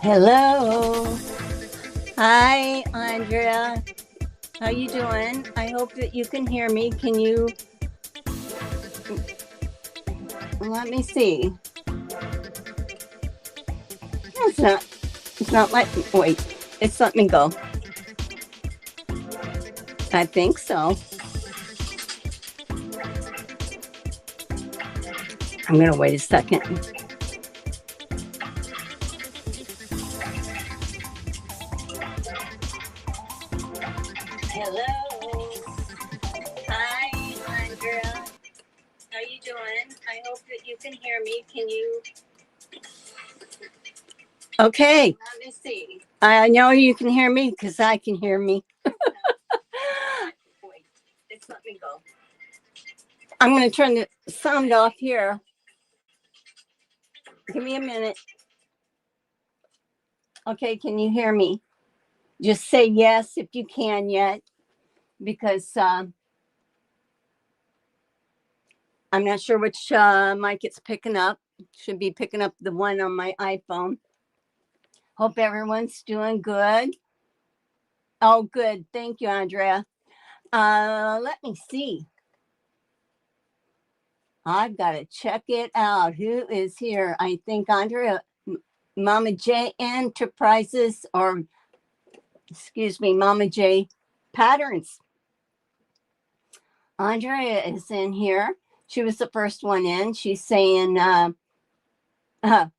Hello. Hi, Andrea. How you doing? I hope that you can hear me. Can you let me see? It's not let me wait. It's let me go. I think so. I'm gonna wait a second. Hello. Hi, Andrea. How you doing? I hope that you can hear me. Can you Okay. Let me see. I know you can hear me because I can hear me. Wait, it's let me go. I'm going to turn the sound off here. Give me a minute. Okay, can you hear me? Just say yes if you can yet, because I'm not sure which mic it's picking up. Should be picking up the one on my iPhone. Hope everyone's doing good. Oh, good. Thank you, Andrea. Let me see. I've got to check it out. Who is here? I think Andrea, Mama J Enterprises, or excuse me, Mama J Patterns. Andrea is in here. She was the first one in. She's saying,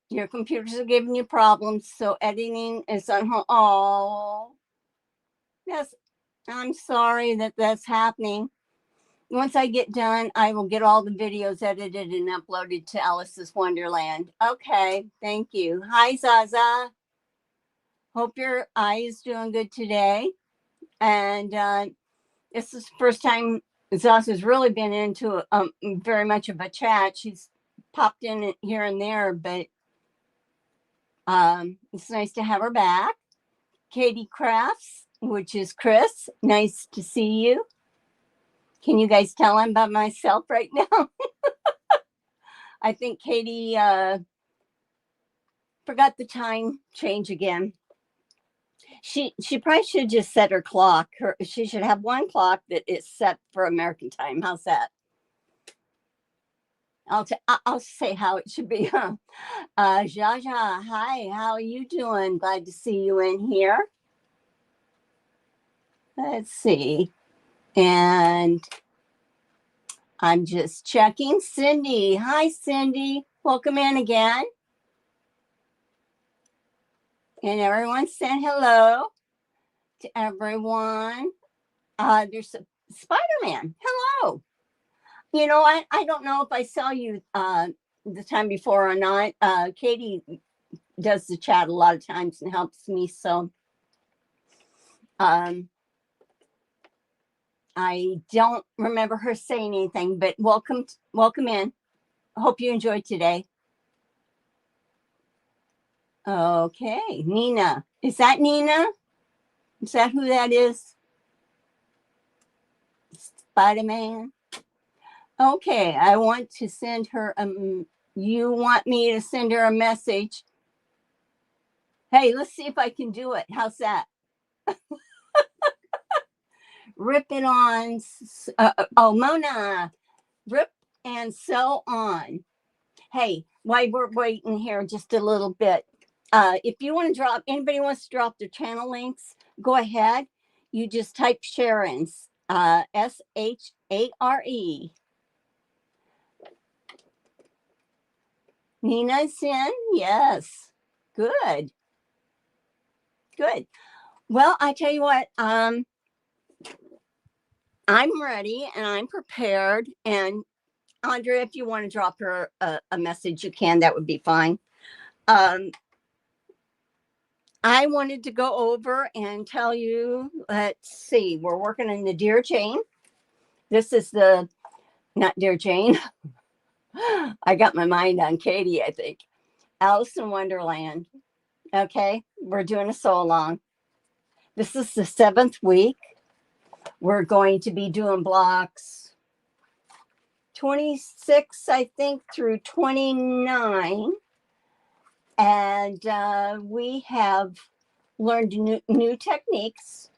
your computers are giving you problems, so editing is on hold. Oh, yes. I'm sorry that that's happening. Once I get done, I will get all the videos edited and uploaded to Alice's Wonderland. Okay, thank you. Hi, Zaza. Hope your eye is doing good today. And this is the first time Zaza's really been into very much of a chat. She's popped in here and there, but it's nice to have her back. Katie Crafts, which is Chris. Nice to see you. Can you guys tell I'm by myself right now? I think Katie forgot the time change again. She probably should just set her clock. She should have one clock that is set for American time. How's that? I'll say how it should be. Jaja, hi, how are you doing? Glad to see you in here. Let's see. And I'm just checking. Cindy, hi, Cindy. Welcome in again. And everyone saying hello to everyone. There's a Spider-Man. Hello. You know, I don't know if I saw you the time before or not. Katie does the chat a lot of times and helps me. So I don't remember her saying anything, but welcome in. Hope you enjoyed today. Okay, Nina. Is that Nina? Is that who that is? Spider-Man? Okay, I want to send her you want me to send her a message? Hey, let's see if I can do it. How's that? Rip it on. Mona, rip and sew on. Hey, while we're waiting here just a little bit, if you want to drop, anybody wants to drop their channel links, go ahead. You just type Sharon's, Share. Nina's in? Yes. Good. Good. Well, I tell you what, I'm ready and I'm prepared. And Andrea, if you want to drop her a message, you can. That would be fine. I wanted to go over and tell you, let's see, we're working in the Dear Jane. This is not Dear Jane. I got my mind on Katie, I think. Alice in Wonderland. Okay, we're doing a sew along. This is the 7th week. We're going to be doing blocks 26, I think, through 29. And we have learned new techniques.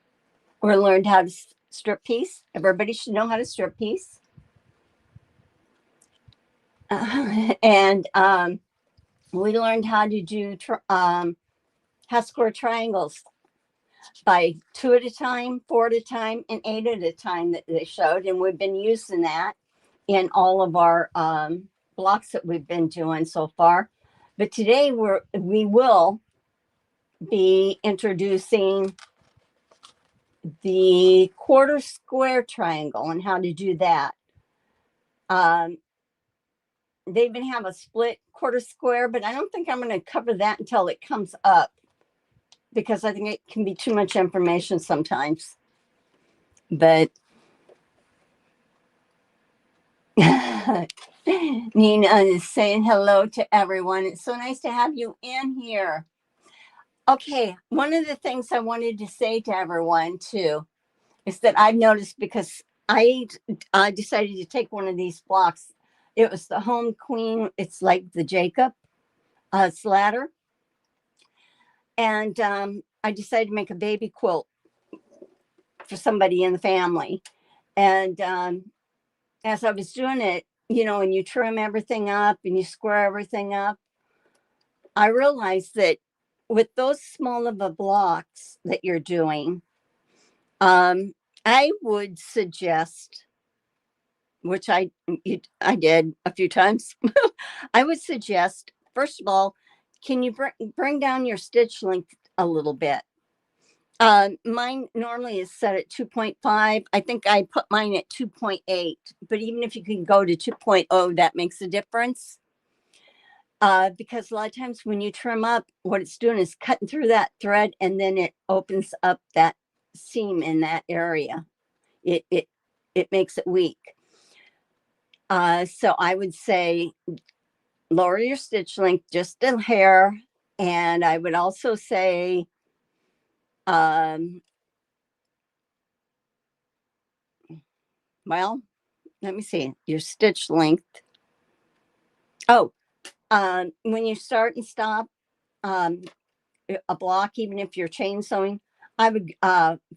We learned how to strip piece. Everybody should know how to strip piece. And we learned how to do half-square triangles by 2 at a time, 4 at a time, and 8 at a time that they showed. And we've been using that in all of our blocks that we've been doing so far. But today we will be introducing the quarter square triangle and how to do that. They even have a split quarter square, but I don't think I'm going to cover that until it comes up, because I think it can be too much information sometimes. But Nina is saying hello to everyone. It's so nice to have you in here. Okay, one of the things I wanted to say to everyone too is that I've noticed, because I decided to take one of these blocks. It was the Home Queen. It's like the Jacob slather. And I decided to make a baby quilt for somebody in the family. And as I was doing it, you know, and you trim everything up and you square everything up, I realized that with those small of a blocks that you're doing, I would suggest, which I did a few times, I would suggest, first of all, can you bring down your stitch length a little bit? Mine normally is set at 2.5. I think I put mine at 2.8, but even if you can go to 2.0, that makes a difference. Because a lot of times when you trim up, what it's doing is cutting through that thread, and then it opens up that seam in that area. It makes it weak. So I would say lower your stitch length just a hair. And I would also say, well, let me see, your stitch length. Oh, when you start and stop a block, even if you're chain sewing, I would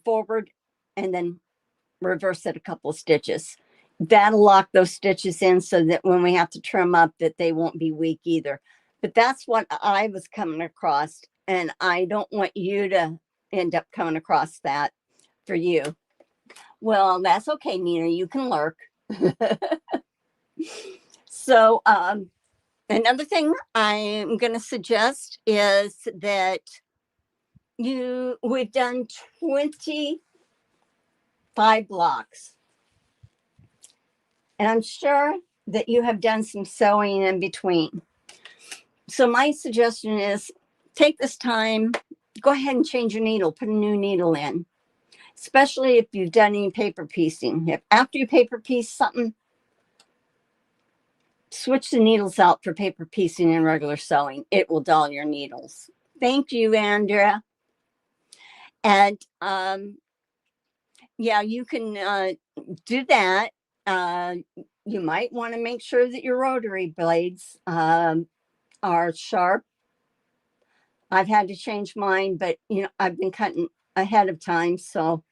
forward and then reverse it a couple of stitches. That'll lock those stitches in so that when we have to trim up, that they won't be weak either. But that's what I was coming across, and I don't want you to end up coming across that for you. Well, that's okay, Nina, you can lurk. So another thing I'm going to suggest is that we've done 25 blocks, and I'm sure that you have done some sewing in between. So my suggestion is take this time, go ahead and change your needle, put a new needle in, especially if you've done any paper piecing. If after you paper piece something, switch the needles out for paper piecing and regular sewing. It will dull your needles. Thank you, Andrea. And yeah, you can do that. You might want to make sure that your rotary blades are sharp. I've had to change mine, but you know, I've been cutting ahead of time. So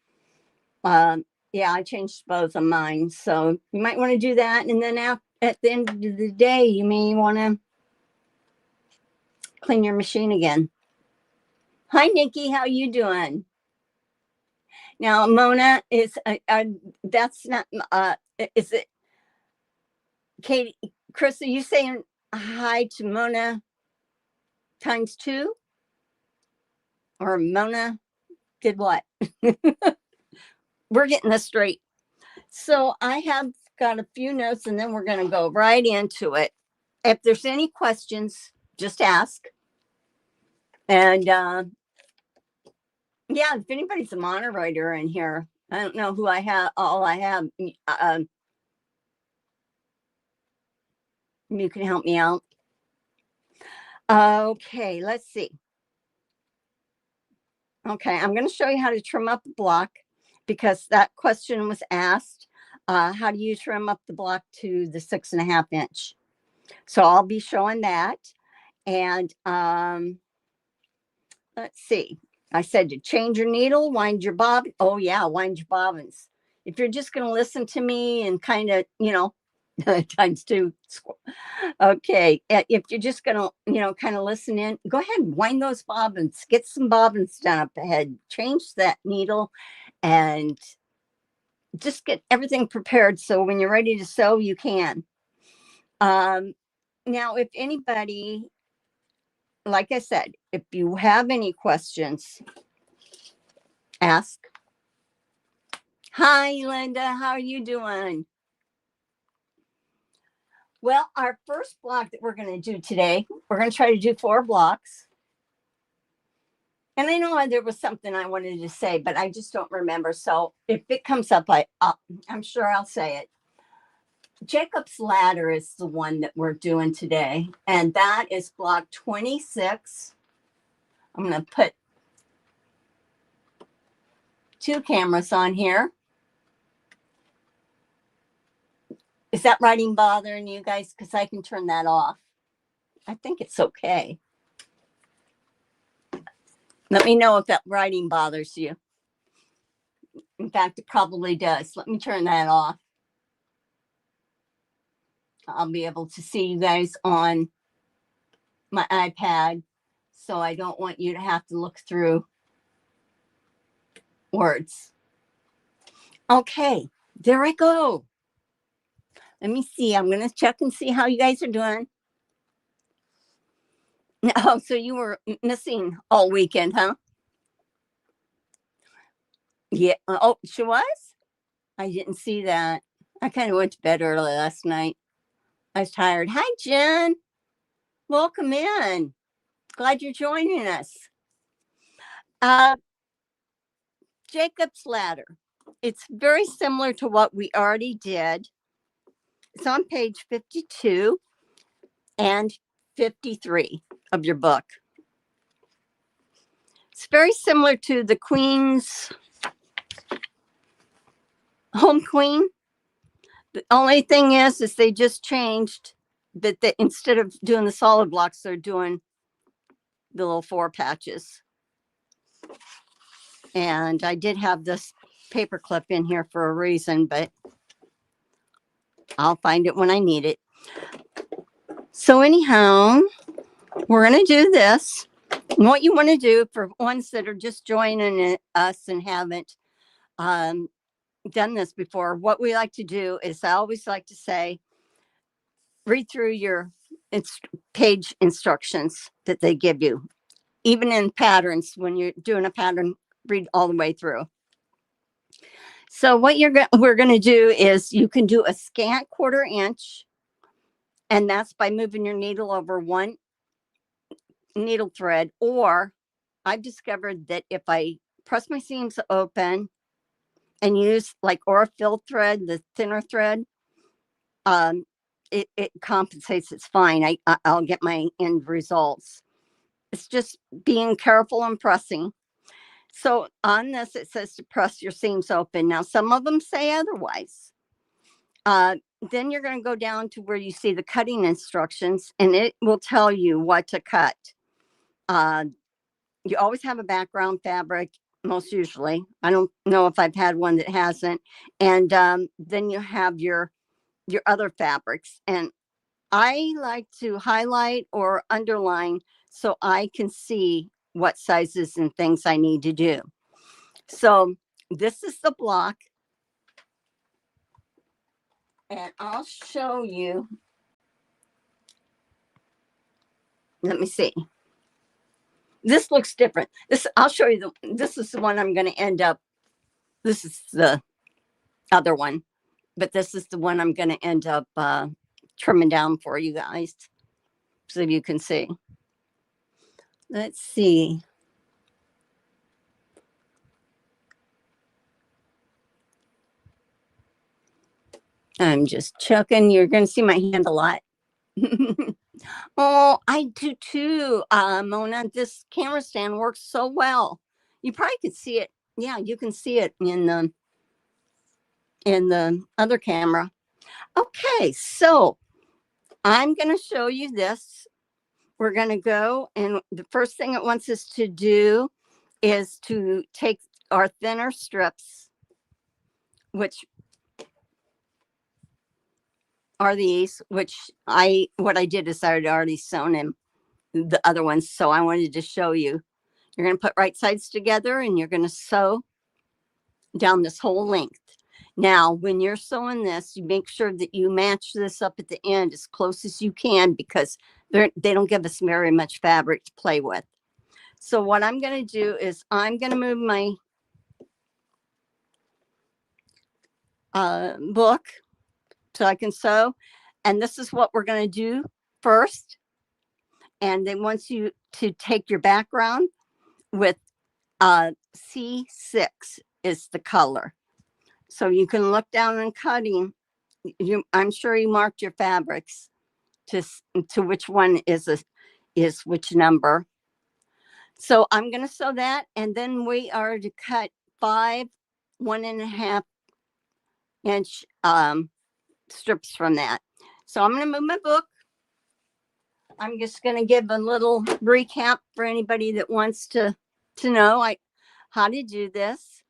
yeah, I changed both of mine. So you might want to do that. And then at the end of the day, you may want to clean your machine again. Hi, Nikki. How you doing? Now, Mona is, that's not, is it, Katie, Chris, are you saying hi to Mona times 2? Or Mona did what? We're getting this straight. So I have got a few notes, and then we're going to go right into it. If there's any questions, just ask. And yeah, if anybody's a moderator in here, I don't know who I have. All I have, you can help me out. Okay, let's see. Okay, I'm going to show you how to trim up a block, because that question was asked. How do you trim up the block to the 6.5 inch? So I'll be showing that. And let's see. I said to change your needle, wind your bobbin. Oh yeah, wind your bobbins. If you're just going to listen to me and kind of, times two. Okay. If you're just going to, kind of listen in, go ahead and wind those bobbins. Get some bobbins done up ahead. Change that needle and just get everything prepared so when you're ready to sew, you can. Now, if anybody, like I said, if you have any questions, ask. Hi, Linda. How are you doing? Well, our first block that we're going to do today, we're going to try to do 4 blocks. And I know there was something I wanted to say, but I just don't remember. So if it comes up, I'm sure I'll say it. Jacob's ladder is the one that we're doing today. And that is block 26. I'm going to put 2 cameras on here. Is that writing bothering you guys? Because I can turn that off. I think it's okay. Let me know if that writing bothers you. In fact, it probably does. Let me turn that off. I'll be able to see you guys on my iPad. So I don't want you to have to look through words. Okay, there I go. Let me see. I'm going to check and see how you guys are doing. Oh, so you were missing all weekend, huh? Yeah. Oh, she was? I didn't see that. I kind of went to bed early last night. I was tired. Hi, Jen. Welcome in. Glad you're joining us. Jacob's ladder. It's very similar to what we already did. It's on page 52 and 53 of your book. It's very similar to the Queen's Home Queen. The only thing is they just changed that instead of doing the solid blocks, they're doing the little 4 patches. And I did have this paper clip in here for a reason, but I'll find it when I need it. So anyhow, we're going to do this. And what you want to do for ones that are just joining us and haven't done this before, what we like to do is I always like to say, read through your page instructions that they give you. Even in patterns, when you're doing a pattern, read all the way through. So what we're going to do is you can do a scant 1/4 inch, and that's by moving your needle over 1 needle thread. Or I've discovered that if I press my seams open and use like Aurifil thread, the thinner thread, it compensates. It's fine. I'll get my end results. It's just being careful and pressing. So on this, it says to press your seams open. Now, some of them say otherwise. Then you're going to go down to where you see the cutting instructions, and it will tell you what to cut. You always have a background fabric, most usually. I don't know if I've had one that hasn't. And then you have your other fabrics. And I like to highlight or underline so I can see what sizes and things I need to do. So this is the block. And I'll show you. Let me see. This looks different. I'll show you. This is the one I'm going to end up. This is the other one. But this is the one I'm going to end up trimming down for you guys so you can see. Let's see. I'm just checking. You're going to see my hand a lot. Oh, I do too, Mona. This camera stand works so well. You probably could see it. Yeah, you can see it in the other camera. Okay, so I'm going to show you this. we're going to go, and the first thing it wants us to do is to take our thinner strips, which are these, which what I did is I had already sewn in the other ones, so I wanted to show you. You're going to put right sides together and you're going to sew down this whole length. Now, when you're sewing this, you make sure that you match this up at the end as close as you can, because they don't give us very much fabric to play with. So what I'm going to do is I'm going to move my book so I can sew. And this is what we're going to do first. And then once you to take your background with C6 is the color. So you can look down on cutting. I'm sure you marked your fabrics to which one is which number. So I'm going to sew that, and then we are to cut 5 1.5 inch strips from that. So I'm going to move my book. I'm just going to give a little recap for anybody that wants to know how to do this.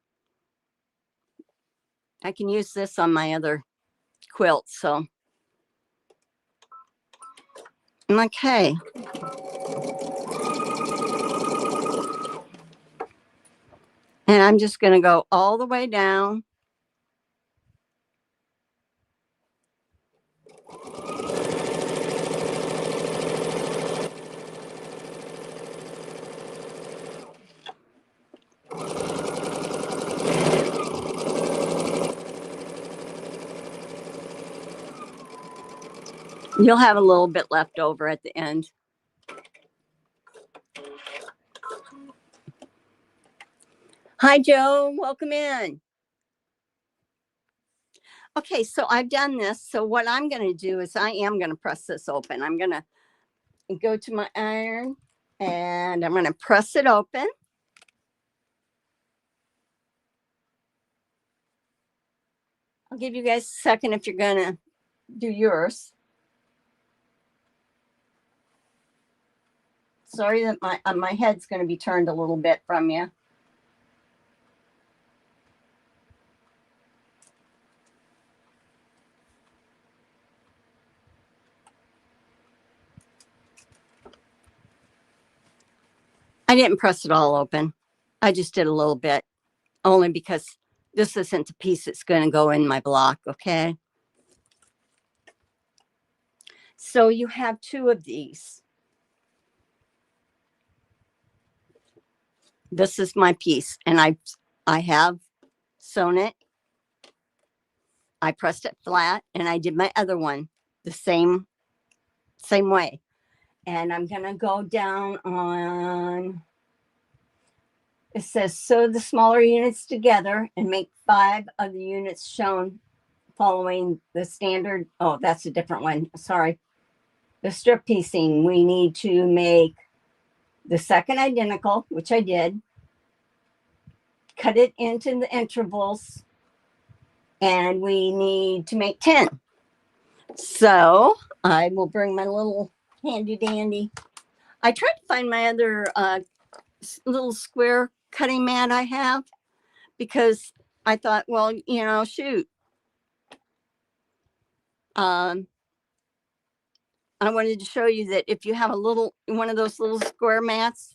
I can use this on my other quilt. So, okay. And I'm just going to go all the way down. You'll have a little bit left over at the end. Hi, Joe. Welcome in. Okay, so I've done this. So what I'm going to do is I am going to press this open. I'm going to go to my iron and I'm going to press it open. I'll give you guys a second if you're going to do yours. Sorry that my head's going to be turned a little bit from you. I didn't press it all open. I just did a little bit, only because this isn't the piece that's going to go in my block, okay? So you have 2 of these. This is my piece, and I have sewn it. I pressed it flat, and I did my other one the same way. And I'm going to go down on, it says sew the smaller units together and make 5 of the units shown following the standard. Oh, that's a different one. Sorry. The strip piecing, we need to make the second identical, which I did, cut it into the intervals, and we need to make 10. So I will bring my little handy dandy. I tried to find my other little square cutting mat I have, because I thought, well, you know, shoot. I wanted to show you that if you have one of those little square mats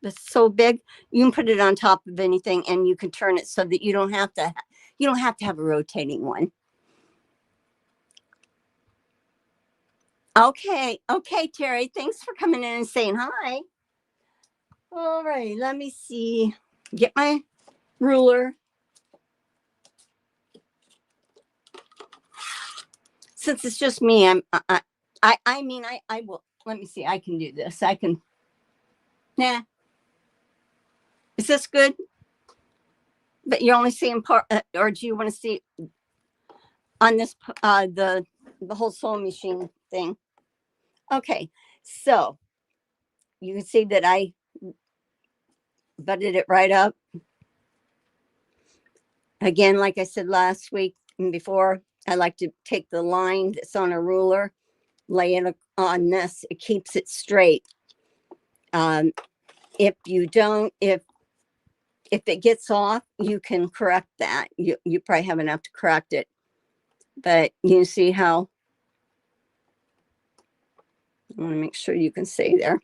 that's so big, you can put it on top of anything and you can turn it so that you don't have to have a rotating one. Okay, Terry, thanks for coming in and saying hi. All right, let me see. Get my ruler. Since it's just me, I mean, I will. Let me see. I can do this. I can. Nah. Is this good? But you're only seeing part, or do you want to see on this the whole sewing machine thing? Okay, so you can see that I butted it right up. Again, like I said last week and before, I like to take the line that's on a ruler, lay it on this, it keeps it straight. If you don't, if it gets off, you can correct that. You probably have enough to correct it. But you see how, I want to make sure you can see there.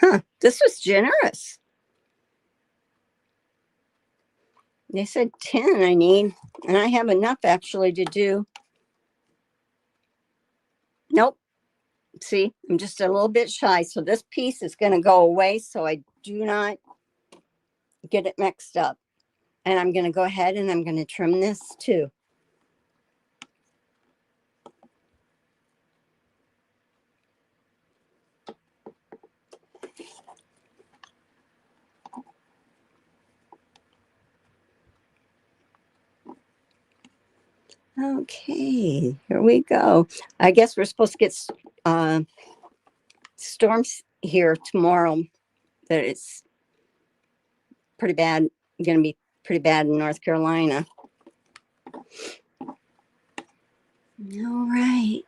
Huh, this was generous. They said 10 I need, and I have enough actually to do. Nope. See, I'm just a little bit shy. So this piece is going to go away so I do not get it mixed up. And I'm going to go ahead and I'm going to trim this too. Okay, here we go. I guess we're supposed to get storms here tomorrow. That it's pretty bad, going to be pretty bad in North Carolina. All right.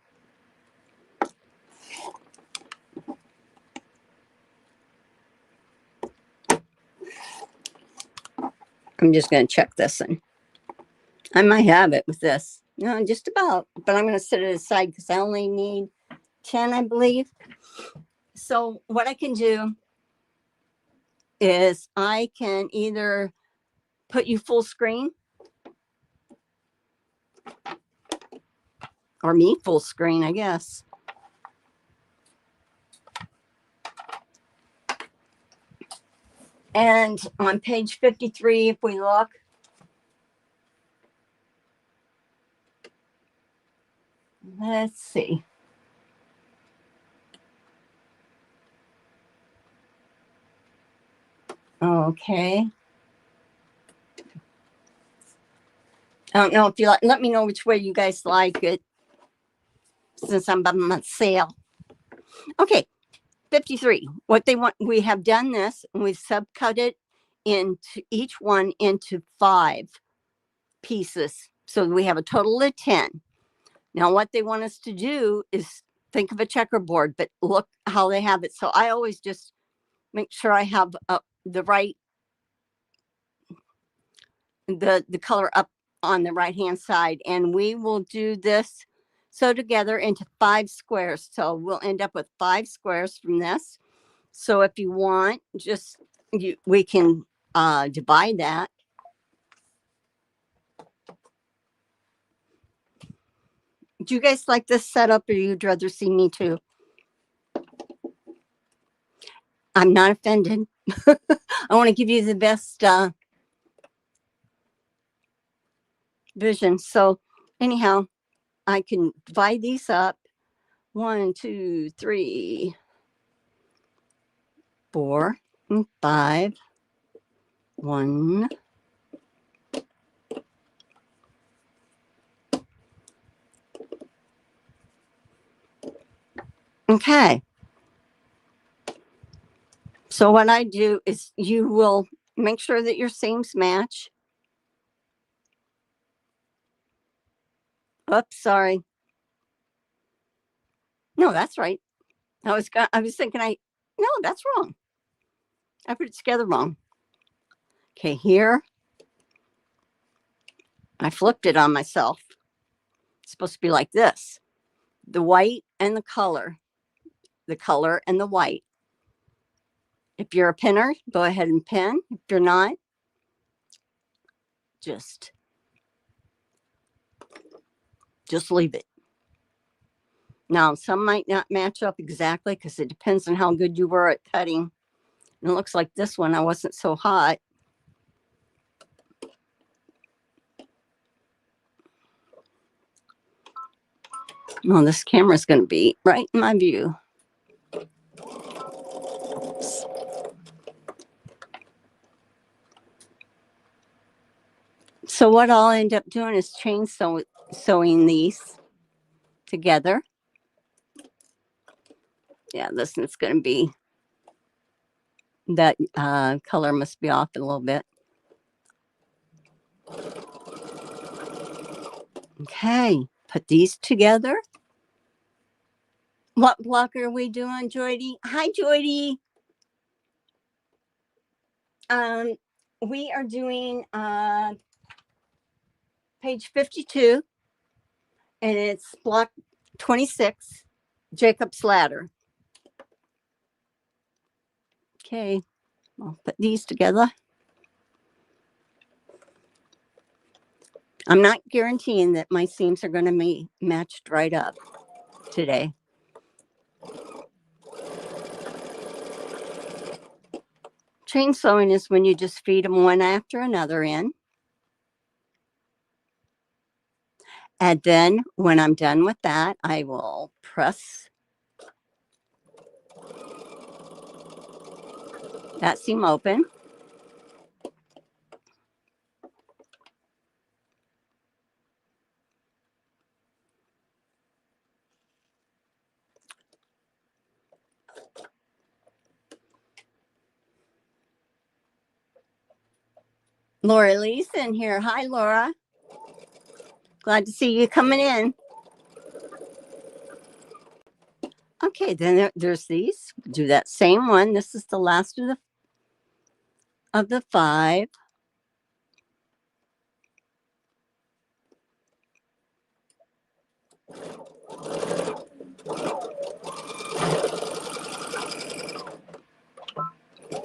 I'm just going to check this one. I might have it with this. No, just about. But I'm going to set it aside because I only need 10, I believe. So what I can do is I can either put you full screen or me full screen, I guess. And on page 53, if we look, let's see. Okay. I don't know if you like, let me know which way you guys like it since I'm by myself. Okay, 53. What they want, we have done this and we've subcut it into each one into 5 pieces. So we have a total of 10. Now, what they want us to do is think of a checkerboard, but look how they have it. So I always just make sure I have the right, the color up on the right hand side. And we will do this sew together into 5 squares. So we'll end up with 5 squares from this. So if you want, just we can divide that. Do you guys like this setup or you'd rather see me too? I'm not offended. I want to give you the best vision. So anyhow, I can divide these up. 1, 2, 3, 4, and 5. 1. Okay. So what I do is you will make sure that your seams match. Oops, sorry. No, that's right. I was thinking no, that's wrong. I put it together wrong. Okay, here. I flipped it on myself. It's supposed to be like this. The white and the color and the white. If you're a pinner, go ahead and pin. If you're not, just leave it. Now, some might not match up exactly because it depends on how good you were at cutting. And it looks like this one, I wasn't so hot. Well, this camera's going to be right in my view. So what I'll end up doing is chain sew sewing these together. Yeah, this one's going to be, that color must be off a little bit. Okay, put these together. What block are we doing, Joydy? Hi, Joydy. We are doing page 52, and it's block 26, Jacob's Ladder. Okay, I'll put these together. I'm not guaranteeing that my seams are going to be matched right up today. Chain sewing is when you just feed them one after another in. And then when I'm done with that, I will press that seam open. Laura Lee's in here. Hi, Laura. Glad to see you coming in. Okay, then there's these. Do that same one. This is the last of the 5.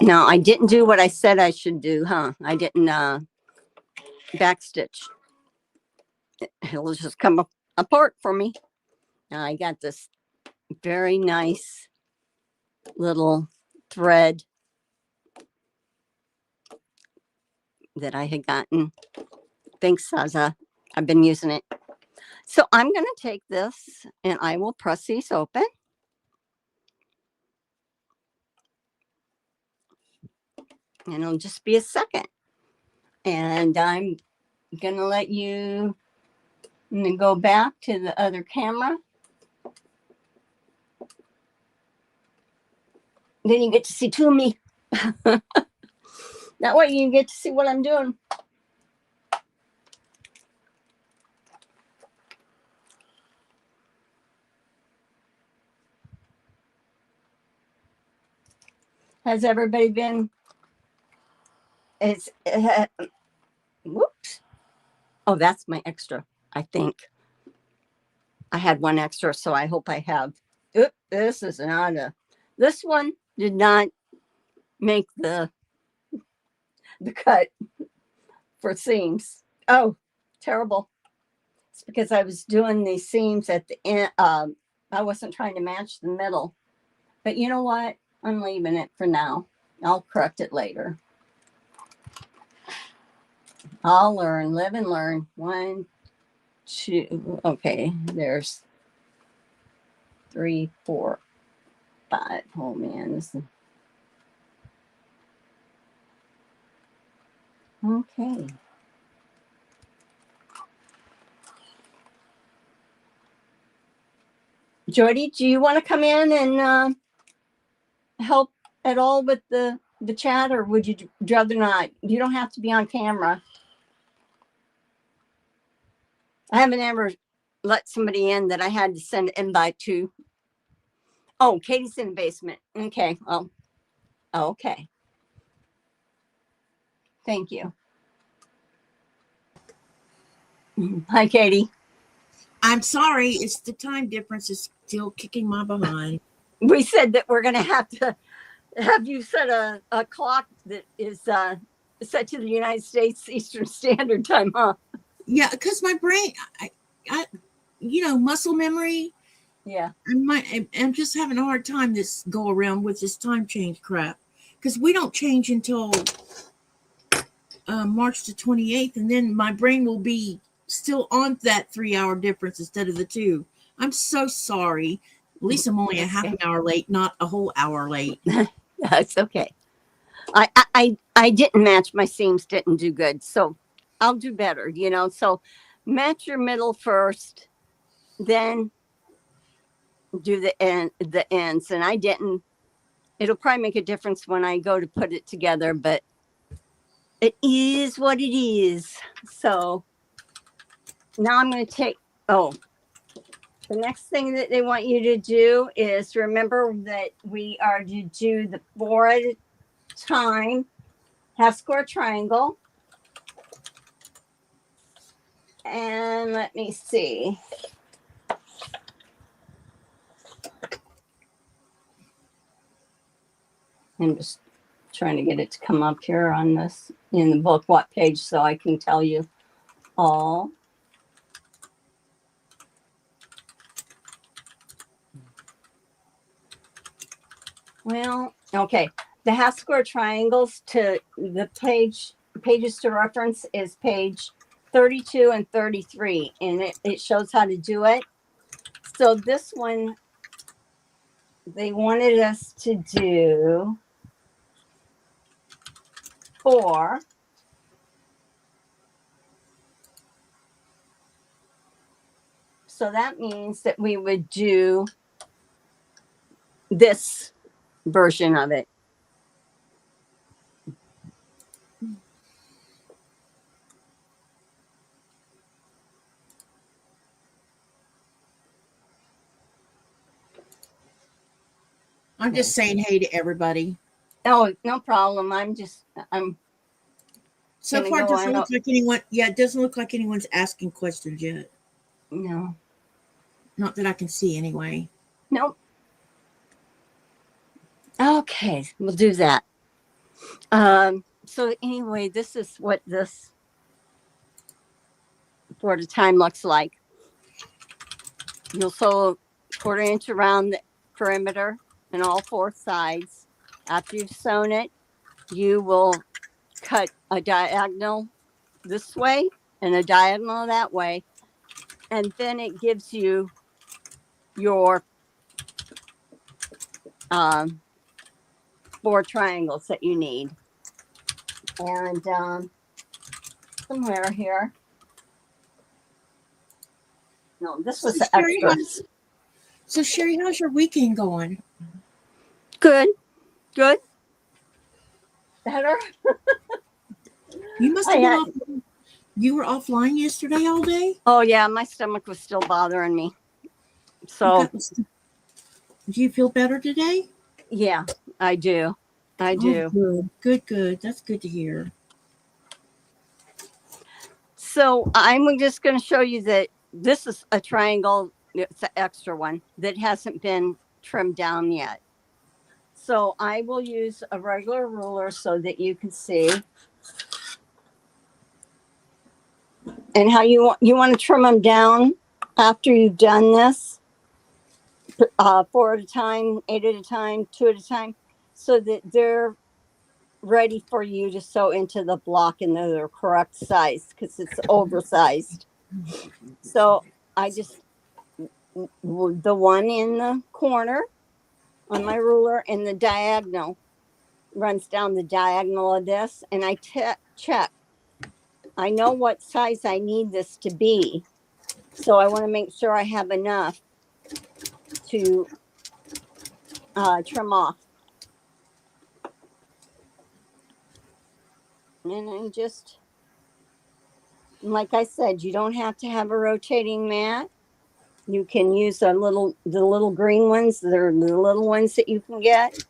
Now, I didn't do what I said I should do, huh? I didn't backstitch. It'll just come apart for me. Now, I got this very nice little thread that I had gotten. Thanks, Saza. I've been using it. So I'm going to take this and I will press these open. And it'll just be a second. And I'm going to let you go back to the other camera. Then you get to see 2 of me. That way you get to see what I'm doing. Has everybody been? Whoops. Oh, that's my extra, I think. I had one extra, so I hope I have. Oop, this is not a. This one did not make the cut for seams. Oh, terrible. It's because I was doing these seams at the end. I wasn't trying to match the middle. But you know what? I'm leaving it for now. I'll correct it later. I'll learn, live and learn. 1, 2. Okay, there's 3, 4, 5. Oh man, this is okay. Jody, do you want to come in and help at all with the chat, or would you rather not? You don't have to be on camera. I haven't ever let somebody in that I had to send an invite to. Oh, Katie's in the basement. Okay. Well, okay. Thank you. Hi, Katie. I'm sorry. It's the time difference is still kicking my behind. We said that we're going to have you set a clock that is set to the United States Eastern Standard Time, huh? Yeah, because my brain, I muscle memory. Yeah. I'm just having a hard time this go around with this time change crap. Because we don't change until March the 28th, and then my brain will be still on that 3-hour difference instead of the 2. I'm so sorry. At least I'm only a half an hour late, not a whole hour late. That's okay. I didn't match. My seams didn't do good, so I'll do better. So match your middle first, then do the ends. And I didn't. It'll probably make a difference when I go to put it together, but it is what it is. So now I'm going to take, the next thing that they want you to do is remember that we are to do the 4 at a time, half square triangle. And let me see. I'm just trying to get it to come up here on this in the book, what page, so I can tell you all. Well, okay. The half square triangles to the pages to reference is page 32 and 33, and it shows how to do it. So this one, they wanted us to do 4. So that means that we would do this version of it. I'm just saying hey to everybody. Oh, no problem. I'm So far, it doesn't look like anyone. Yeah, it doesn't look like anyone's asking questions yet. No. Not that I can see anyway. Nope. Okay, we'll do that. So anyway, this is what this 4 at a time looks like. You'll sew 1/4 inch around the perimeter and all 4 sides. After you've sewn it, you will cut a diagonal this way and a diagonal that way. And then it gives you your 4 triangles that you need. And somewhere here. No, this was the extras. So Sherry, how's your weekend going? Good. Better. You must have been off. You were offline yesterday all day? Oh yeah, my stomach was still bothering me. So do you feel better today? Yeah, I do. Oh, good. That's good to hear. So I'm just going to show you that this is a triangle. It's an extra one that hasn't been trimmed down yet. So I will use a regular ruler so that you can see. And how you want to trim them down after you've done this, 4 at a time, 8 at a time, 2 at a time, so that they're ready for you to sew into the block and they're the correct size because it's oversized. So I just, the one in the corner on my ruler and the diagonal runs down the diagonal of this, and I check. I know what size I need this to be, so I want to make sure I have enough to trim off. And I'm just, like I said, you don't have to have a rotating mat. You can use the little green ones. They're the little ones that you can get.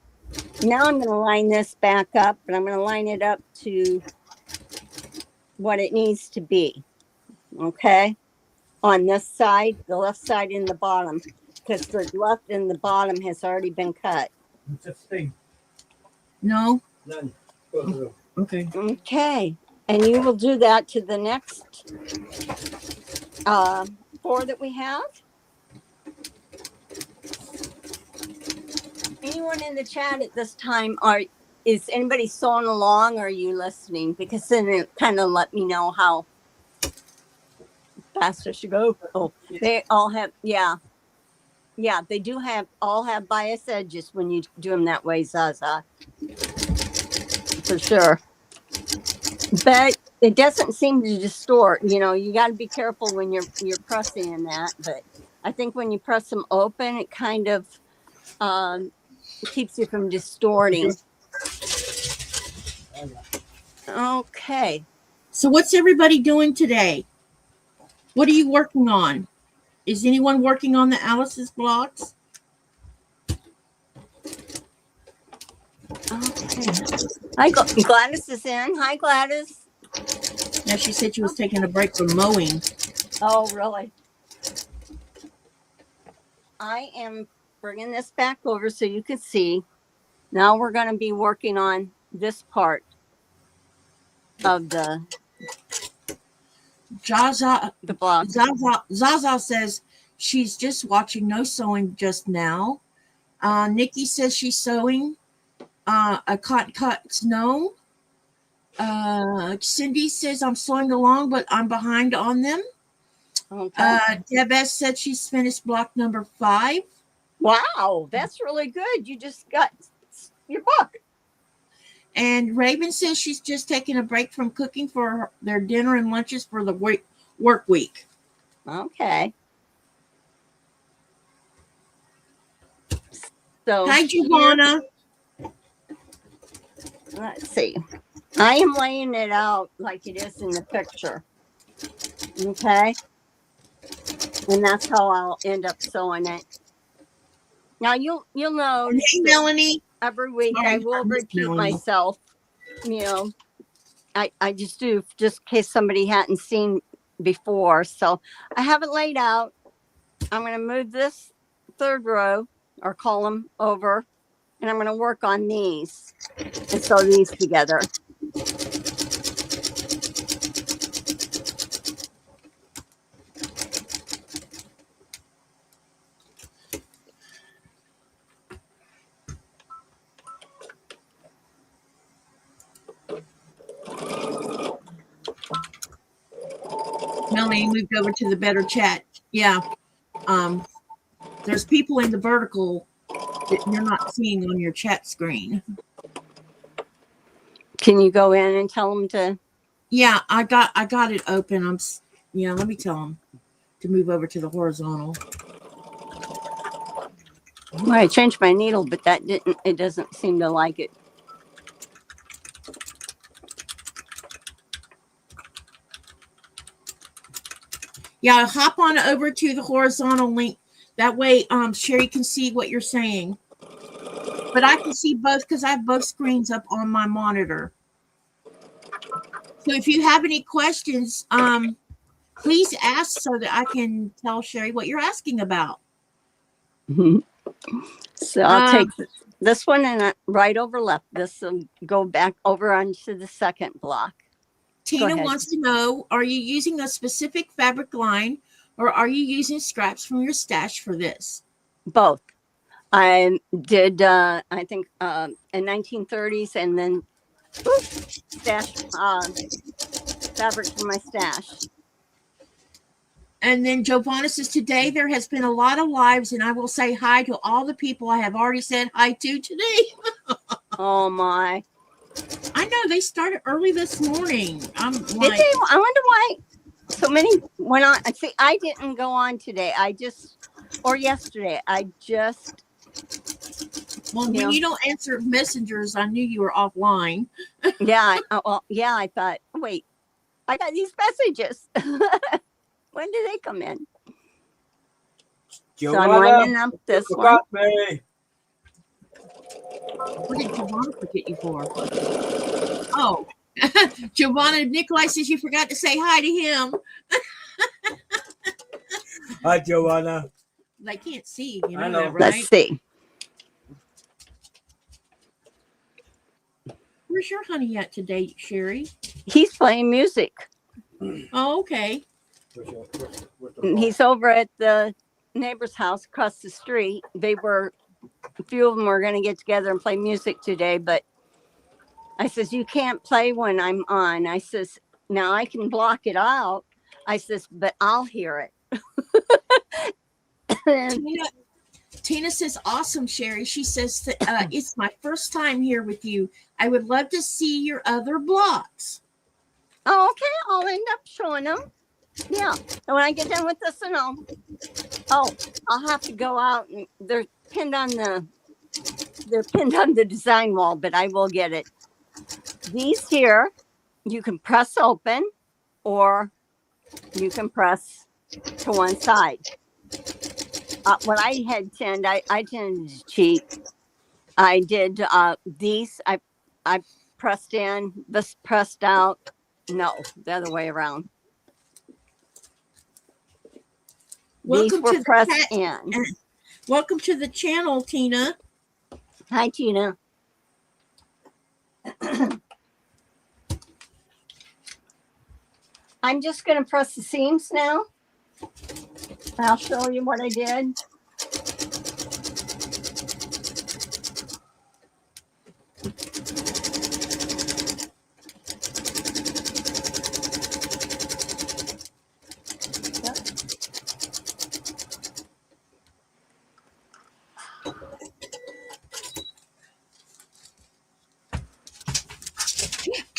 Now I'm going to line this back up, but I'm going to line it up to what it needs to be. Okay? On this side, the left side and the bottom, because the left and the bottom has already been cut. What's that thing? No. None. Okay. Okay. And you will do that to the next 4 that we have. Anyone in the chat at this time, is anybody sewing along, or are you listening? Because then it kind of let me know how fast I should go. Oh, they all have, yeah, they do all have bias edges when you do them that way, Zaza. For sure. but it doesn't seem to distort. You got to be careful when you're pressing in that. But I think when you press them open, it kind of keeps you from distorting. Okay. So what's everybody doing today? What are you working on? Is anyone working on the Alice's blocks? Okay. Hi, Gladys is in. Hi, Gladys. Now she said she was taking a break from mowing. Oh, really? I am bringing this back over so you can see. Now we're going to be working on this part of the block. block. Zaza says she's just watching, no sewing just now. Nikki says she's sewing. A cut's no. Cindy says I'm sewing along, but I'm behind on them. Okay. Debs said she's finished block number 5. Wow, that's really good. You just got your book. And Raven says she's just taking a break from cooking for their dinner and lunches for the work week. Okay. So hi, Giovanna. Let's see. I am laying it out like it is in the picture. Okay. And that's how I'll end up sewing it. Now you'll know. Hey, Melanie. Every week I will repeat myself. I just do just in case somebody hadn't seen before. So I have it laid out. I'm going to move this third row or column over, and I'm going to work on these and sew these together. Melanie moved over to the better chat. Yeah. There's people in the vertical that you're not seeing on your chat screen. Can you go in and tell them to? Yeah, I got it open. Let me tell them to move over to the horizontal. Well, I changed my needle, but it doesn't seem to like it. Yeah, hop on over to the horizontal link. That way, Sherry can see what you're saying. But I can see both because I have both screens up on my monitor. So if you have any questions, please ask so that I can tell Sherry what you're asking about. So I'll take this one and right over left. This will go back over onto the second block. Tina wants to know, are you using a specific fabric line or are you using scraps from your stash for this? Both. I did, I think, in 1930s and then stash fabric from my stash. And then Giovanna says, today there has been a lot of lives, and I will say hi to all the people I have already said hi to today. Oh, my. I know, they started early this morning. Did they? I wonder why so many went on. See, I didn't go on today. Or yesterday. Well, when you don't answer messengers, I knew you were offline. Yeah. I thought, wait, I got these messages. When do they come in? So I'm lining up this one. Me. What did Giovanna forget you for? Oh, Giovanna, Nikolai says you forgot to say hi to him. Hi, Giovanna. They can't see, you know that, right? Let's see. Where's your honey at today, Sherry? He's playing music. Oh, okay. He's over at the neighbor's house across the street. A few of them were going to get together and play music today, but I says, you can't play when I'm on. I says, now I can block it out. I says, but I'll hear it. Tina says, awesome, Sherry. She says, it's my first time here with you. I would love to see your other blocks. Oh, okay. I'll end up showing them. Yeah. And when I get done with this and I'll have to go out and they're pinned on the design wall, but I will get it. These here, you can press open or you can press to one side. What I had tended, I tended to cheat. I did these. I pressed in. This pressed out. No, the other way around. These Welcome were to the pressed chat. in. Welcome to the channel, Tina. Hi, Tina. I'm just going to press the seams now. I'll show you what I did.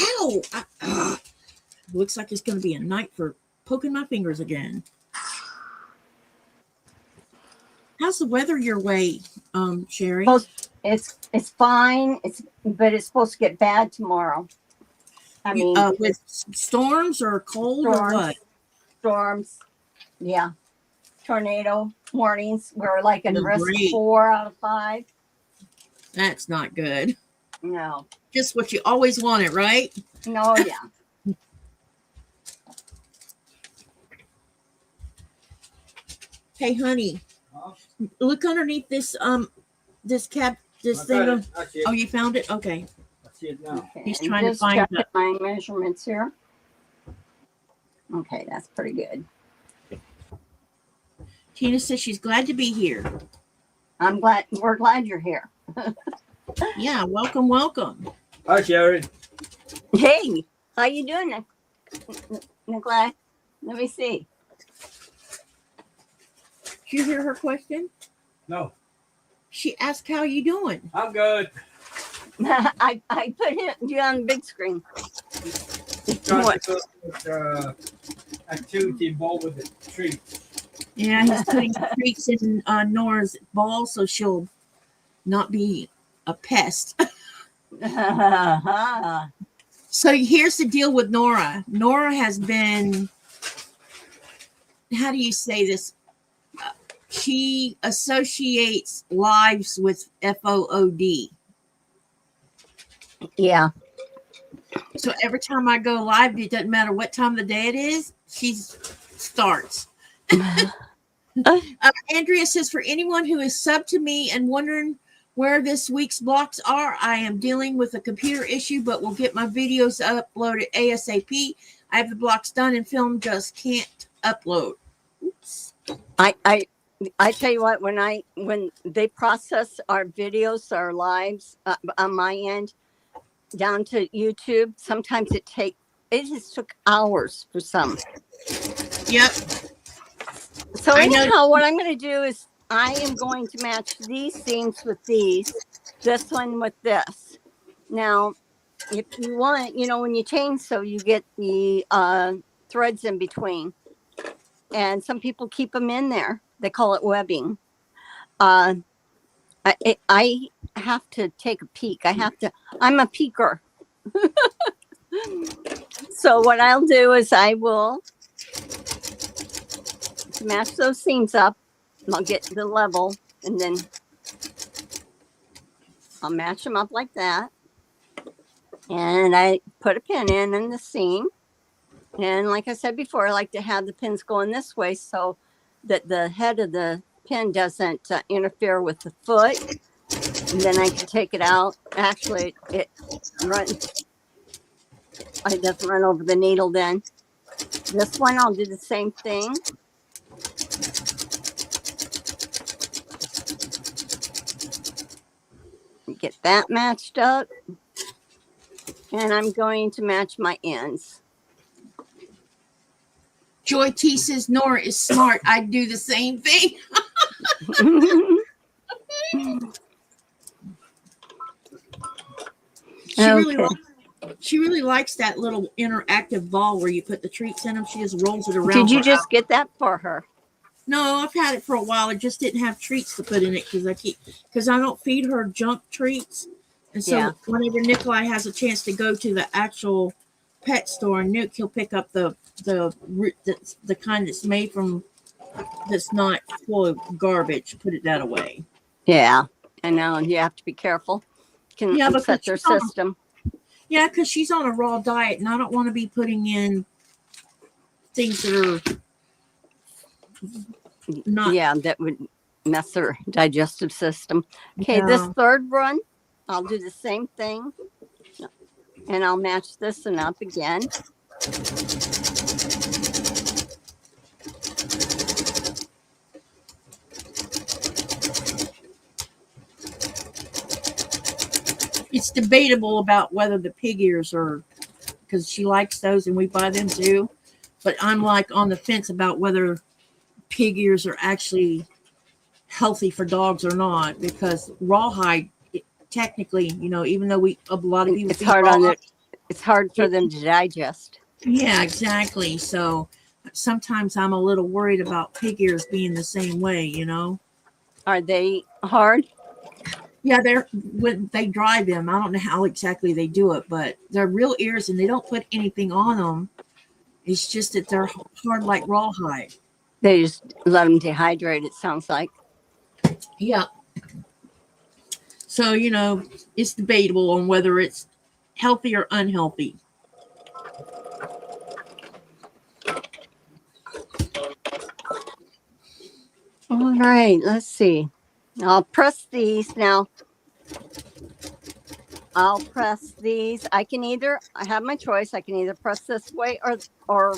Ow! Looks like it's going to be a night for poking my fingers again. How's the weather your way, Sherry? It's fine. But it's supposed to get bad tomorrow. I mean, with storms or cold storms, or what? Storms. Yeah. Tornado warnings. We're like at a risk Great. 4 out of 5. That's not good. No. Just what you always wanted, right? No, yeah. Hey, honey, look underneath this this thing. Oh, you found it? Okay. I see it now. Okay, He's I'm trying to just find checking the- my measurements here. Okay, that's pretty good. Tina says she's glad to be here. We're glad you're here. Yeah, welcome. Hi, Sharon. Hey, how you doing, Nicolai? Let me see. Did you hear her question? No, She asked how you doing. I'm good. I put you on the big screen. Trying What? to put activity involved with the tree. Yeah, he's putting treats in Nora's ball so she'll not be a pest. So here's the deal with Nora. Nora has been, how do you say this? She associates lives with FOOD. Yeah. So every time I go live, it doesn't matter what time of the day it is, she starts. Andrea says, for anyone who is sub to me and wondering where this week's blocks are, I am dealing with a computer issue, but will get my videos uploaded ASAP. I have the blocks done and filmed, just can't upload. Oops. I tell you what, when they process our videos, our lives on my end down to YouTube, sometimes it just took hours for some. Yep. So anyhow, what I'm going to do is I am going to match these seams with these, this one with this. Now, if you want, when you chain sew, you get the threads in between. And some people keep them in there. They call it webbing. I have to take a peek. I'm a peeker. So what I'll do is I will match those seams up. I'll get the level and then I'll match them up like that. And I put a pin in the seam. And like I said before, I like to have the pins going this way so that the head of the pin doesn't interfere with the foot. And then I can take it out. Actually, it doesn't run over the needle then. This one, I'll do the same thing. Get that matched up. And I'm going to match my ends. Joy T says Nora is smart. I'd do the same thing. She really She really likes that little interactive ball where you put the treats in them. She just rolls it around. Did you for just hours. get that for her? No, I've had it for a while. I just didn't have treats to put in it because I don't feed her junk treats. And so Yeah. whenever Nikolai has a chance to go to the actual pet store and Nuke, he'll pick up the kind that's made from that's not full of garbage. Put it that away. Yeah, I know. You have to be careful. Can Yeah, because upset their system. Yeah, because she's on a raw diet, and I don't want to be putting in things that are not. Yeah, that would mess their digestive system. Okay, Yeah. this third run, I'll do the same thing. And I'll match this one up again. It's debatable about whether the pig ears are, because she likes those and we buy them too. But I'm like on the fence about whether pig ears are actually healthy for dogs or not, because rawhide, technically, even though a lot of people It's feed hard on rawhide, it. It's hard for them to digest. yeah, exactly. So sometimes I'm a little worried about pig ears being the same way. Are they hard? Yeah, when they dry them, I don't know how exactly they do it, but they're real ears and they don't put anything on them. It's just that they're hard like rawhide. They just let them dehydrate, it sounds like. Yeah. So, it's debatable on whether it's healthy or unhealthy. All right, let's see. I'll press these now. I'll press these. I have my choice. I can either press this way or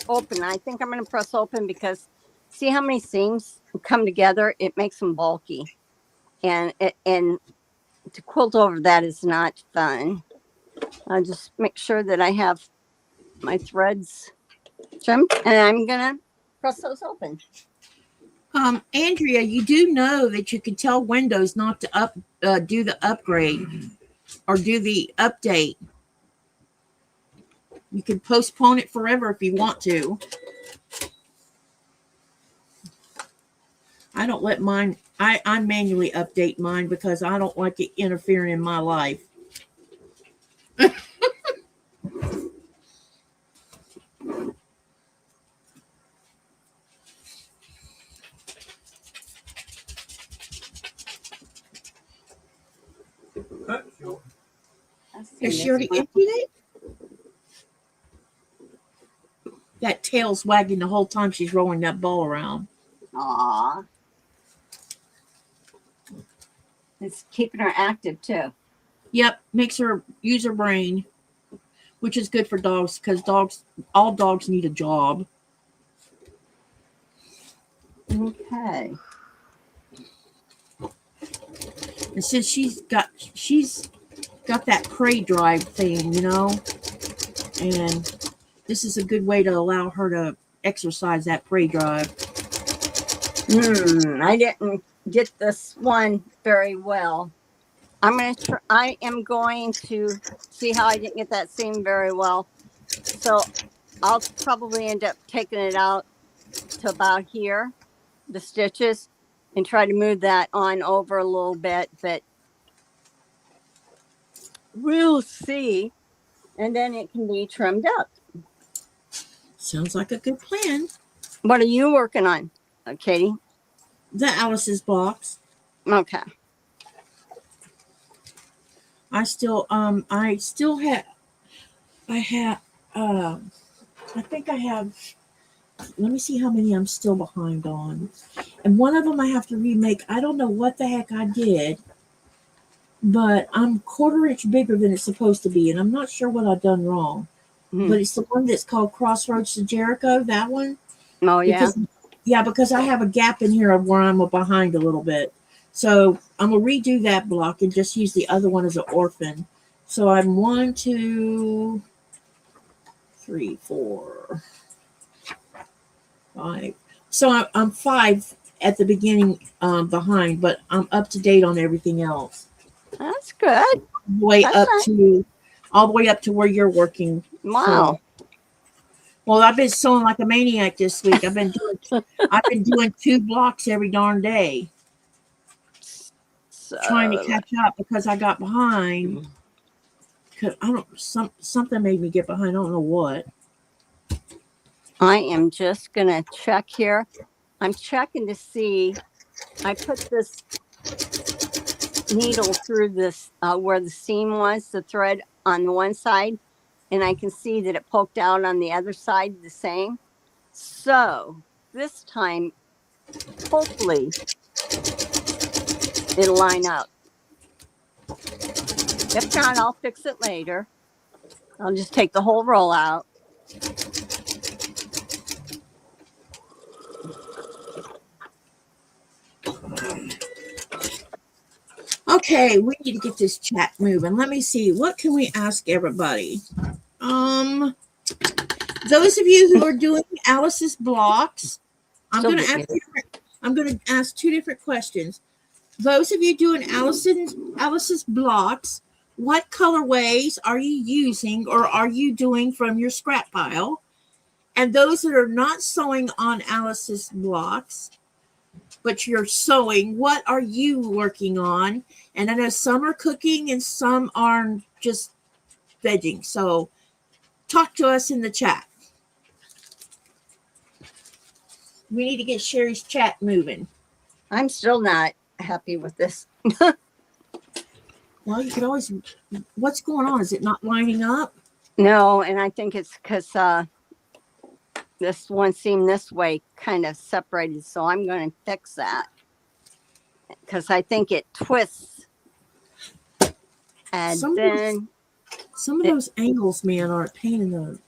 open. I think I'm going to press open because see how many seams come together? It makes them bulky. And to quilt over that is not fun. I'll just make sure that I have my threads trimmed and I'm going to press those open. Andrea, you do know that you can tell Windows not to do the upgrade or do the update. You can postpone it forever if you want to. I don't let mine. I manually update mine because I don't like it interfering in my life. Has she already emptied it? That tail's wagging the whole time she's rolling that ball around. Aw. It's keeping her active too. Yep, makes her use her brain, which is good for dogs because all dogs need a job. Okay. And since she's got that prey drive thing, and this is a good way to allow her to exercise that prey drive. I didn't get this one very well. I am going to see how I didn't get that seam very well. So I'll probably end up taking it out to about here, the stitches, and try to move that on over a little bit, but we'll see. And then it can be trimmed up. Sounds like a good plan. What are you working on, Katie? The Alice's box. Okay. I think I have, let me see how many I'm still behind on. And one of them I have to remake. I don't know what the heck I did, but I'm 1/4 inch bigger than it's supposed to be. And I'm not sure what I've done wrong, but it's the one that's called Crossroads to Jericho, that one. Oh, yeah. Because I have a gap in here of where I'm behind a little bit. So I'm going to redo that block and just use the other one as an orphan. So I'm 1, 2, 3, 4, 5. So I'm 5 at the beginning behind, but I'm up to date on everything else. That's good. Way That's up nice. to, all the way up to where you're working. Wow. Well, I've been sewing like a maniac this week. I've been doing 2 blocks every darn day, So trying to catch up because I got behind. Cause something made me get behind. I don't know what. I am just gonna check here. I'm checking to see. I put this needle through this where the seam was, the thread on the one side, and I can see that it poked out on the other side the same. So this time, hopefully, it'll line up. If not, I'll fix it later. I'll just take the whole roll out. Okay, we need to get this chat moving. Let me see. What can we ask everybody? Those of you who are doing Alice's blocks, I'm going to ask 2 different questions. Those of you doing Alice's blocks, what colorways are you using or are you doing from your scrap pile? And those that are not sewing on Alice's blocks, but you're sewing, what are you working on? And I know some are cooking and some are just vegging. So talk to us in the chat. We need to get Sherry's chat moving. I'm still not happy with this. Well, you could always, what's going on? Is it not lining up? No, and I think it's because this one seam this way kind of separated. So I'm going to fix that because I think it twists. And some of those angles, man, are a pain in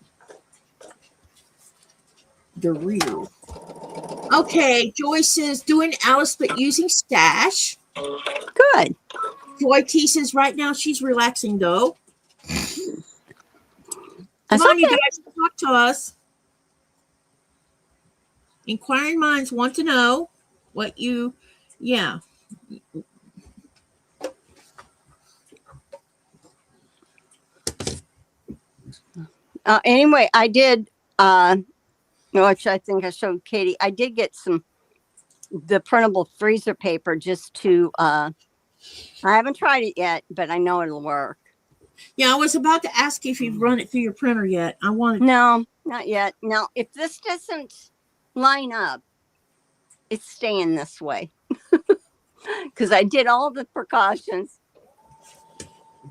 the rear. Okay, Joy says doing Alice but using stash. Good. Joy T says right now she's relaxing though. Come on, you guys, talk to us. Inquiring minds want to know what you, yeah. Anyway, I did, which I think I showed Katie, I did get the printable freezer paper just to, I haven't tried it yet, but I know it'll work. Yeah, I was about to ask if you've run it through your printer yet. No, not yet. Now, if this doesn't line up, it's staying this way. Because I did all the precautions.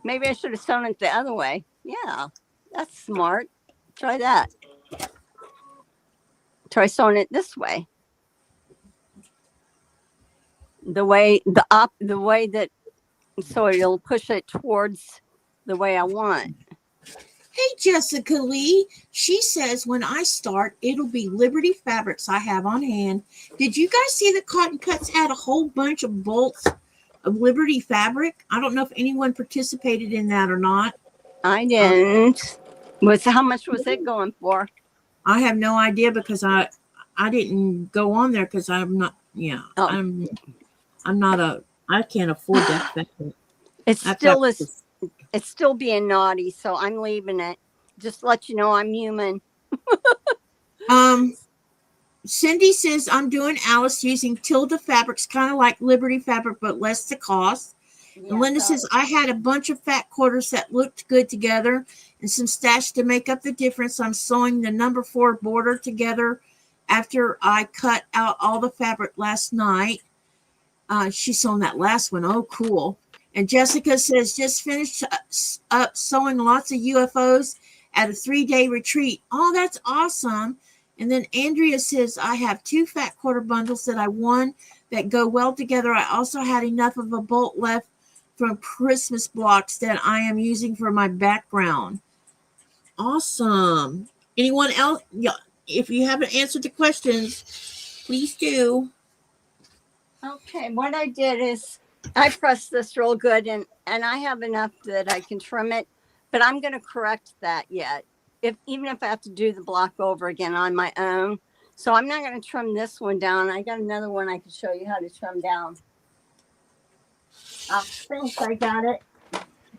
Maybe I should have sewn it the other way. Yeah, that's smart. Try that. Try sewing it this way. The way that, so it'll push it towards the way I want. Hey, Jessica Lee. She says when I start, it'll be Liberty fabrics I have on hand. Did you guys see that Cotton Cuts had a whole bunch of bolts of Liberty fabric? I don't know if anyone participated in that or not. I didn't. How much was it going for? I have no idea because I didn't go on there because I'm not. Yeah, oh. I'm not I can't afford that. It's still being naughty, so I'm leaving it. Just to let you know I'm human. Cindy says I'm doing Alice using Tilda fabrics, kind of like Liberty fabric, but less the cost. Yeah, and Linda says I had a bunch of fat quarters that looked good together and some stash to make up the difference. I'm sewing the number 4 border together after I cut out all the fabric last night. She's sewn that last one. Oh, cool. And Jessica says, just finished up sewing lots of UFOs at a 3-day retreat. Oh, that's awesome. And then Andrea says, I have 2 fat quarter bundles that I won that go well together. I also had enough of a bolt left from Christmas blocks that I am using for my background. Awesome. Anyone else? Yeah. If you haven't answered the questions, please do. Okay, what I did is I pressed this real good and I have enough that I can trim it, but I'm going to correct that yet. Even if I have to do the block over again on my own. So I'm not going to trim this one down. I got another one I can show you how to trim down. I think I got it.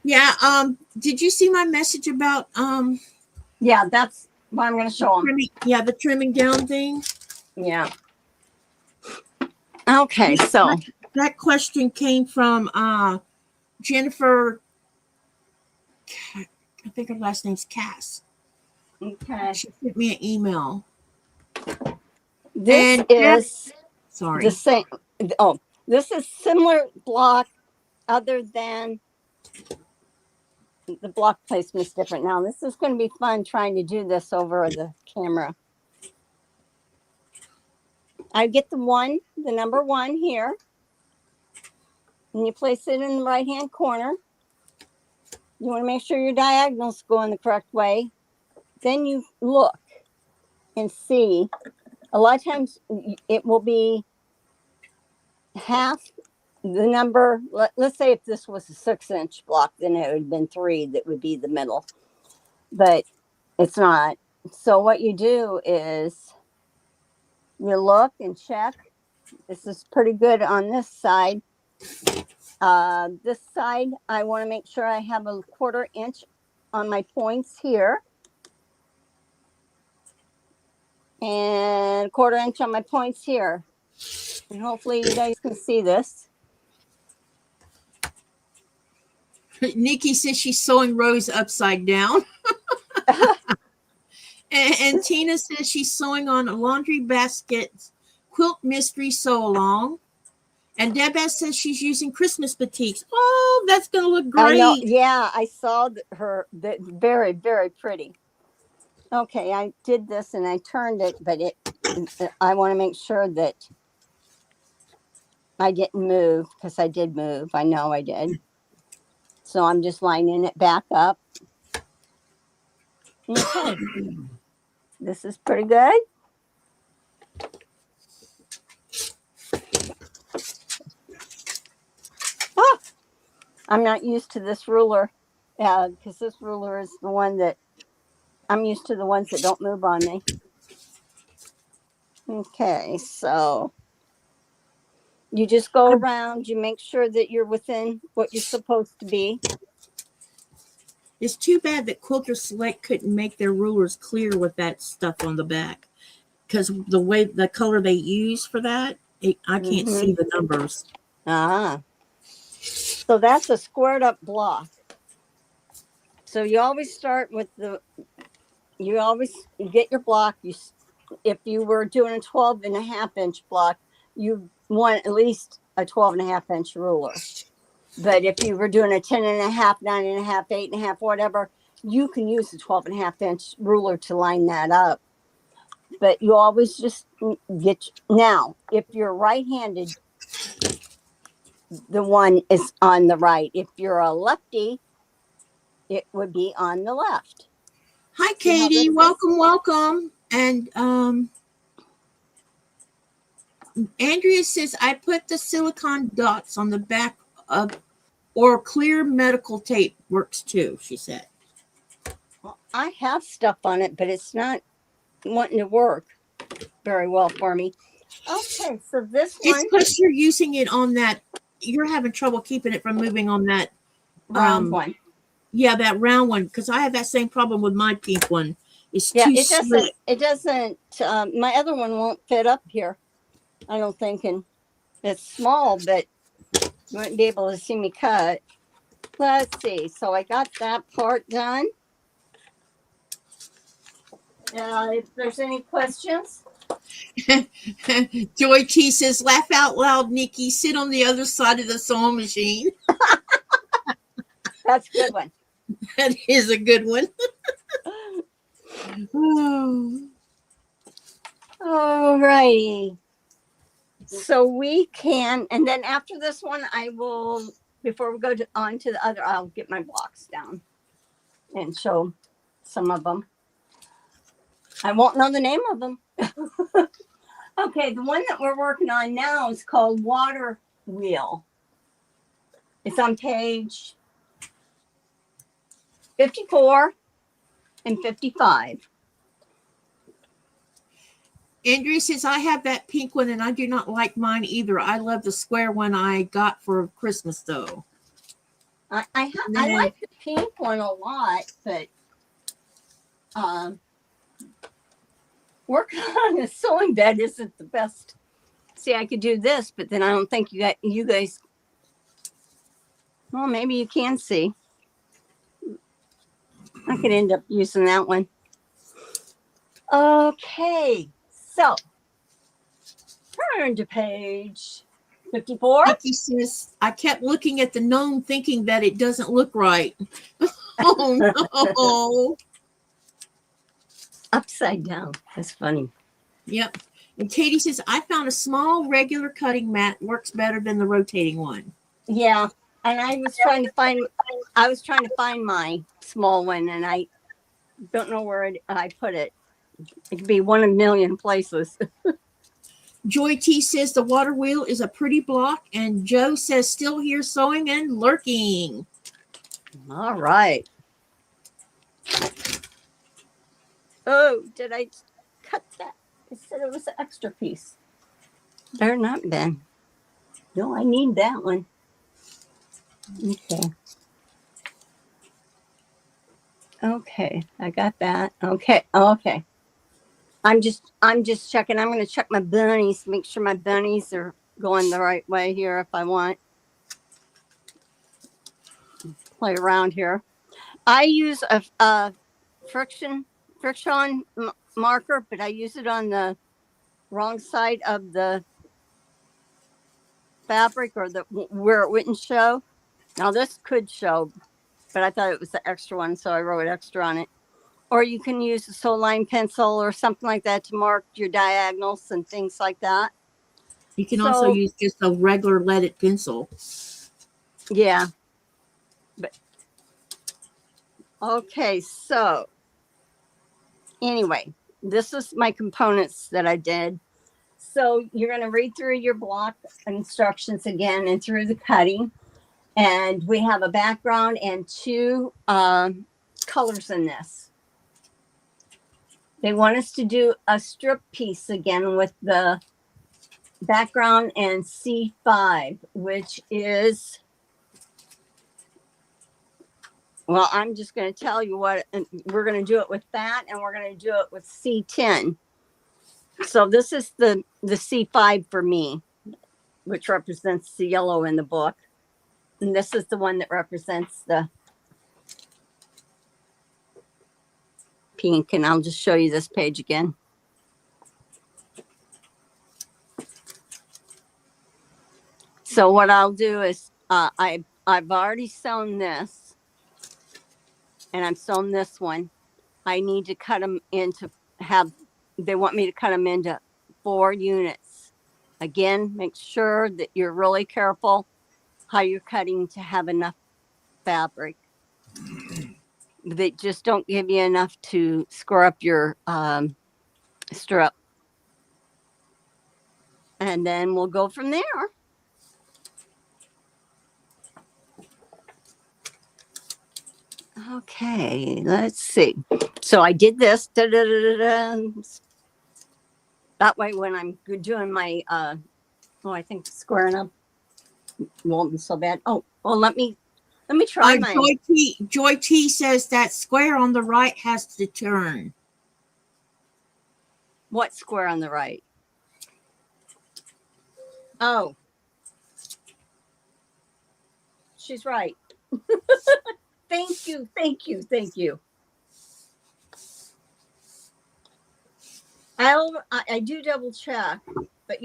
Yeah. Did you see my message about Yeah, that's what I'm going to show them. the trimming down thing? Yeah. Okay, so That question came from Jennifer. I think her last name's Cass. okay, She sent me an email. this And is sorry. the same. Oh, this is similar block, other than the block placement's different. Now, this is going to be fun trying to do this over the camera. I get the number 1 here, and you place it in the right-hand corner. You want to make sure your diagonals go in the correct way. Then you look and see. A lot of times it will be half the number. Let's say if this was a 6-inch block, then it would have been 3 that would be the middle, but it's not. So what you do is you look and check. This is pretty good on this side. This side, I want to make sure I have a 1/4 inch on my points here, and 1/4 inch on my points here. And hopefully you guys can see this. Nikki says she's sewing Rose upside down. and Tina says she's sewing on a laundry basket quilt mystery sew along. And Deb says she's using Christmas batiks. Oh, that's going to look great. I know. Yeah, I saw her. Very, very pretty. Okay, I did this and I turned it, but I want to make sure that I didn't move, because I did move. I know I did. So I'm just lining it back up. Okay. This is pretty good. Oh, I'm not used to this ruler, because this ruler is the one that I'm used to, the ones that don't move on me. Okay, so you just go around, you make sure that you're within what you're supposed to be. It's too bad that Quilter Select couldn't make their rulers clear with that stuff on the back, because the color they use for that, I can't see the numbers. So that's a squared up block. So you always start with you always get your block. If you were doing a 12.5 inch block, you want at least a 12.5 inch ruler. But if you were doing a 10.5, 9.5, 8.5, whatever, you can use a 12.5 inch ruler to line that up. But you always just now, if you're right-handed, the one is on the right. If you're a lefty, it would be on the left. Hi, Katie. Welcome. And Andrea says, I put the silicone dots on the back of, or clear medical tape works too, she said. Well, I have stuff on it, but it's not wanting to work very well for me. Okay, so this one. It's because you're using it on that, you're having trouble keeping it from moving on that round one. Yeah, that round one, because I have that same problem with my pink one. It's too slick. It doesn't. My other one won't fit up here, I don't think, and it's small, but you wouldn't be able to see me cut. Let's see. So I got that part done. If there's any questions. Joy T says, laugh out loud, Nikki. Sit on the other side of the sewing machine. That's a good one. That is a good one. All righty. So we can, and then after this one, I will, before we go on to the other, I'll get my blocks down and show some of them. I won't know the name of them. Okay, the one that we're working on now is called Water Wheel. It's on page 54 and 55. Andrea says, I have that pink one and I do not like mine either. I love the square one I got for Christmas though. I like the pink one a lot, but working on a sewing bed isn't the best. See, I could do this, but then I don't think you guys. Well, maybe you can see. I could end up using that one. Okay, so turn to page 54. Nikki says, I kept looking at the gnome thinking that it doesn't look right. Oh, no. Upside down. That's funny. Yep. And Katie says, I found a small regular cutting mat works better than the rotating one. Yeah, and I was trying to find my small one, and I don't know where I put it. It could be one in a million places. Joy T says the water wheel is a pretty block, and Joe says still here sewing and lurking. All right. Oh, did I cut that? It said it was an extra piece. Better not been. No, I need that one. Okay. Okay, I got that. Okay. I'm just checking. I'm going to check my bunnies, make sure my bunnies are going the right way here if I want. Play around here. I use a friction marker, but I use it on the wrong side of the fabric or where it wouldn't show. Now this could show, but I thought it was the extra one, so I wrote extra on it. Or you can use a sew line pencil or something like that to mark your diagonals and things like that. You can also use just a regular leaded pencil. Yeah. But okay, so anyway, this is my components that I did. So you're going to read through your block instructions again and through the cutting. And we have a background and two colors in this. They want us to do a strip piece again with the background and C5, which is, well, I'm just going to tell you what, and we're going to do it with that, and we're going to do it with C10. So this is the C5 for me, which represents the yellow in the book. And this is the one that represents the pink. And I'll just show you this page again. So what I'll do is I've already sewn this, and I'm sewn this one. I need to cut them into they want me to cut them into 4 units. Again, make sure that you're really careful how you're cutting to have enough fabric. They just don't give you enough to score up your strip. And then we'll go from there. Okay, let's see. So I did this. That way when I'm doing my, I think squaring up won't be so bad. Oh, well, let me try mine. Joy T says that square on the right has to turn. What square on the right? Oh, she's right. Thank you. I do double check, but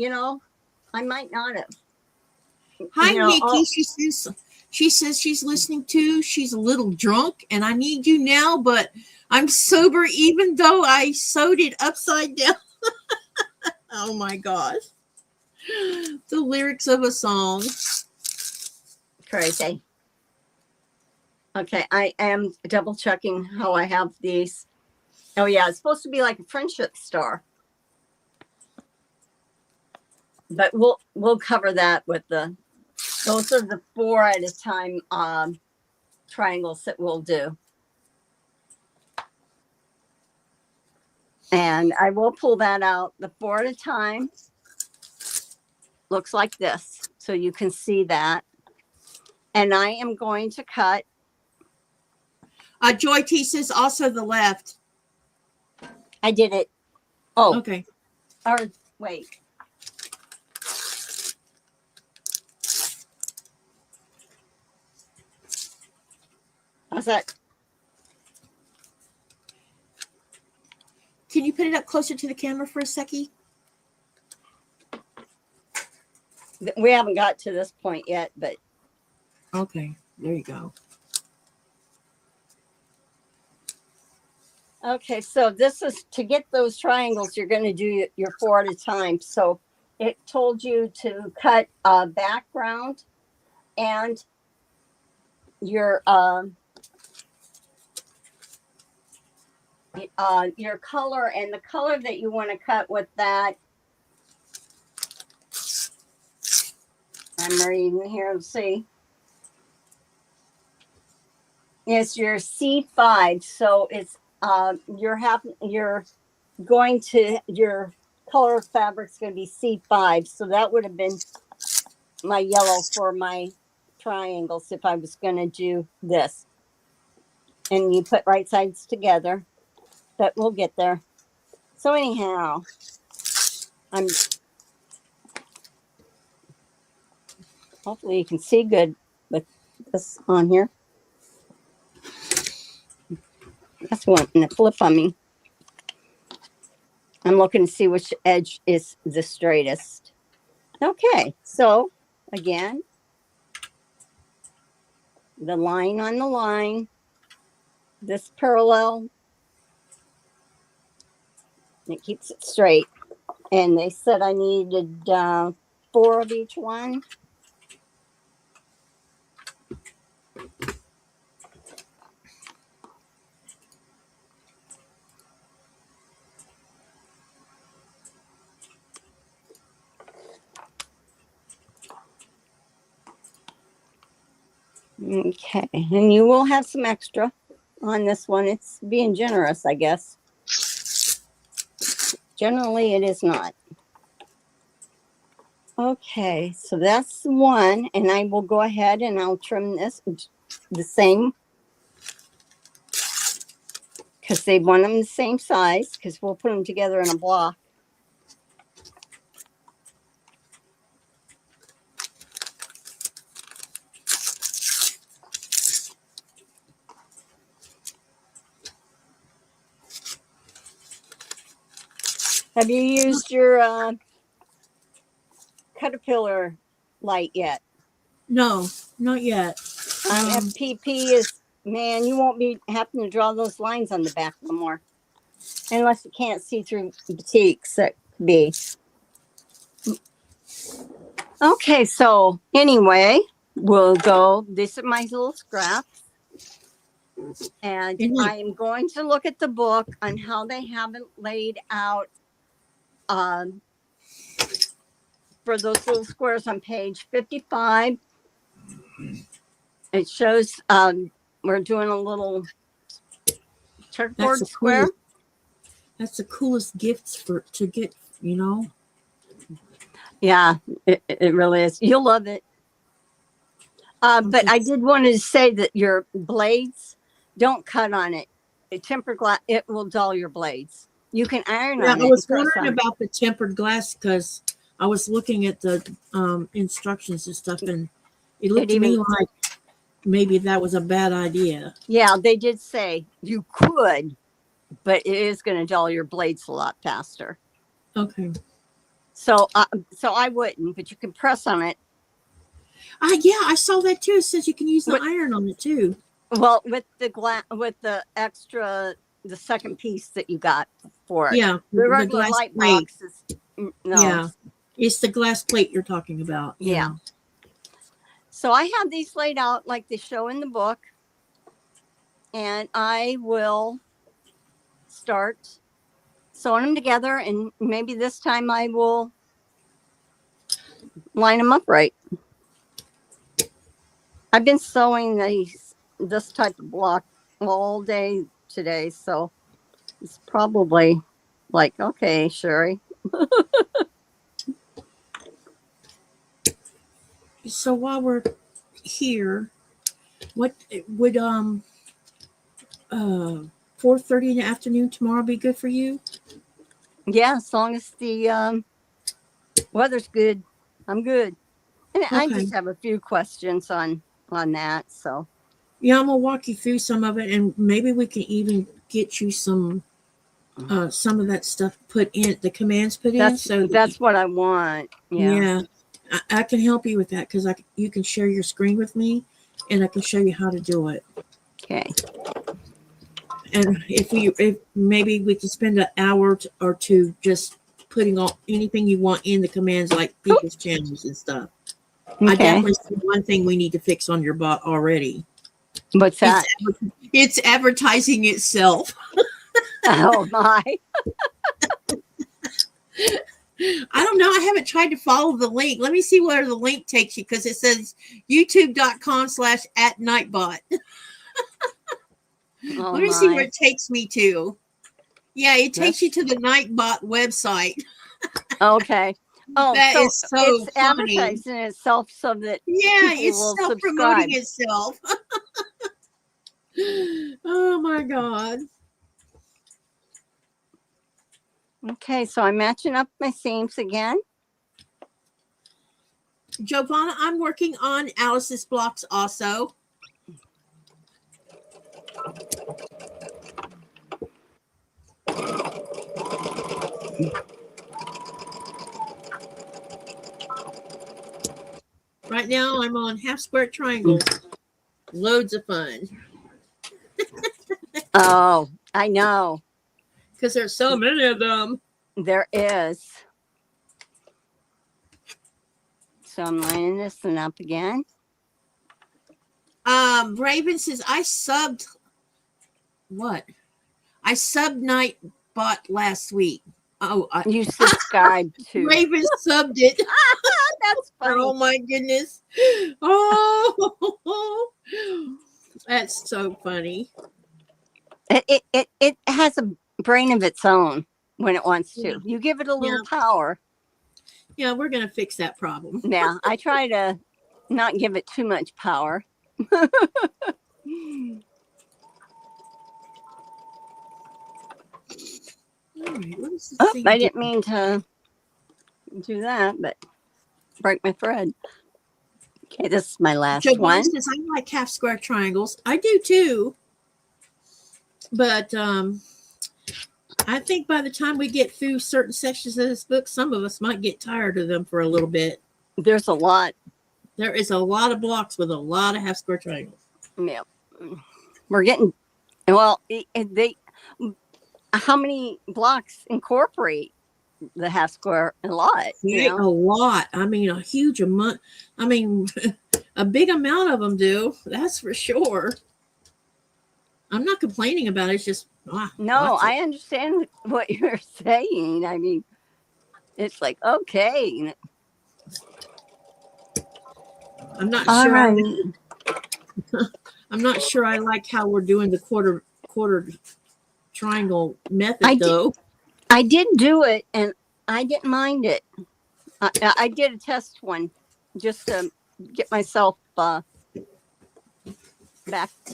I might not have. Hi, Nikki. She says she's listening too. She's a little drunk, and I need you now, but I'm sober even though I sewed it upside down. Oh my gosh. The lyrics of a song. Crazy. Okay, I am double checking how I have these. Oh yeah, it's supposed to be like a friendship star. But we'll cover that with those are the 4 at a time triangles that we'll do. And I will pull that out. The 4 at a time looks like this. So you can see that. And I am going to cut. Joy T says also the left. I did it. Oh, Okay. or wait. How's that? Can you put it up closer to the camera for a seckie? We haven't got to this point yet, but Okay, there you go. okay. So this is to get those triangles. You're going to do your 4 at a time. So it told you to cut a background and your color, and the color that you want to cut with that. I'm reading here. Let's see. It's your C5. So it's your color fabric's going to be C5. So that would have been my yellow for my triangles if I was going to do this. And you put right sides together, but we'll get there. So anyhow, hopefully you can see good with this on here. That's wanting to flip on me. I'm looking to see which edge is the straightest. Okay, so again, the line on the line, this parallel, it keeps it straight. And they said I needed 4 of each one. Okay, and you will have some extra on this one. It's being generous, I guess. Generally, it is not. Okay, so that's one, and I will go ahead and I'll trim this the same because they want them the same size because we'll put them together in a block. Have you used your Caterpillar light yet? No, not yet. FPP is, man, you won't be having to draw those lines on the back no more. Unless you can't see through boutiques, that could be. Okay, so anyway, we'll go. These are my little scraps. And I am going to look at the book on how they have it laid out for those little squares on page 55. It shows we're doing a little checkerboard square. That's the coolest gifts to get, you know. Yeah, it really is. You'll love it. But I did want to say that your blades, don't cut on it. Tempered glass, it will dull your blades. You can iron on it. I was wondering about the tempered glass because I was looking at the instructions and stuff, and it looked to me like maybe that was a bad idea. Yeah, they did say you could, but it is going to dull your blades a lot faster. Okay. So I wouldn't, but you can press on it. Yeah, I saw that too. It says you can use the iron on it too. Well, with the extra, the second piece that you got for it. Yeah, the regular light box is no. Yeah, it's the glass plate you're talking about. Yeah. So I have these laid out like they show in the book, and I will start sewing them together, and maybe this time I will line them up right. I've been sewing this type of block all day today, so it's probably like, okay, Sherry. So while we're here. What would 4:30 in the afternoon tomorrow be good for you? Yeah, as long as the weather's good, I'm good. And I Okay. just have a few questions on that. So Yeah, I'm gonna walk you through some of it, and maybe we can even get you some of that stuff put in, the commands put in. So that's what I want. Yeah. yeah, I can help you with that because you can share your screen with me, and I can show you how to do it. Okay. And if maybe we can spend an hour or two just putting all anything you want in the commands, like people's channels and stuff. I Okay. definitely see one thing we need to fix on your bot already. What's that? It's advertising itself. Oh my. I don't know. I haven't tried to follow the link. Let me see where the link takes you, because it says youtube.com/@nightbot. Oh Let me see where my. it takes me to. Yeah, it takes you to the Nightbot website. Okay. Oh, That so is so it's funny. advertising itself so that Yeah, people it's will self-promoting subscribe. itself. Oh my God. Okay, so I'm matching up my seams again. Giovanna, I'm working on Alice's blocks also. Right now I'm on half square triangles. Loads of fun. Oh, I know. Because there's so many of them. There is. So I'm lining this one up again. Raven says I subbed Nightbot last week. Oh, You subscribe to. Raven subbed it. That's funny. Oh my goodness. Oh, that's so funny. It has a brain of its own when it wants to. Yeah. You give it a little Yeah. power. Yeah, we're gonna fix that problem. Yeah, I try to not give it too much power. All right, what is this Oh, thing I doing? didn't mean to do that, but break my thread. Okay, this is my last Giovanna one. says I like half square triangles. I do too. But I think by the time we get through certain sections of this book, some of us might get tired of them for a little bit. There's a lot. There is a lot of blocks with a lot of half square triangles. Yeah, we're getting. Well, how many blocks incorporate the half square? A lot. Yeah, a lot. I mean, a huge amount. I mean, a big amount of them do. That's for sure. I'm not complaining about it. It's just no, I understand what you're saying. I mean, it's like okay. I'm not All sure. right. I'm not sure I like how we're doing the quarter triangle method, though. I did do it, and I didn't mind it. I did a test one just to get myself back.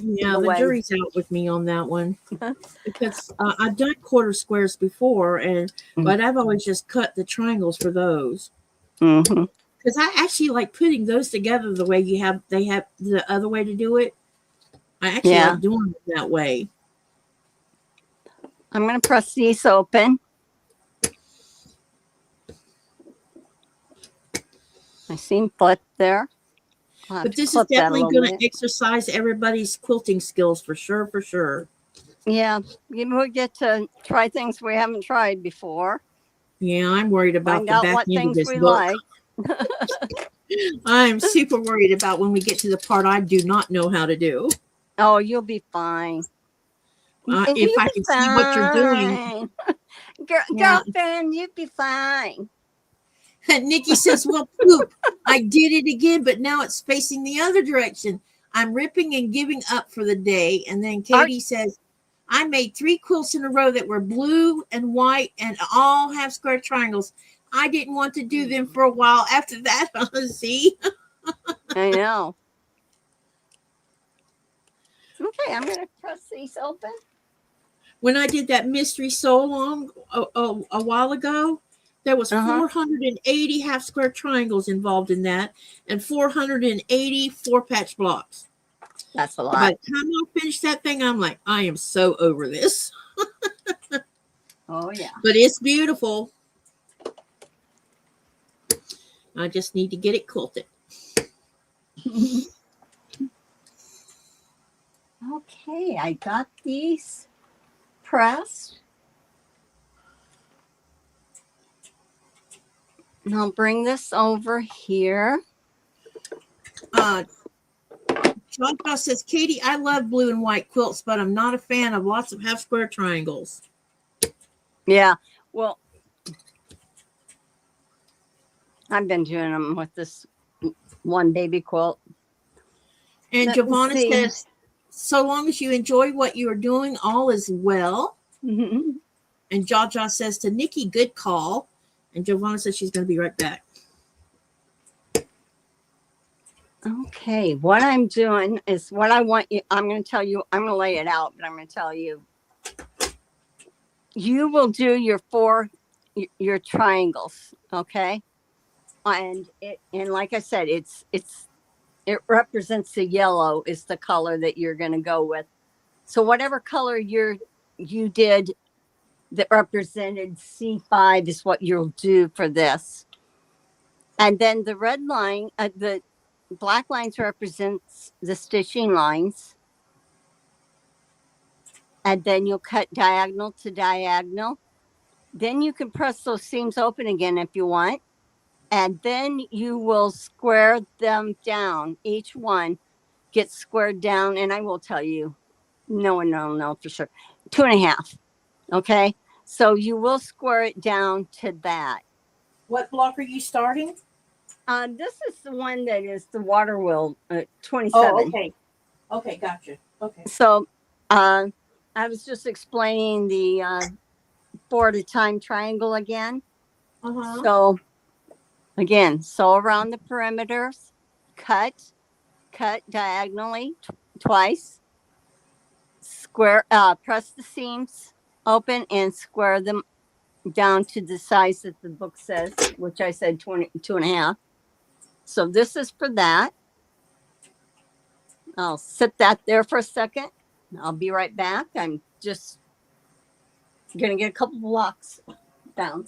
Yeah, the jury's out with me on that one because I've done quarter squares before, but I've always just cut the triangles for those. Mm-hmm. Because I actually like putting those together the way they have the other way to do it. I actually like doing it that way. I'm going to press these open. I seam flip there. But this is definitely going to exercise everybody's quilting skills for sure. Yeah, we'll get to try things we haven't tried before. Yeah, I'm worried about Find the out back what end things of this we book. like. I'm super worried about when we get to the part I do not know how to do. Oh, you'll be fine. If I can see what you're doing. Girlfriend, you'll be fine. Nikki says, well, poop, I did it again, but now it's facing the other direction. I'm ripping and giving up for the day. And then Katie says, I made 3 quilts in a row that were blue and white and all half square triangles. I didn't want to do them for a while after that. See? I know. Okay, I'm going to press these open. When I did that mystery sew along a while ago, there was 480 half square triangles involved in that, and 480 4-patch blocks. That's a By lot. the time I finished that thing, I'm like, I am so over this. Oh, yeah. But it's beautiful. I just need to get it quilted. Okay, I got these pressed. And I'll bring this over here. John Cross says, Katie, I love blue and white quilts, but I'm not a fan of lots of half square triangles. Yeah, well, I've been doing them with this one baby quilt. And Let me Giovanna see. says, so long as you enjoy what you are doing, all is well. Mm-hmm. And Jaja says to Nikki, good call. And Giovanna says she's going to be right back. Okay, what I'm doing is what I want you. I'm going to tell you. I'm going to lay it out, but I'm going to tell you. You will do your triangles, okay? And like I said, it represents the yellow is the color that you're going to go with. So whatever color you did that represented C5 is what you'll do for this. And then the red line, the black lines represents the stitching lines. And then you'll cut diagonal to diagonal. Then you can press those seams open again if you want. And then you will square them down. Each one gets squared down. And I will tell you, no, for sure. 2.5. Okay. So you will square it down to that. What block are you starting? This is the one that is the water wheel 27. Oh, okay. Okay, gotcha. Okay. So I was just explaining the 4 at a time triangle again. So again, sew around the perimeters, cut diagonally twice, square, press the seams open and square them down to the size that the book says, which I said 22.5. So this is for that. I'll sit that there for a second. I'll be right back. I'm just going to get a couple blocks down.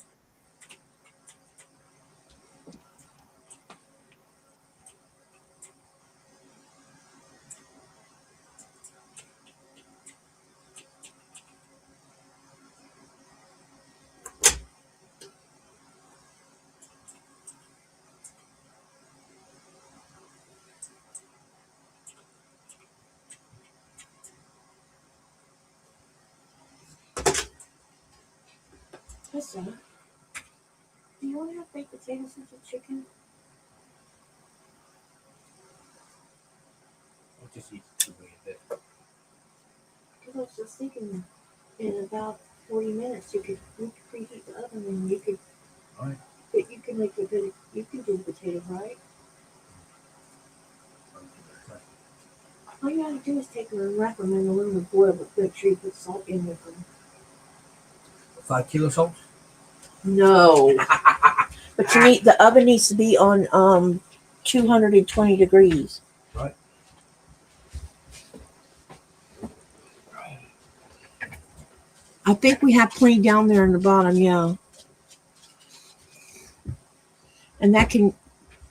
Listen, do you want to have baked potatoes and chicken? I'll just eat the way it is. Because I was just thinking, in about 40 minutes, you could preheat the oven, and you could. All right. But you can make a good. You can do the potato, right? All you gotta do is take a wrap them in a little boil, but make sure you put salt in with them. 5 kilo salt? No. But you need the oven needs to be on 220 degrees. Right. I think we have plenty down there in the bottom, yeah. And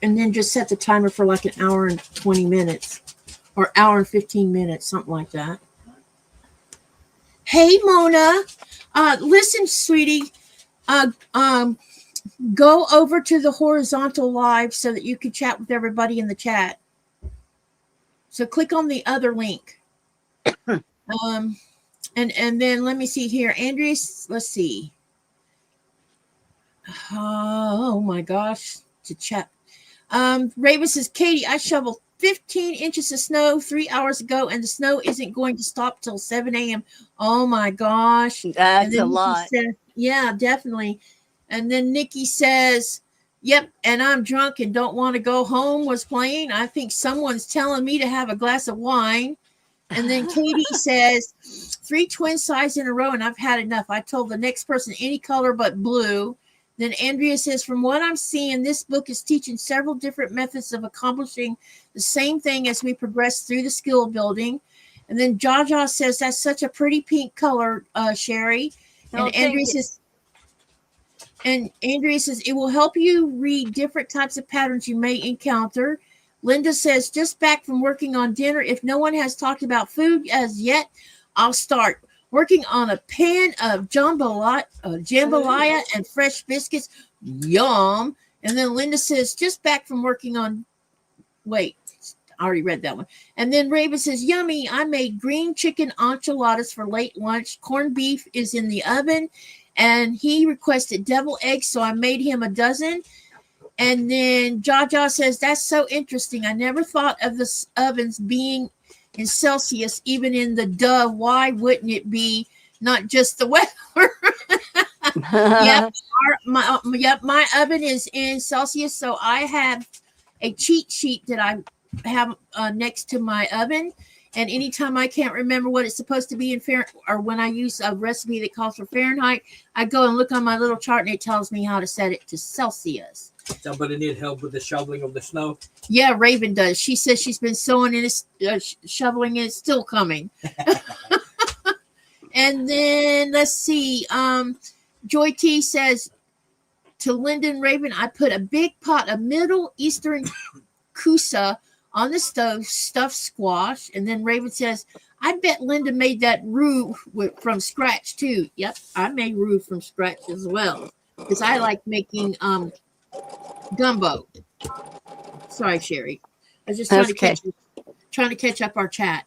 then just set the timer for like an hour and 20 minutes. Or hour and 15 minutes, something like that. Hey, Mona. Listen, sweetie. Go over to the horizontal live so that you can chat with everybody in the chat. So click on the other link. And then let me see here. Andreas, let's see. Oh my gosh. To chat. Raven says, Katie, I shoveled 15 inches of snow 3 hours ago, and the snow isn't going to stop till 7 a.m. Oh my gosh. That's a lot. Says, yeah, definitely. And then Nikki says, yep, and I'm drunk and don't want to go home was playing. I think someone's telling me to have a glass of wine. And then Katie says, 3 twin sides in a row, and I've had enough. I told the next person any color but blue. Then Andrea says, from what I'm seeing, this book is teaching several different methods of accomplishing the same thing as we progress through the skill building. And then Jaja says, that's such a pretty pink color, Sherry. No, And Andrea says, it will help you read different types of patterns you may encounter. Linda says, just back from working on dinner. If no one has talked about food as yet, I'll start working on a pan of jambalaya and fresh biscuits. Yum. And then Linda says, just back from working on, I already read that one. And then Raven says, yummy. I made green chicken enchiladas for late lunch. Corned beef is in the oven. And he requested deviled eggs, so I made him a dozen. And then Jaja says, that's so interesting. I never thought of the ovens being in Celsius, even in the duh. Why wouldn't it be not just the weather? My oven is in Celsius, so I have a cheat sheet that I have next to my oven. And anytime I can't remember what it's supposed to be in Fahrenheit, or when I use a recipe that calls for Fahrenheit, I go and look on my little chart and it tells me how to set it to Celsius. Somebody need help with the shoveling of the snow? Yeah, Raven does. She says she's been sewing and it's shoveling and it's still coming. And then let's see. Joy T says to Lyndon Raven, I put a big pot of Middle Eastern kusa on the stove, stuffed squash. And then Raven says, I bet Linda made that roux from scratch too. Yep, I made roux from scratch as well because I like making gumbo. Sorry, Sherry. I was just trying to catch up our chat.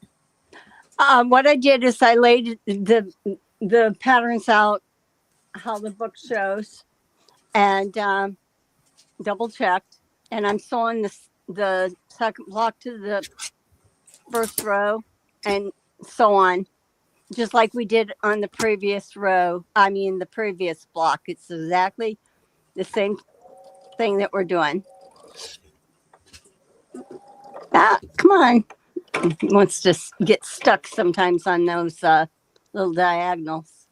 What I did is I laid the patterns out how the book shows and double checked, and I'm sewing the second block to the first row and so on, just like we did on the previous row. I mean, the previous block. It's exactly the same thing that we're doing. Come on. He wants to get stuck sometimes on those little diagonals.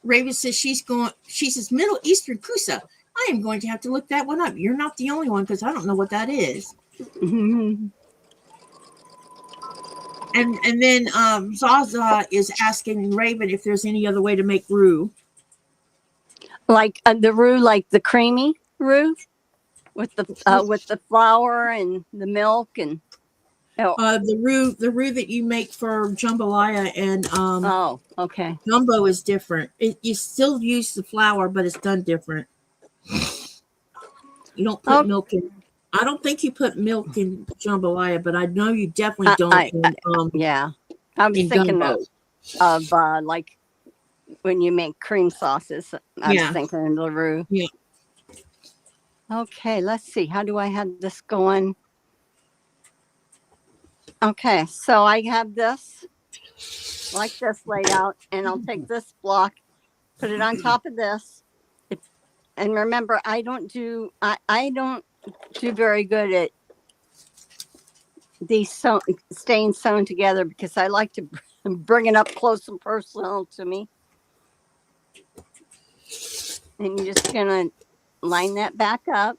Raven says she says Middle Eastern kusa. I am going to have to look that one up. You're not the only one because I don't know what that is. Mm-hmm. And then Zaza is asking Raven if there's any other way to make roux. Like the roux, like the creamy roux with the flour and the milk and the roux that you make for jambalaya and okay. Gumbo is different. You still use the flour, but it's done different. You don't put milk in. I don't think you put milk in jambalaya, but I know you definitely don't. Yeah, I was thinking of like when you make cream sauces. I was thinking of the roux. Yeah. Okay, let's see. How do I have this going? Okay, so I have this like this laid out, and I'll take this block, put it on top of this. And remember, I don't do very good at these staying sewn together because I like to bring it up close and personal to me. And you're just gonna line that back up.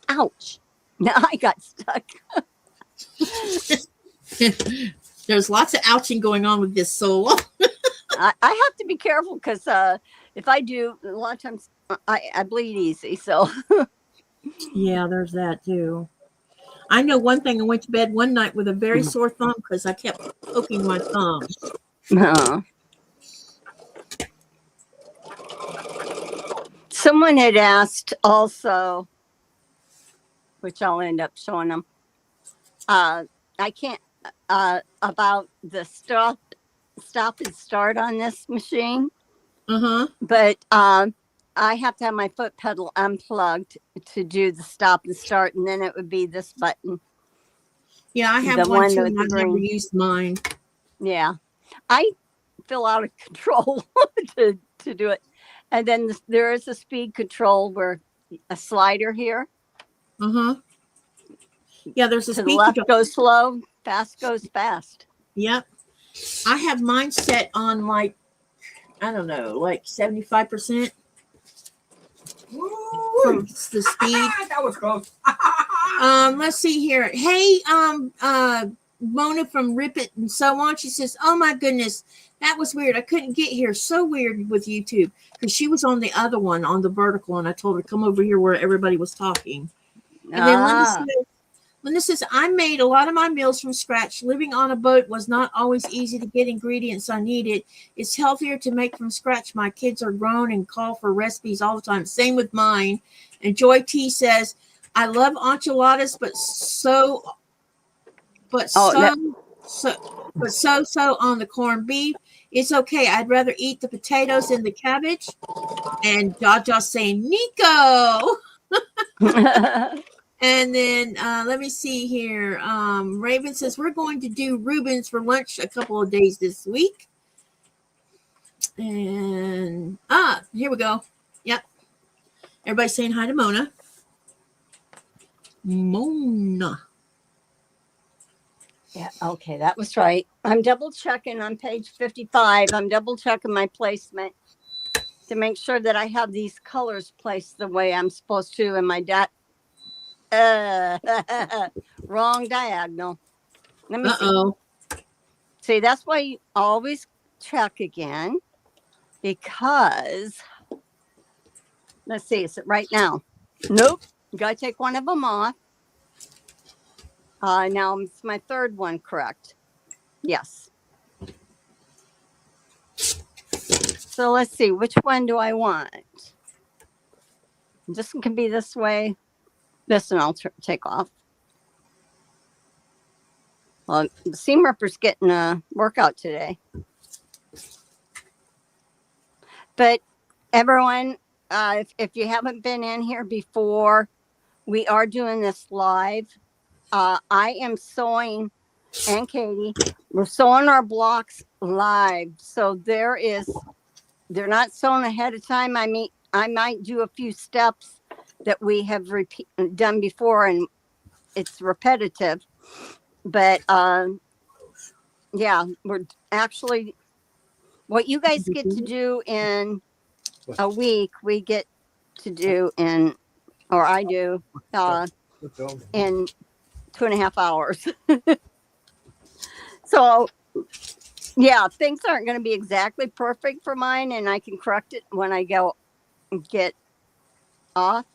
Ouch! Now I got stuck. There's lots of ouching going on with this solo. I have to be careful because if I do, a lot of times I bleed easy. So yeah, there's that too. I know one thing. I went to bed one night with a very sore thumb because I kept poking my thumb. No. Someone had asked also, which I'll end up showing them. I can't about the stop and start on this machine. But I have to have my foot pedal unplugged to do the stop and start, and then it would be this button. Yeah, I have one too, and I've never used mine. Yeah, I feel out of control to do it. And then there is a speed control where a slider here. Yeah, there's a To the speed left control. goes slow, fast goes fast. Yep. I have mine set on like, I don't know, like 75% for Woo! the speed. That was close. Let's see here. Hey, Mona from Rip It and So On. She says, "Oh my goodness, that was weird. I couldn't get here. So weird with YouTube because she was on the other one on the vertical, and I told her come over here where everybody was talking." And then Linda says, "I made a lot of my meals from scratch. Living on a boat was not always easy to get ingredients I needed. It's healthier to make from scratch. My kids are grown and call for recipes all the time. Same with mine." And Joy T says, "I love enchiladas, but so on the corned beef. It's okay. I'd rather eat the potatoes than the cabbage." And Jaja saying, "Nico." And then let me see here. Raven says, "We're going to do Reuben's for lunch a couple of days this week." And here we go. Yep. Everybody's saying hi to Mona. Mona. Yeah, okay, that was right. I'm double checking on page 55. I'm double checking my placement to make sure that I have these colors placed the way I'm supposed to in my wrong diagonal. Let me see. Uh-oh. See, that's why you always check again, because let's see, is it right now? Nope. You gotta take one of them off. Now it's my third one, correct? Yes. So let's see, which one do I want? This one can be this way. This one I'll take off. Well, the seam ripper's getting a workout today. But everyone, if you haven't been in here before, we are doing this live. I am sewing, and Katie, we're sewing our blocks live. So they're not sewn ahead of time. I might do a few steps that we have done before, and it's repetitive. But yeah, we're actually, what you guys get to do in a week, we get to do I do in 2.5 hours. So yeah, things aren't going to be exactly perfect for mine, and I can correct it when I get off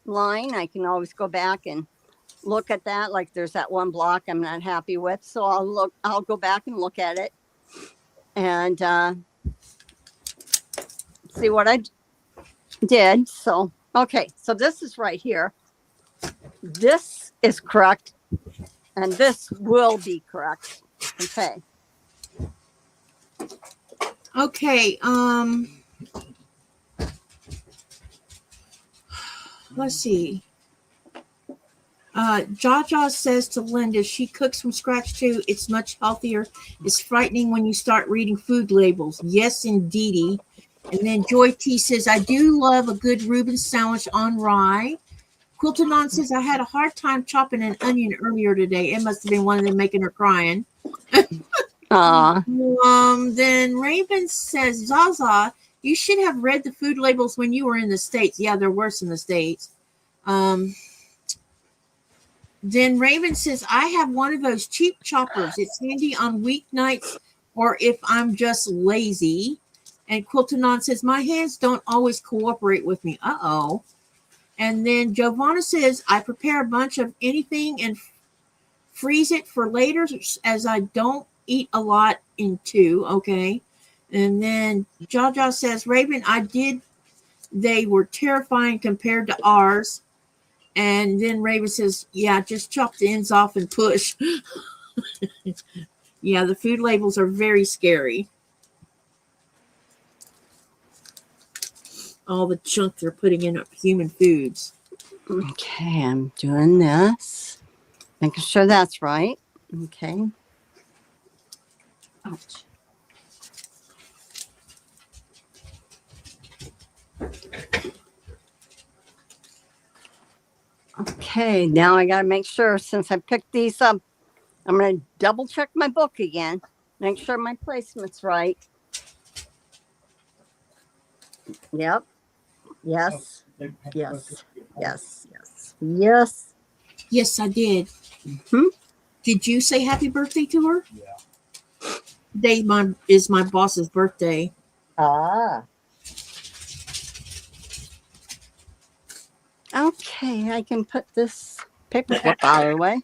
line. I can always go back and look at that. Like there's that one block I'm not happy with, so I'll go back and look at it and see what I did. So okay, so this is right here. This is correct, and this will be correct. Okay. Okay. Let's see. Jaja says to Linda, she cooks from scratch too. It's much healthier. It's frightening when you start reading food labels. Yes, indeedy. And then Joy T says, I do love a good Reuben sandwich on rye. Quiltanon says, I had a hard time chopping an onion earlier today. It must have been one of them making her crying. Then Raven says, Zaza, you should have read the food labels when you were in the States. Yeah, they're worse in the States. Then Raven says, I have one of those cheap choppers. It's handy on weeknights or if I'm just lazy. And Quiltanon says, my hands don't always cooperate with me. Uh-oh. And then Giovanna says, I prepare a bunch of anything and freeze it for later as I don't eat a lot in two. Okay. And then Jaja says, Raven, I did. They were terrifying compared to ours. And then Raven says, yeah, just chop the ends off and push. Yeah, the food labels are very scary. All the junk they're putting in human foods. Okay, I'm doing this. Making sure that's right. Okay. Ouch. Okay, now I got to make sure since I picked these up, I'm going to double check my book again, make sure my placement's right. Yep. Yes. Yes. Yes. Yes. Yes. Yes, I did. Hmm? Did you say happy birthday to her? Yeah. Today is my boss's birthday. Ah. Okay, I can put this paperclip out of the way.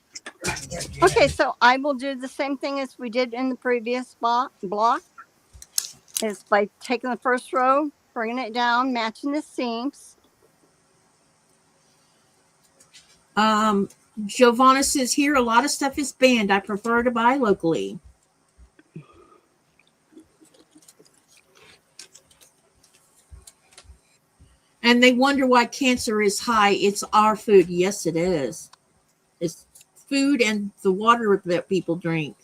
Okay, so I will do the same thing as we did in the previous block. Is by taking the first row, bringing it down, matching the seams. Giovanna says here a lot of stuff is banned. I prefer to buy locally. And they wonder why cancer is high. It's our food. Yes, it is. It's food and the water that people drink.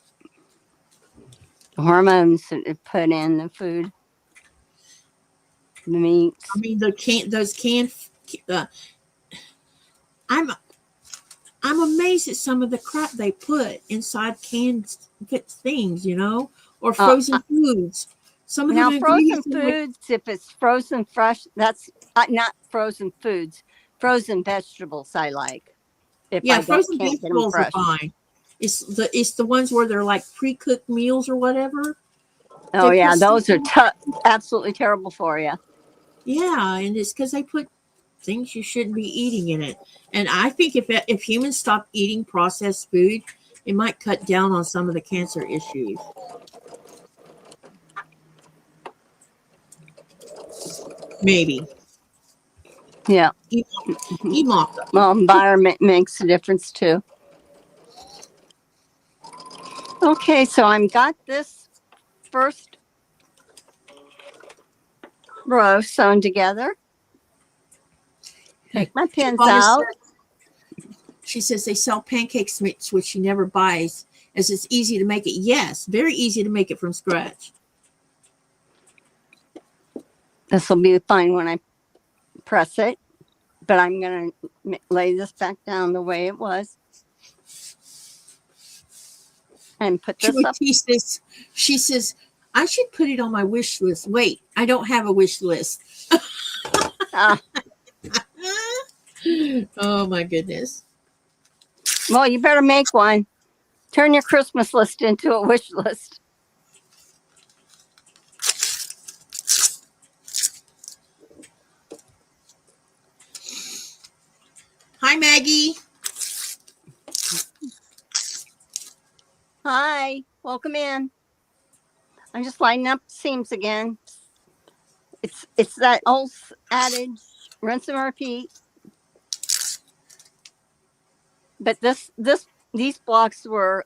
The hormones that they put in the food, the meats. I mean, those canned. I'm amazed at some of the crap they put inside canned things, or frozen foods. Some of the Now, frozen ingredients are like, foods, if it's frozen fresh, that's not frozen foods. Frozen vegetables I like. If yeah, I frozen can't get them vegetables are fresh. fine. It's the ones where they're like pre-cooked meals or whatever. Oh They yeah, put those are something- absolutely terrible for you. yeah, and it's because they put things you shouldn't be eating in it. And I think if humans stop eating processed food, it might cut down on some of the cancer issues. Maybe. Yeah. Emok. Well, environment makes a difference too. Okay, so I've got this first row sewn together. Take my pins out. She says they sell pancake mix, which she never buys, as it's easy to make it. Yes, very easy to make it from scratch. This will be fine when I press it, but I'm going to lay this back down the way it was and put this up. She says, I should put it on my wish list. Wait, I don't have a wish list. Oh my goodness. Well, you better make one. Turn your Christmas list into a wish list. Hi, Maggie. Hi, welcome in. I'm just lining up seams again. It's that old adage, rinse and repeat. But these blocks were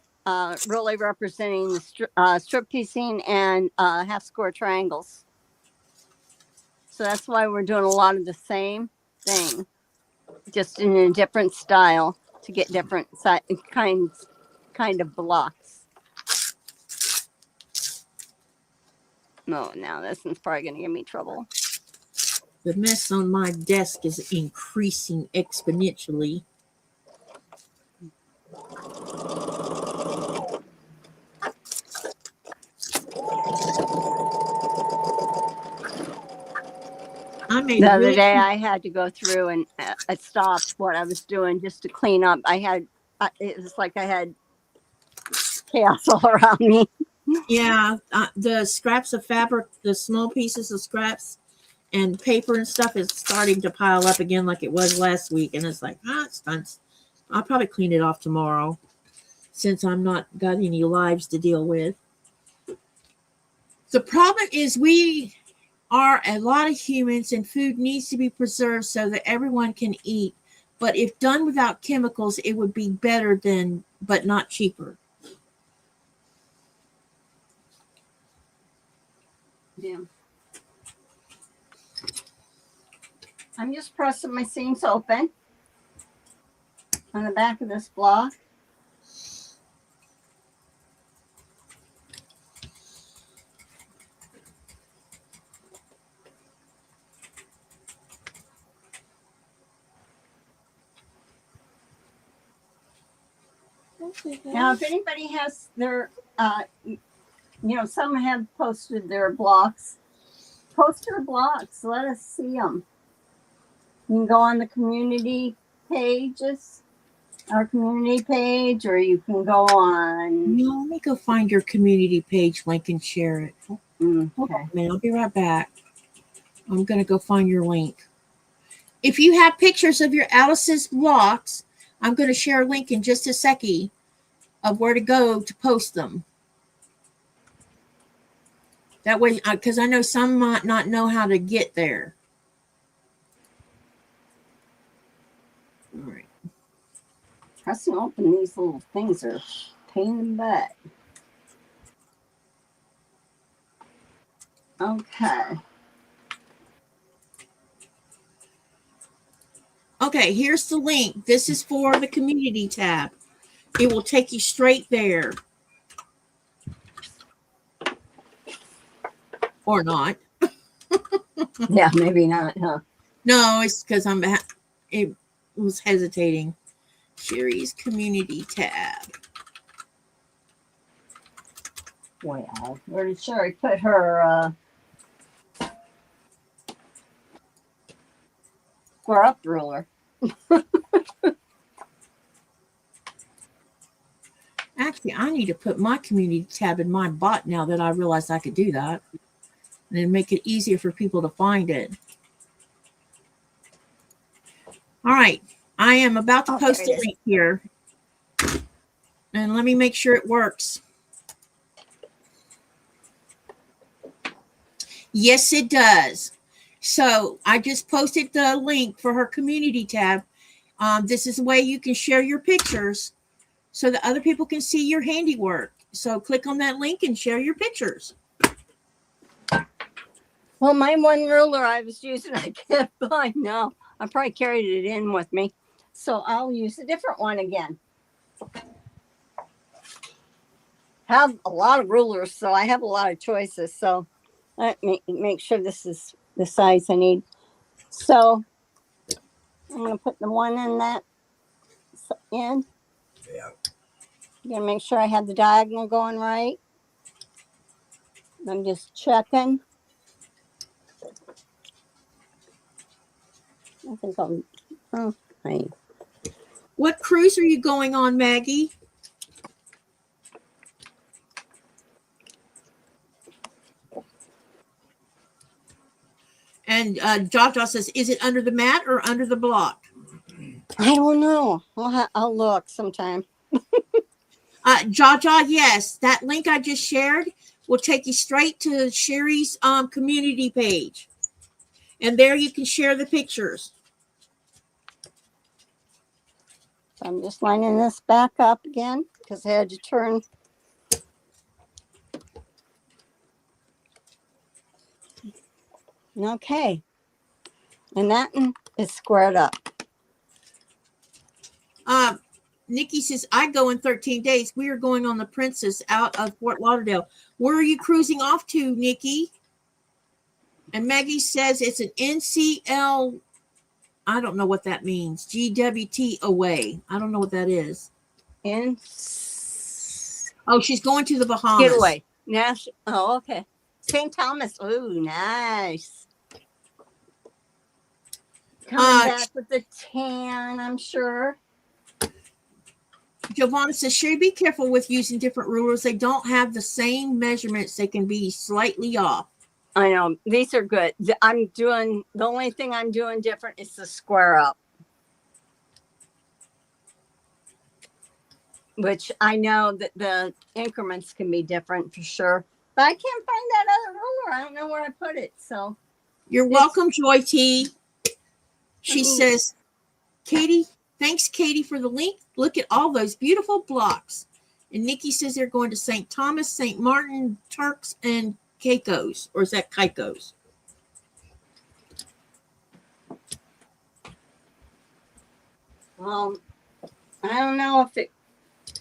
really representing the strip piecing and half square triangles. So that's why we're doing a lot of the same thing, just in a different style to get different kind of blocks. No, now this one's probably going to give me trouble. The mess on my desk is increasing exponentially. The other day I had to go through and I stopped what I was doing just to clean up. It was like I had chaos all around me. Yeah, the scraps of fabric, the small pieces of scraps and paper and stuff is starting to pile up again like it was last week. And it's like, it's fine. I'll probably clean it off tomorrow since I'm not got any lives to deal with. The problem is we are a lot of humans and food needs to be preserved so that everyone can eat. But if done without chemicals, it would be better but not cheaper. Yeah. I'm just pressing my seams open on the back of this block. Now, if anybody has their, some have posted their blocks. Post your blocks. Let us see them. You can go on the community pages, our community page, or you can go on. No, let me go find your community page link and share it. Hold on Okay. a minute. I'll be right back. I'm going to go find your link. If you have pictures of your Alice's blocks, I'm going to share a link in just a second of where to go to post them. That way, because I know some might not know how to get there. All right. Pressing open these little things are a pain in the butt. Okay. Okay, here's the link. This is for the community tab. It will take you straight there. Or not. Yeah, maybe not, huh? No, it's because it was hesitating. Sherry's community tab. Well, where did Sherry put her square up ruler? Actually, I need to put my community tab in my bot now that I realized I could do that. And then make it easier for people to find it. All right. I am about to post a link here. And let me make sure it works. Yes, it does. So I just posted the link for her community tab. This is the way you can share your pictures so that other people can see your handiwork. So click on that link and share your pictures. Well, my one ruler I was using, I can't find now. I probably carried it in with me. So I'll use a different one again. Have a lot of rulers, so I have a lot of choices. So let me make sure this is the size I need. So I'm going to put the one in that in. Yeah. I'm going to make sure I have the diagonal going right. I'm just checking. I think I'm okay. What cruise are you going on, Maggie? And Jaja says, is it under the mat or under the block? I don't know. I'll look sometime. Jaja, yes. That link I just shared will take you straight to Sherry's community page. And there you can share the pictures. So I'm just lining this back up again because I had to turn. Okay. And that one is squared up. Nikki says, I go in 13 days. We are going on the Princess out of Fort Lauderdale. Where are you cruising off to, Nikki? And Maggie says it's an NCL. I don't know what that means. GWT away. I don't know what that is. Oh, she's going to the Bahamas. Getaway. Oh, okay. St. Thomas. Ooh, nice. Coming back with the tan, I'm sure. Giovanna says, Sherry, be careful with using different rulers. They don't have the same measurements. They can be slightly off. I know. These are good. The only thing I'm doing different is the square up. Which I know that the increments can be different for sure. But I can't find that other ruler. I don't know where I put it. So you're welcome, Joy T. She says, Katie, thanks, Katie, for the link. Look at all those beautiful blocks. And Nikki says they're going to St. Thomas, St. Martin, Turks, and Caicos. Or is that Caicos? Well, I don't know if it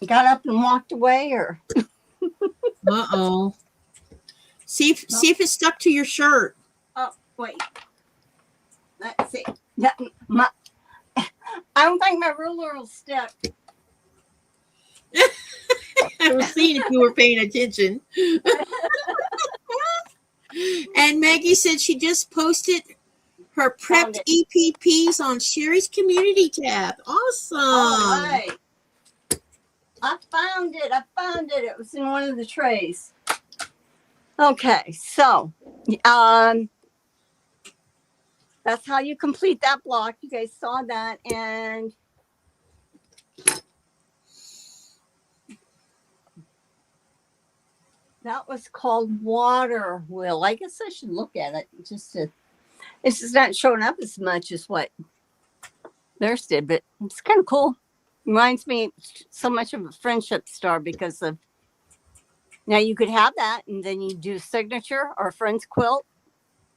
got up and walked away or. Uh-oh. See if it's stuck to your shirt. Oh, wait. Let's see. I don't think my ruler will stick. I was seeing if you were paying attention. And Maggie said she just posted her Found prepped it. EPPs on Sherry's community tab. Awesome. All right. I found it. It was in one of the trays. Okay, so that's how you complete that block. You guys saw that, and that was called Water Wheel. I guess I should look at it just to. It's just not showing up as much as what theirs did, but it's kind of cool. Reminds me so much of a friendship star because of. Now you could have that, and then you do signature or friend's quilt,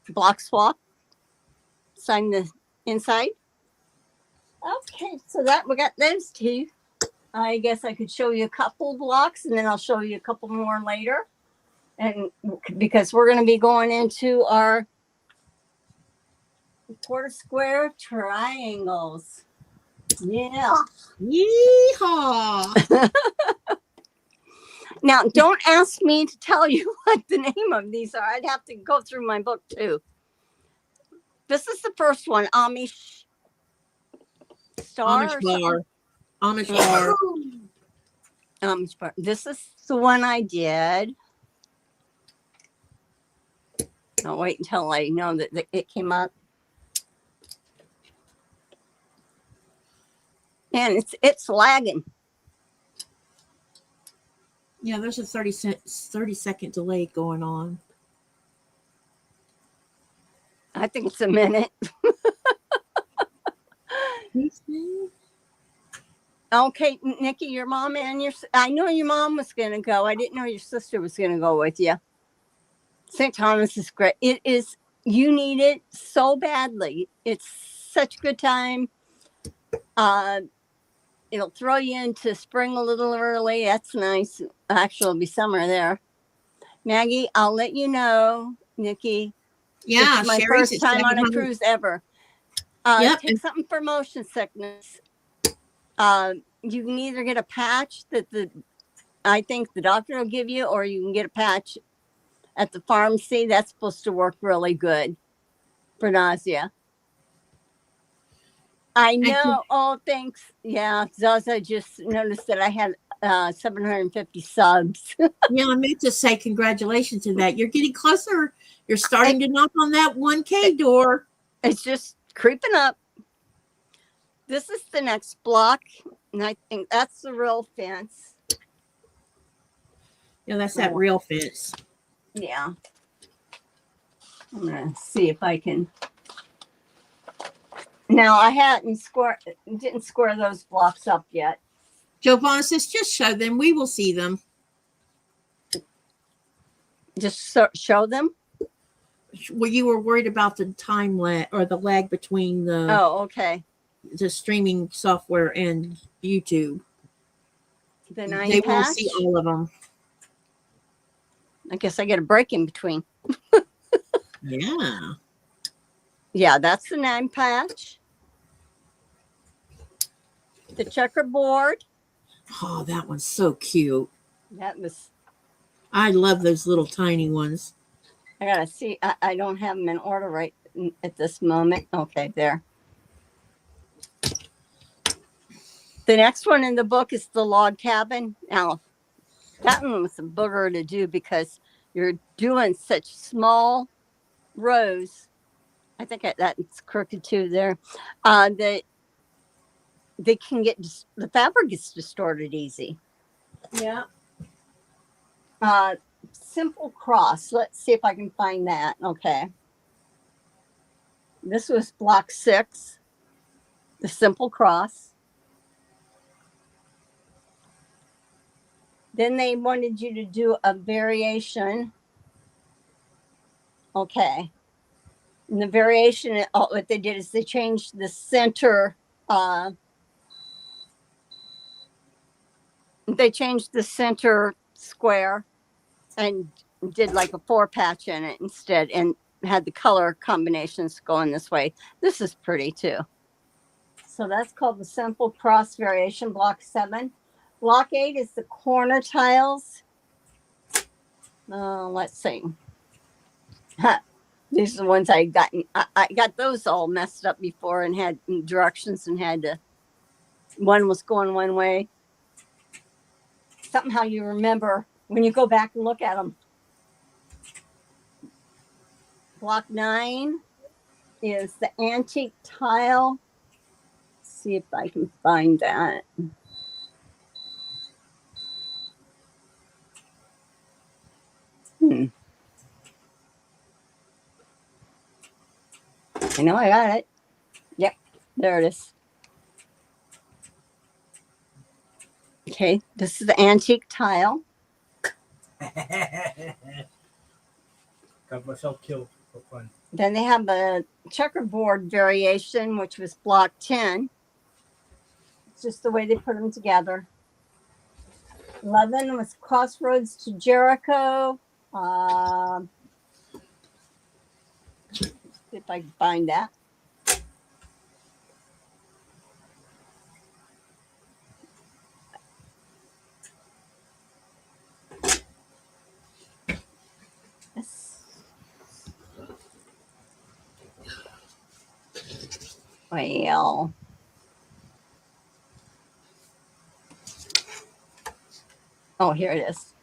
block swap, sign the inside. Okay, so that we got those two. I guess I could show you a couple blocks, and then I'll show you a couple more later. And because we're going to be going into our quarter square triangles. Yeah. Yeehaw. Now, don't ask me to tell you what the name of these are. I'd have to go through my book too. This is the first one, Amish Star. Amish bar. Amish bar. Amish bar. This is the one I did. I'll wait until I know that it came up. And it's lagging. Yeah, there's a 30-second delay going on. I think it's a minute. Okay, Nikki, your mom and I know your mom was going to go. I didn't know your sister was going to go with you. St. Thomas is great. It is, you need it so badly. It's such a good time. It'll throw you into spring a little early. That's nice. Actually, it'll be summer there. Maggie, I'll let you know, Nikki. Yeah, it's my Sherry's first time on a cruise ever. Yep. Take something for motion sickness. You can either get a patch that I think the doctor will give you, or you can get a patch at the pharmacy. That's supposed to work really good for nausea. I know. Oh, thanks. Yeah, Zaza just noticed that I had 750 subs. Yeah, I meant to say congratulations to that. You're getting closer. You're starting to knock on that 1K door. It's just creeping up. This is the next block, and I think that's the real fence. Yeah, that's that real fence. Yeah. I'm going to see if I can. Now, I didn't square those blocks up yet. Giovanna says, just show them. We will see them. Just show them? Well, you were worried about the time lag or the lag between the okay. The streaming software and YouTube. They won't see all of them. I guess I get a break in between. Yeah. Yeah, that's the 9 patch. The checkerboard. Oh, that one's so cute. That was. I love those little tiny ones. I gotta see. I don't have them in order right at this moment. Okay, there. The next one in the book is the log cabin. Now, that one was a booger to do because you're doing such small rows. I think that's crooked too there. That they can get, the fabric gets distorted easy. Yeah. Simple cross. Let's see if I can find that. Okay. This was block 6, the simple cross. Then they wanted you to do a variation. Okay. And the variation, what they did is they changed the center. They changed the center square and did like a 4 patch in it instead, and had the color combinations going this way. This is pretty too. So that's called the simple cross variation, block 7. Block 8 is the corner tiles. Let's see. These are the ones I got. I got those all messed up before and had directions and had to. One was going one way. Somehow you remember when you go back and look at them. Block 9 is the antique tile. Let's see if I can find that. I know I got it. Yep, there it is. Okay, this is the antique tile. Got myself killed for fun. Then they have a checkerboard variation, which was block 10. It's just the way they put them together. 11 was Crossroads to Jericho. See if I can find that. Well, oh, here it is.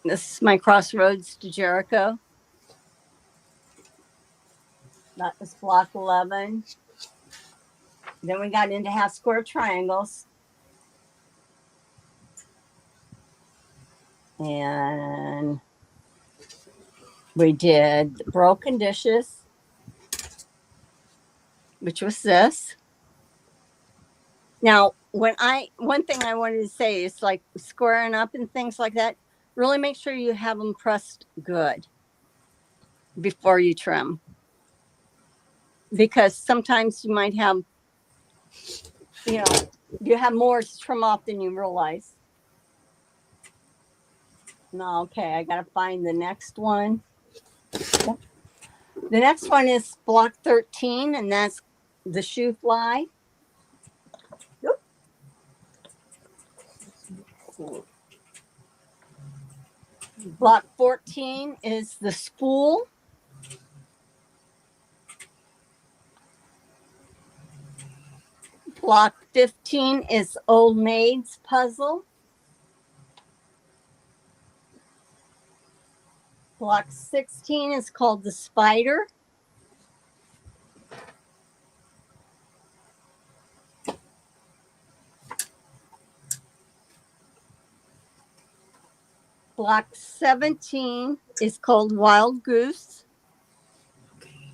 This is my Crossroads to Jericho. That was block 11. Then we got into half square triangles. And we did the broken dishes, which was this. Now, one thing I wanted to say is like squaring up and things like that, really make sure you have them pressed good before you trim. Because sometimes you might have, you have more to trim off than you realize. No, okay, I gotta find the next one. The next one is block 13, and that's the shoe fly. Block 14 is the spool. Block 15 is Old Maid's puzzle. Block 16 is called the spider. Block 17 is called Wild Goose. Okay.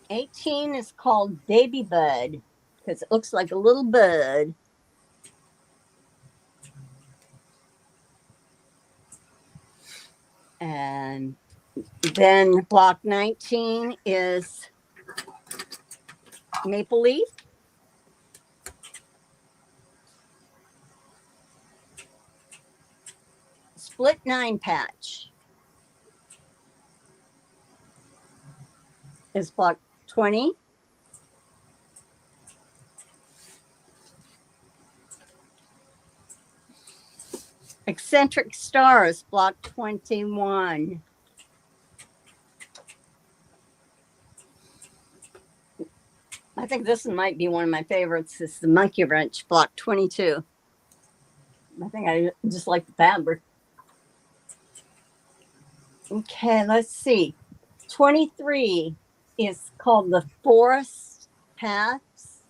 18 is called Baby Bud because it looks like a little bud. And then block 19 is Maple Leaf. Split 9 patch is block 20. Eccentric Stars, block 21. I think this one might be one of my favorites. It's the Monkey Wrench, block 22. I think I just like the fabric. Okay, let's see. 23 is called the Forest Paths.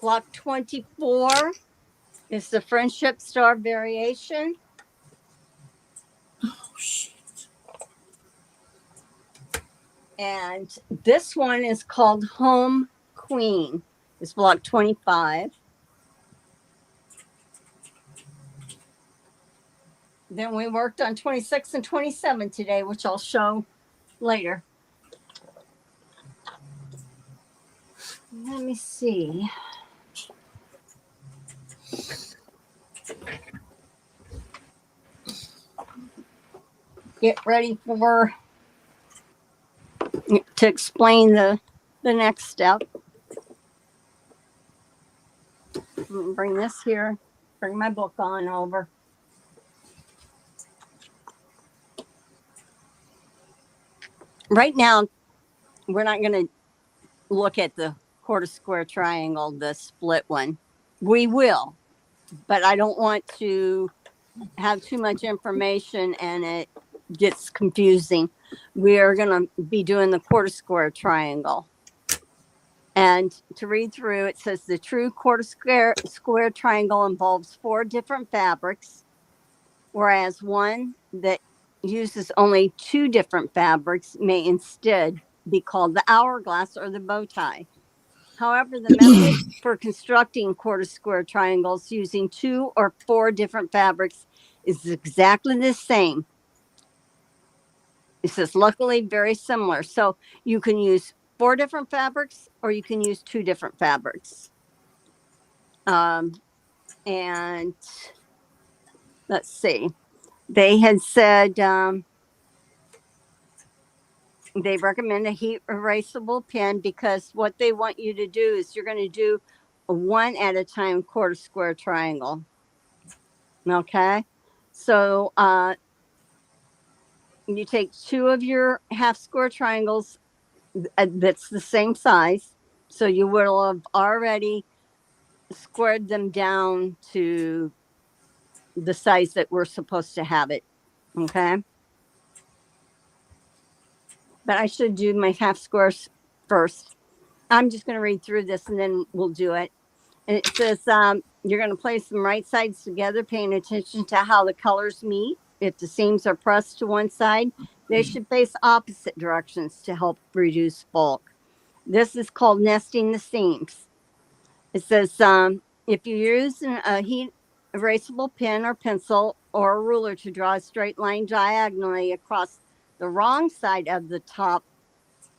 Block 24 is the Friendship Star variation. Oh, shit. And this one is called Home Queen. It's block 25. Then we worked on 26 and 27 today, which I'll show later. Let me see. get ready to explain the next step. Bring this here. Bring my book on over. Right now, we're not going to look at the quarter square triangle, the split one. We will, but I don't want to have too much information and it gets confusing. We are going to be doing the quarter square triangle. And to read through, it says the true quarter square triangle involves 4 different fabrics, whereas one that uses only 2 different fabrics may instead be called the hourglass or the bow tie. However, the method for constructing quarter square triangles using 2 or 4 different fabrics is exactly the same. It says luckily very similar. So you can use 4 different fabrics or you can use 2 different fabrics. And let's see. They had said they recommend a heat erasable pen because what they want you to do is you're going to do a 1 at a time quarter square triangle. Okay. So you take 2 of your half square triangles that's the same size. So you will have already squared them down to the size that we're supposed to have it. Okay. But I should do my half squares first. I'm just going to read through this and then we'll do it. And it says you're going to place them right sides together, paying attention to how the colors meet. If the seams are pressed to one side, they should face opposite directions to help reduce bulk. This is called nesting the seams. It says if you use a heat erasable pen or pencil or a ruler to draw a straight line diagonally across the wrong side of the top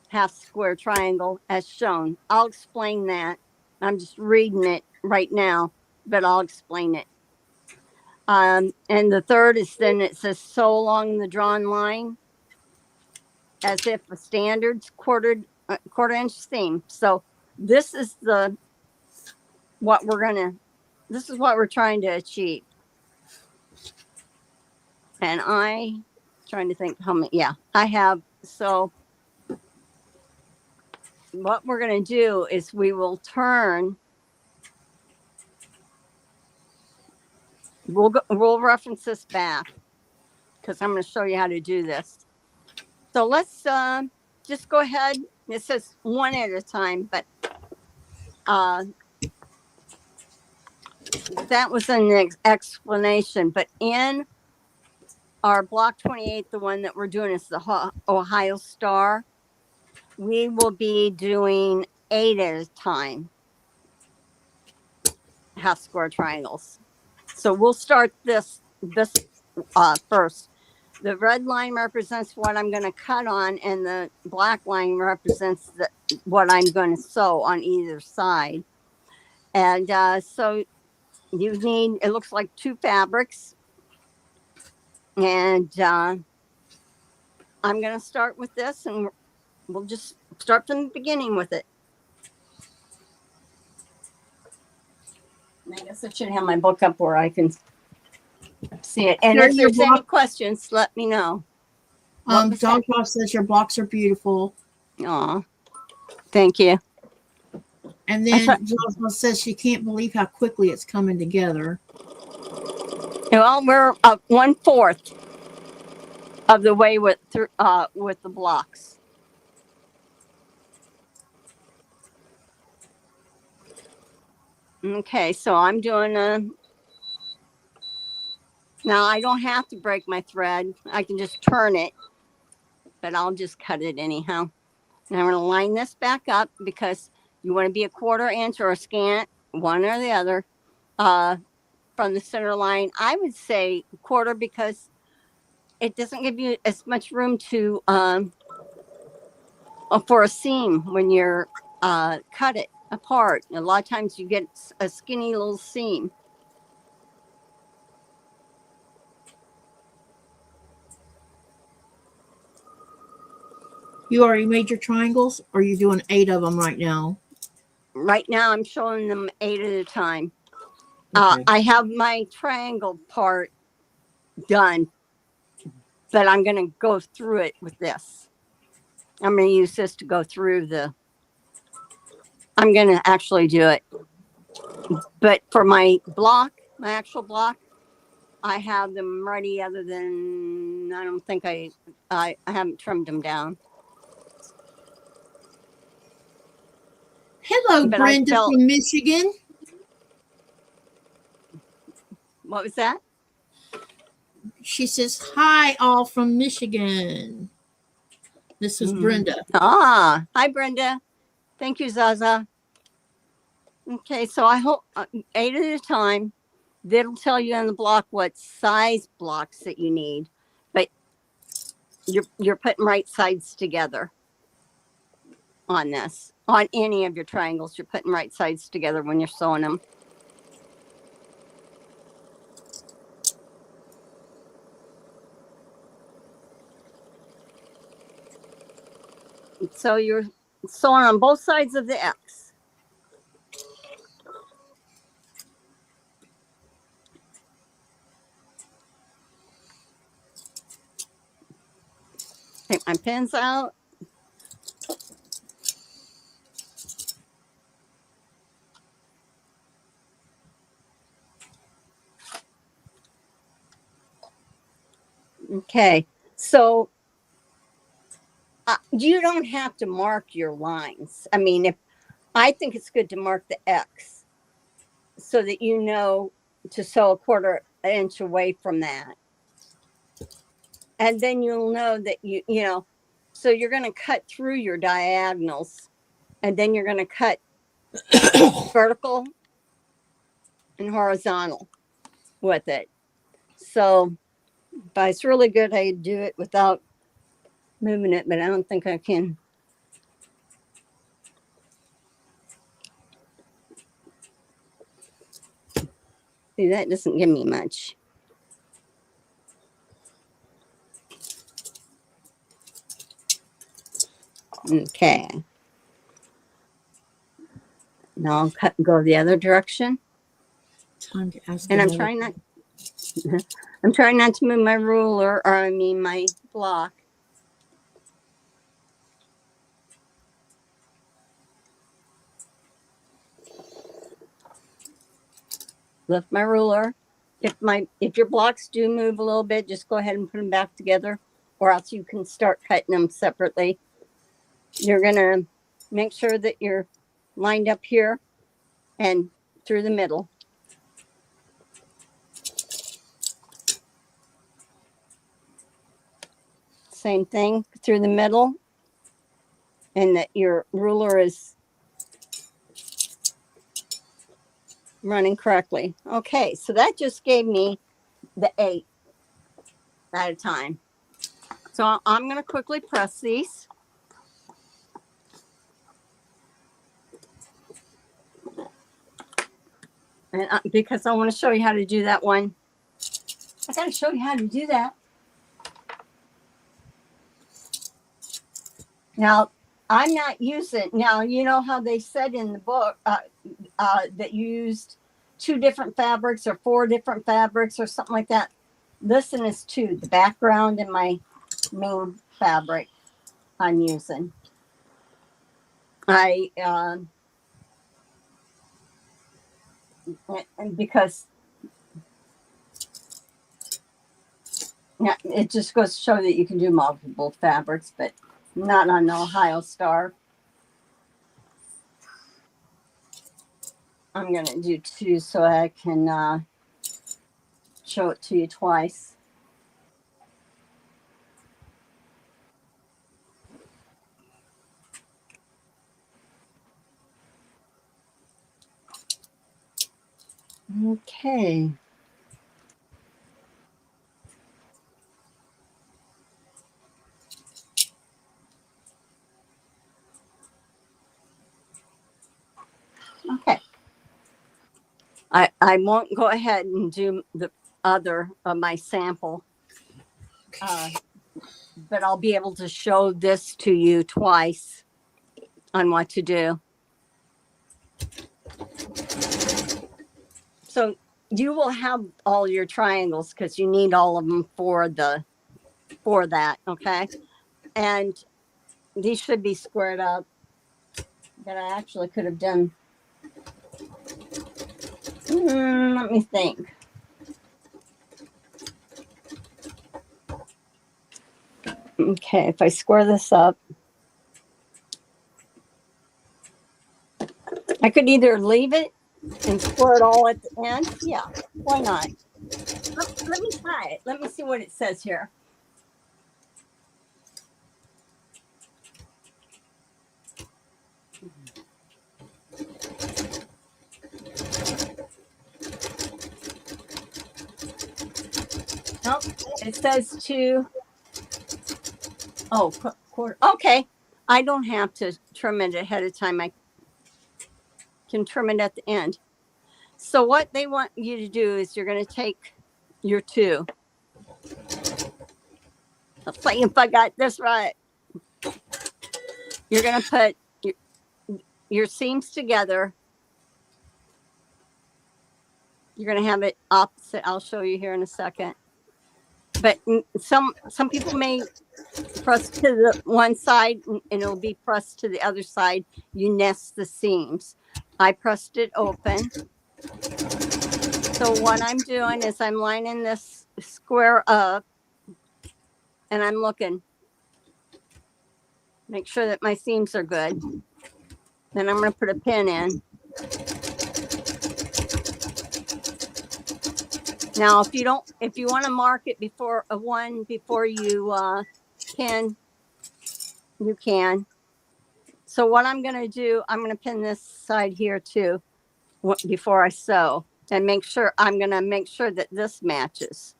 half square triangle as shown. I'll explain that. I'm just reading it right now, but I'll explain it. And the third is then it says sew along the drawn line as if a standard quarter inch seam. So this is what we're trying to achieve. And trying to think how many, I have, so what we're going to do is we will turn, we'll reference this back because I'm going to show you how to do this. So let's just go ahead. It says 1 at a time, but that was an explanation. But in our block 28, the one that we're doing is the Ohio Star. We will be doing 8 at a time half square triangles. So we'll start this first. The red line represents what I'm going to cut on, and the black line represents what I'm going to sew on either side. And so you need, it looks like 2 fabrics. And I'm going to start with this, and we'll just start from the beginning with it. And I guess I should have my book up where I can see it. And if there's any questions, let me know. John Cross says your blocks are beautiful. Aw, thank you. And then Jocelyn says she can't believe how quickly it's coming together. Well, we're 1/4 of the way with the blocks. Okay, so I'm doing now I don't have to break my thread. I can just turn it, but I'll just cut it anyhow. And I'm going to line this back up because you want to be a 1/4 inch or a scant, one or the other, from the center line. I would say 1/4 because it doesn't give you as much room to for a seam when you're cut it apart. A lot of times you get a skinny little seam. You already made your triangles, or you're doing 8 of them right now? Right now, I'm showing them 8 at a time. Okay. I have my triangle part done, but I'm going to go through it with this. I'm going to use this to go through I'm going to actually do it. But for my block, my actual block, I have them ready other than I don't think I haven't trimmed them down. Hello, But I Brenda felt, from Michigan. what was that? She says, hi, all from Michigan. This is Brenda. Ah, hi, Brenda. Thank you, Zaza. Okay, so I hope 8 at a time. That'll tell you on the block what size blocks that you need, but you're putting right sides together on this. On any of your triangles, you're putting right sides together when you're sewing them. So you're sewing on both sides of the X. Take my pins out. Okay, so you don't have to mark your lines. I mean, if I think it's good to mark the X so that you know to sew a 1/4 inch away from that. And then you'll know that you know, so you're going to cut through your diagonals and then you're going to cut vertical and horizontal with it. So, but it's really good I do it without moving it, but I don't think I can. See, that doesn't give me much. Okay. Now I'll go the other direction. Time to ask And I'm another trying not to move my ruler, or I mean my block. Lift my ruler. If your blocks do move a little bit, just go ahead and put them back together, or else you can start cutting them separately. You're gonna make sure that you're lined up here and through the middle. Same thing through the middle, and that your ruler is running correctly. Okay, so that just gave me the 8 at a time. So I'm going to quickly press these. And because I want to show you how to do that one. I got to show you how to do that. Now, I'm not using, now, you know how they said in the book that you used 2 different fabrics or 4 different fabrics or something like that. This one is 2, the background and my main fabric I'm using. And because yeah, it just goes to show that you can do multiple fabrics, but not on the Ohio Star. I'm going to do 2 so I can show it to you twice. Okay. Okay. I won't go ahead and do the other of my sample, but I'll be able to show this to you twice on what to do. So you will have all your triangles because you need all of them for that, okay? And these should be squared up, but I actually could have done, let me think. Okay, if I square this up, I could either leave it and square it all at the end. Yeah, why not? Let me try it. Let me see what it says here. Nope, it says to, quarter. Okay, I don't have to trim it ahead of time. I can trim it at the end. So what they want you to do is you're going to take your 2. Let's see if I got this right. You're going to put your seams together. You're going to have it opposite. I'll show you here in a second. But some people may press to the one side and it'll be pressed to the other side. You nest the seams. I pressed it open. So what I'm doing is I'm lining this square up and I'm looking. Make sure that my seams are good. Then I'm going to put a pin in. Now, if you want to mark it before before you pin, you can. So what I'm going to do, I'm going to pin this side here too before I sew and I'm going to make sure that this matches.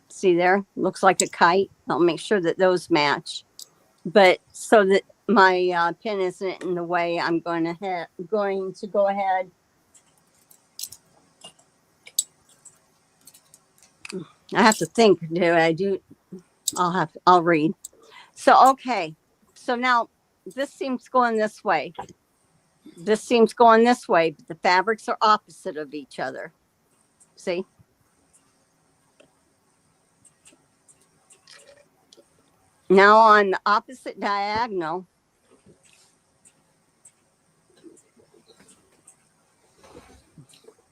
See there? Looks like a kite. I'll make sure that those match. But so that my pin isn't in the way, I'm going to go ahead. I have to think, I'll read. So, okay. So now this seam's going this way. This seam's going this way, but the fabrics are opposite of each other. See? Now on the opposite diagonal,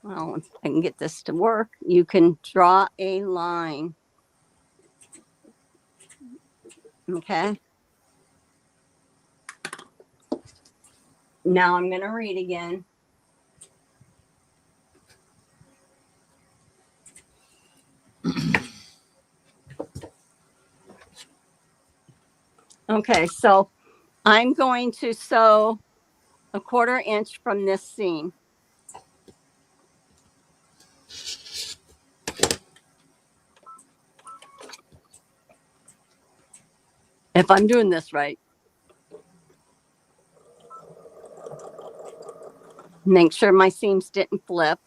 well, if I can get this to work, you can draw a line. Okay. Now I'm going to read again. Okay, so I'm going to sew a 1/4 inch from this seam. If I'm doing this right. Make sure my seams didn't flip.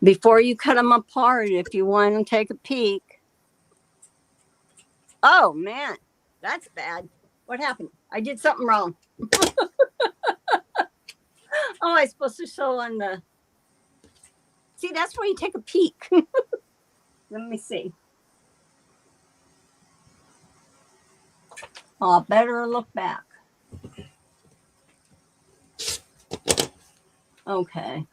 Before you cut them apart, if you want to take a peek. Oh, man, that's bad. What happened? I did something wrong. Oh, I was supposed to sew on the... See, that's where you take a peek. Let me see. Oh, better look back. Okay.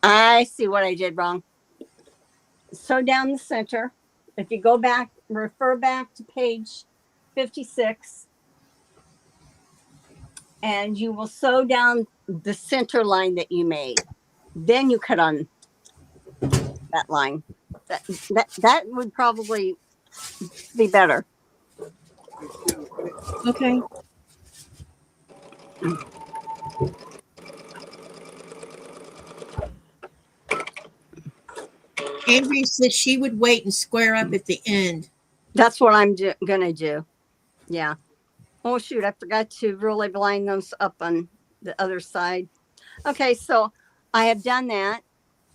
I see what I did wrong. Sew down the center. If you go back, refer back to page 56, and you will sew down the center line that you made. Then you cut on that line. That would probably be better. Okay. Andrea said she would wait and square up at the end. That's what I'm gonna do. Yeah. Oh shoot, I forgot to really line those up on the other side. Okay, so I have done that.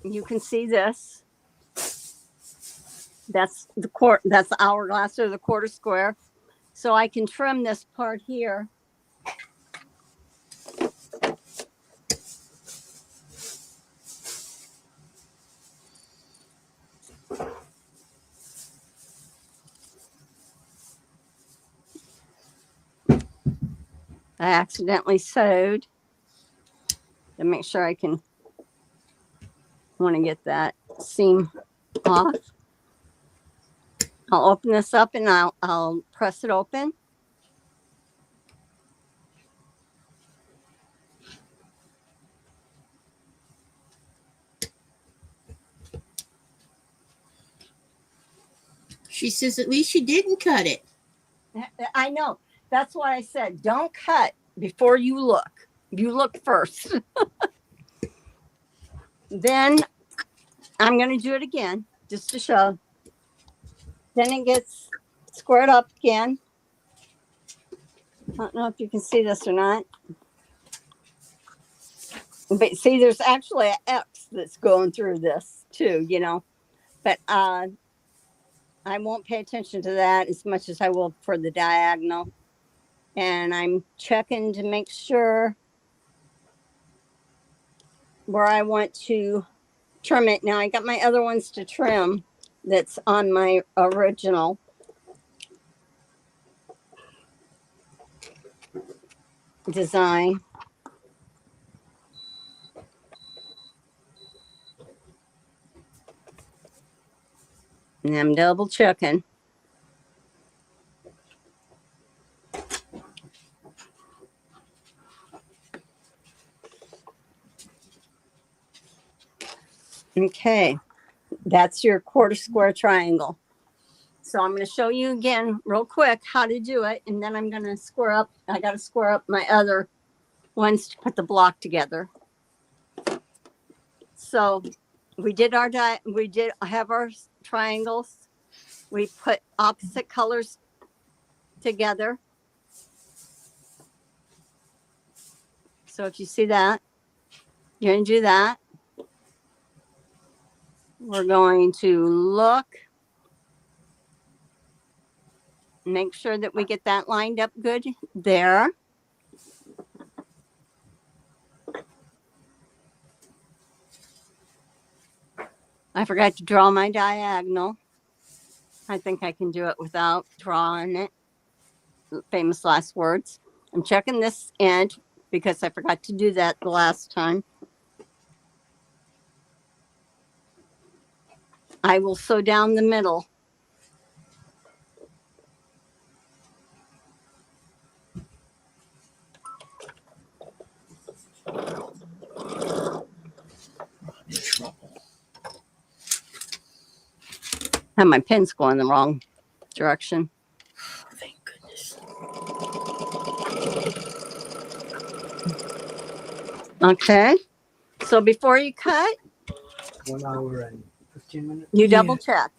You can see this. That's that's the hourglass or the quarter square. So I can trim this part here. I accidentally sewed to make sure I can want to get that seam off. I'll open this up and I'll press it open. She says at least you didn't cut it. I know. That's why I said don't cut before you look. You look first. Then I'm going to do it again just to show. Then it gets squared up again. I don't know if you can see this or not. But see, there's actually an X that's going through this too, you know. But I won't pay attention to that as much as I will for the diagonal. And I'm checking to make sure where I want to trim it. Now I got my other ones to trim that's on my original. Design. And I'm double checking. Okay, that's your quarter square triangle. So I'm going to show you again real quick how to do it. And then I'm going to square up. I got to square up my other ones to put the block together. So we did have our triangles. We put opposite colors together. So if you see that, you're going to do that. We're going to look, make sure that we get that lined up good there. I forgot to draw my diagonal. I think I can do it without drawing it. Famous last words. I'm checking this end because I forgot to do that the last time. I will sew down the middle. And my pen's going the wrong direction. Thank goodness. Okay. So before you cut, 1 hour and 15 minutes. you double check.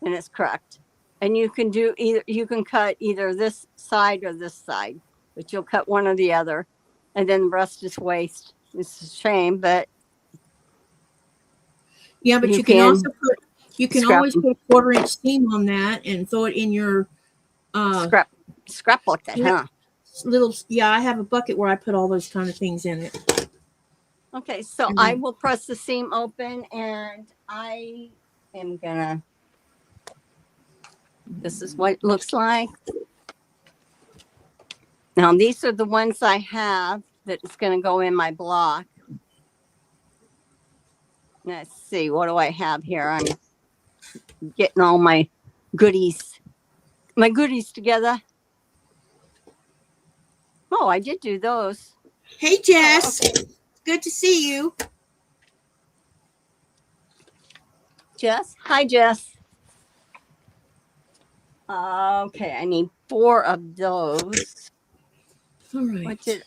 And it's correct. And you can do you can cut either this side or this side, but you'll cut one or the other. And then the rest is waste. It's a shame, but Yeah, but you can also put, you can always put a 1/4 inch seam on that and throw it in your scrapbook that, huh? Little, yeah, I have a bucket where I put all those kind of things in it. Okay, so I will press the seam open and I am gonna, this is what it looks like. Now these are the ones I have that's gonna go in my block. Let's see, what do I have here? I'm getting all my goodies together. Oh, I did do those. Hey, Jess. Oh, okay. Good to see you. Jess? Hi, Jess. Okay, I need 4 of those. All right. What did...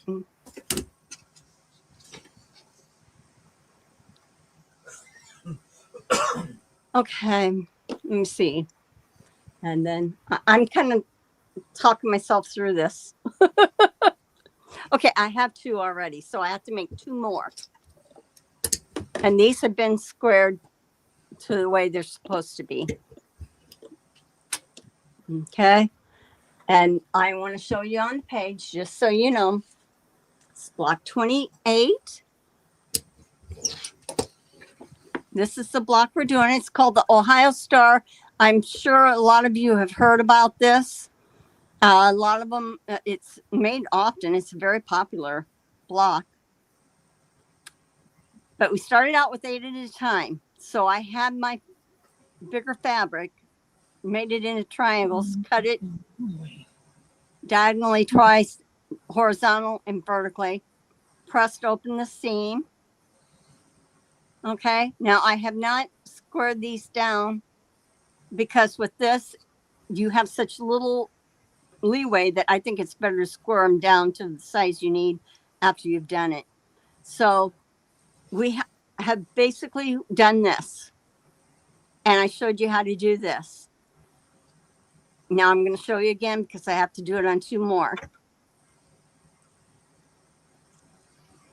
Okay, let me see. And then I'm kind of talking myself through this. Okay, I have 2 already, so I have to make 2 more. And these have been squared to the way they're supposed to be. Okay. And I want to show you on the page, just so you know, it's block 28. This is the block we're doing. It's called the Ohio Star. I'm sure a lot of you have heard about this. A lot of them, it's made often. It's a very popular block. But we started out with 8 at a time. So I had my bigger fabric, made it into triangles, cut it diagonally twice, horizontal and vertically, pressed open the seam. Okay, now I have not squared these down because with this, you have such little leeway that I think it's better to square them down to the size you need after you've done it. So we have basically done this. And I showed you how to do this. Now I'm going to show you again because I have to do it on 2 more.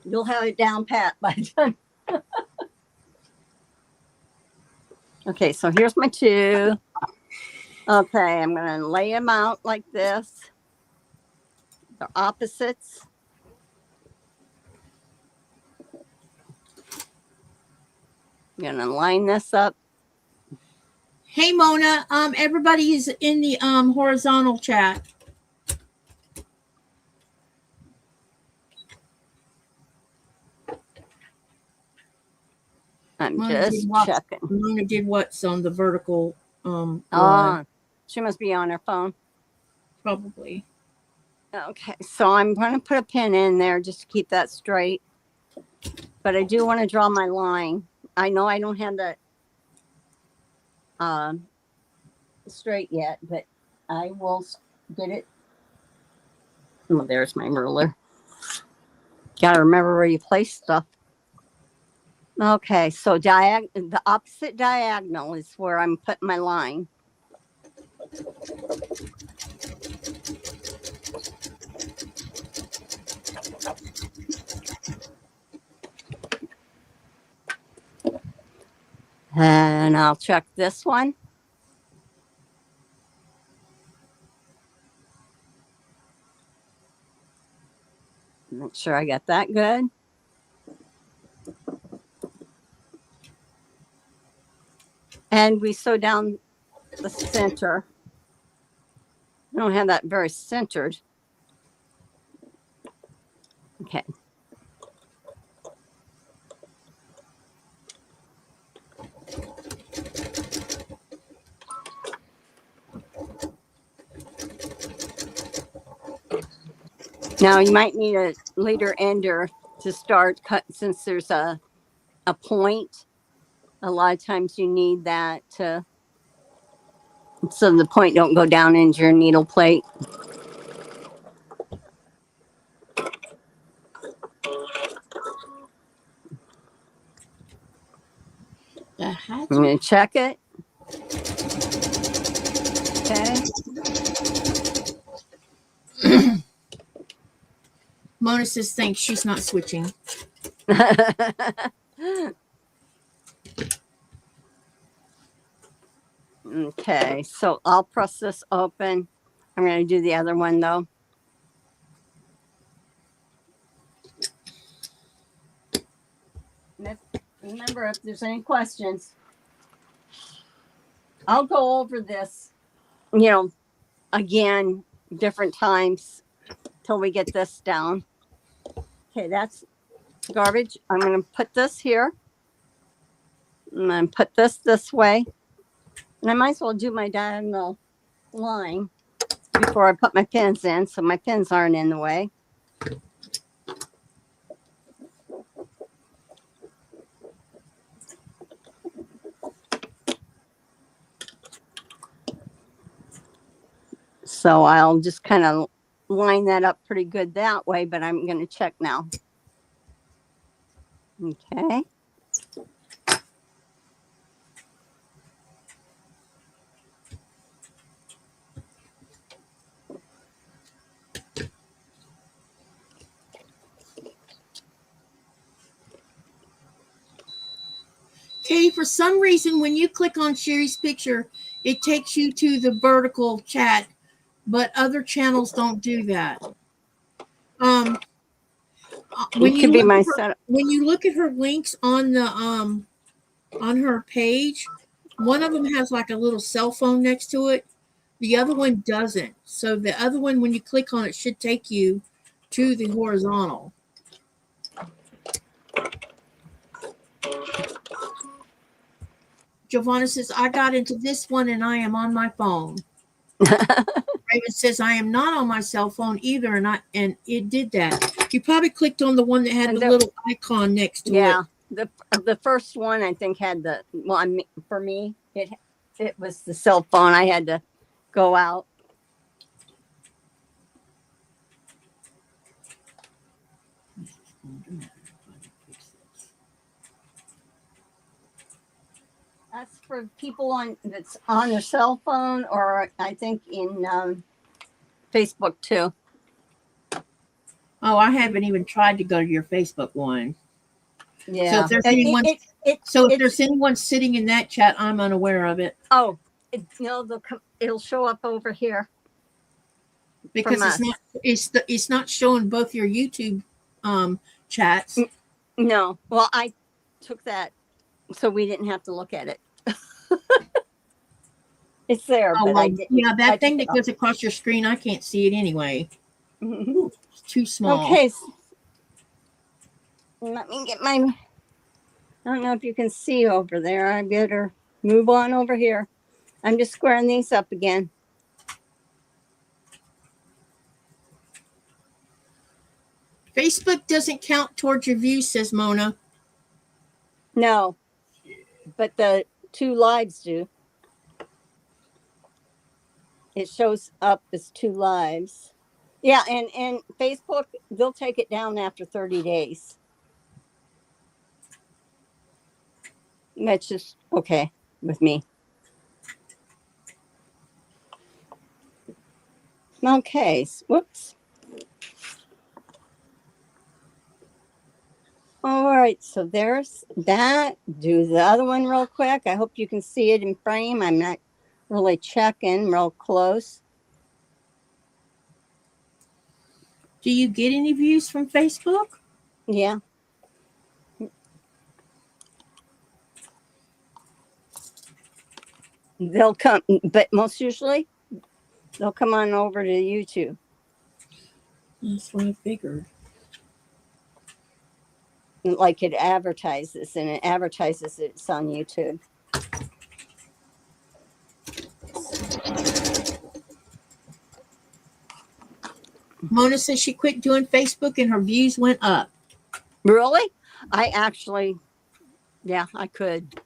You'll have it down pat by the time. Okay, so here's my 2. Okay, I'm going to lay them out like this. They're opposites. I'm going to line this up. Hey Mona, everybody is in the horizontal chat. I'm Mona just checking. Mona did what's on the vertical Oh, she must be on her phone. probably. Okay, so I'm going to put a pin in there just to keep that straight. But I do want to draw my line. I know I don't have that straight yet, but I will get it. Oh, there's my ruler. Got to remember where you place stuff. Okay, so the opposite diagonal is where I'm putting my line. And I'll check this one. Make sure I got that good. And we sew down the center. I don't have that very centered. Okay. Now you might need a later ender to start cut since there's a point. A lot of times you need that to so the point don't go down into your needle plate. I'm going to check it. Okay. Mona says thanks. She's not switching. Okay, so I'll press this open. I'm going to do the other one though. Remember, if there's any questions, I'll go over this, again, different times till we get this down. Okay, that's garbage. I'm going to put this here. And then put this way. And I might as well do my diagonal line before I put my pins in, so my pins aren't in the way. So I'll just kind of line that up pretty good that way, but I'm going to check now. Okay. Okay, for some reason, when you click on Sherry's picture, it takes you to the vertical chat, but other channels don't do that. When It you could be look my at her, setup. when you look at her links on the on her page, one of them has like a little cell phone next to it. The other one doesn't. So the other one, when you click on it, should take you to the horizontal. Giovanna says, I got into this one and I am on my phone. Raven says, I am not on my cell phone either, and it did that. You probably clicked on the one that had And the little icon next to Yeah, it. the first one I think had the well. I mean, for me, it was the cell phone. I had to go out. That's for people on that's on their cell phone, or I think in Facebook too. Oh, I haven't even tried to go to your Facebook one. Yeah. So if there's anyone, if there's anyone sitting in that chat, I'm unaware of it. Oh, it'll show up over here. Because it's not showing both your YouTube chats. No. Well, I took that so we didn't have to look at it. It's there, Oh, but well, I didn't. yeah, that thing that goes across your screen, I can't see it anyway. It's too small. Okay. Let me get my. I don't know if you can see over there. I better move on over here. I'm just squaring these up again. Facebook doesn't count towards your views, says Mona. No, but the 2 lives do. It shows up as 2 lives. Yeah, and Facebook, they'll take it down after 30 days. That's just okay with me. Okay, whoops. All right, so there's that. Do the other one real quick. I hope you can see it in frame. I'm not really checking real close. Do you get any views from Facebook? Yeah. They'll come, but most usually they'll come on over to YouTube. That's what I figured. Like it advertises, and it advertises it's on YouTube. Mona says she quit doing Facebook and her views went up. Really? I actually, yeah, I could.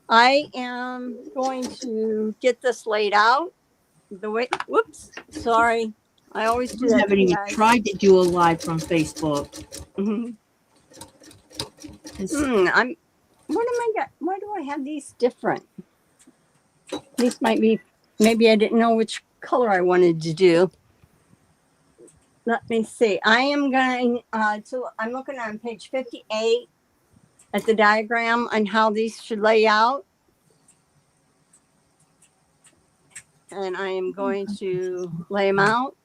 I am going to get this laid out the way. Whoops, sorry. I always do that. I haven't even tried to do a live from Facebook. Mm-hmm. Why do I have these different? These might be, maybe I didn't know which color I wanted to do. Let me see. I am going I'm looking on page 58 at the diagram on how these should lay out. And I am going to lay them out.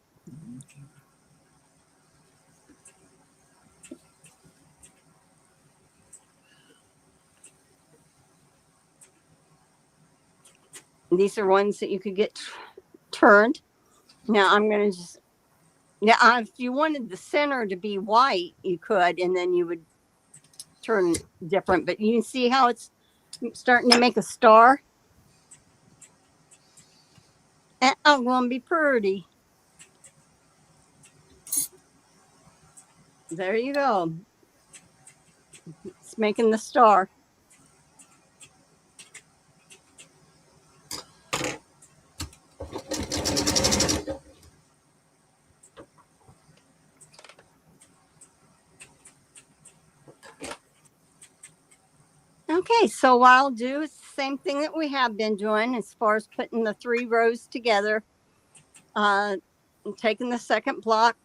These are ones that you could get turned. Now I'm going to just, if you wanted the center to be white, you could, and then you would turn different. But you can see how it's starting to make a star. And I'm going to be pretty. There you go. It's making the star. Okay, so what I'll do is the same thing that we have been doing as far as putting the 3 rows together. Taking the second block,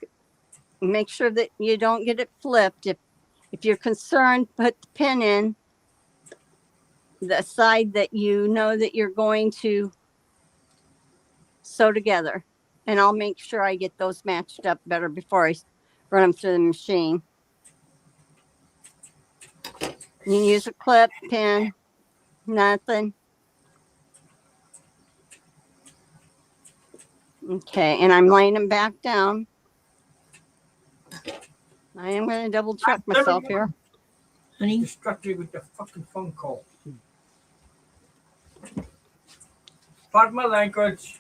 make sure that you don't get it flipped. If you're concerned, put the pin in the side that you know that you're going to sew together. And I'll make sure I get those matched up better before I run them through the machine. You can use a clip, pin, nothing. Okay, and I'm laying them back down. I am going to double check myself here. Honey, Distract me with the fucking phone call. Pardon my language.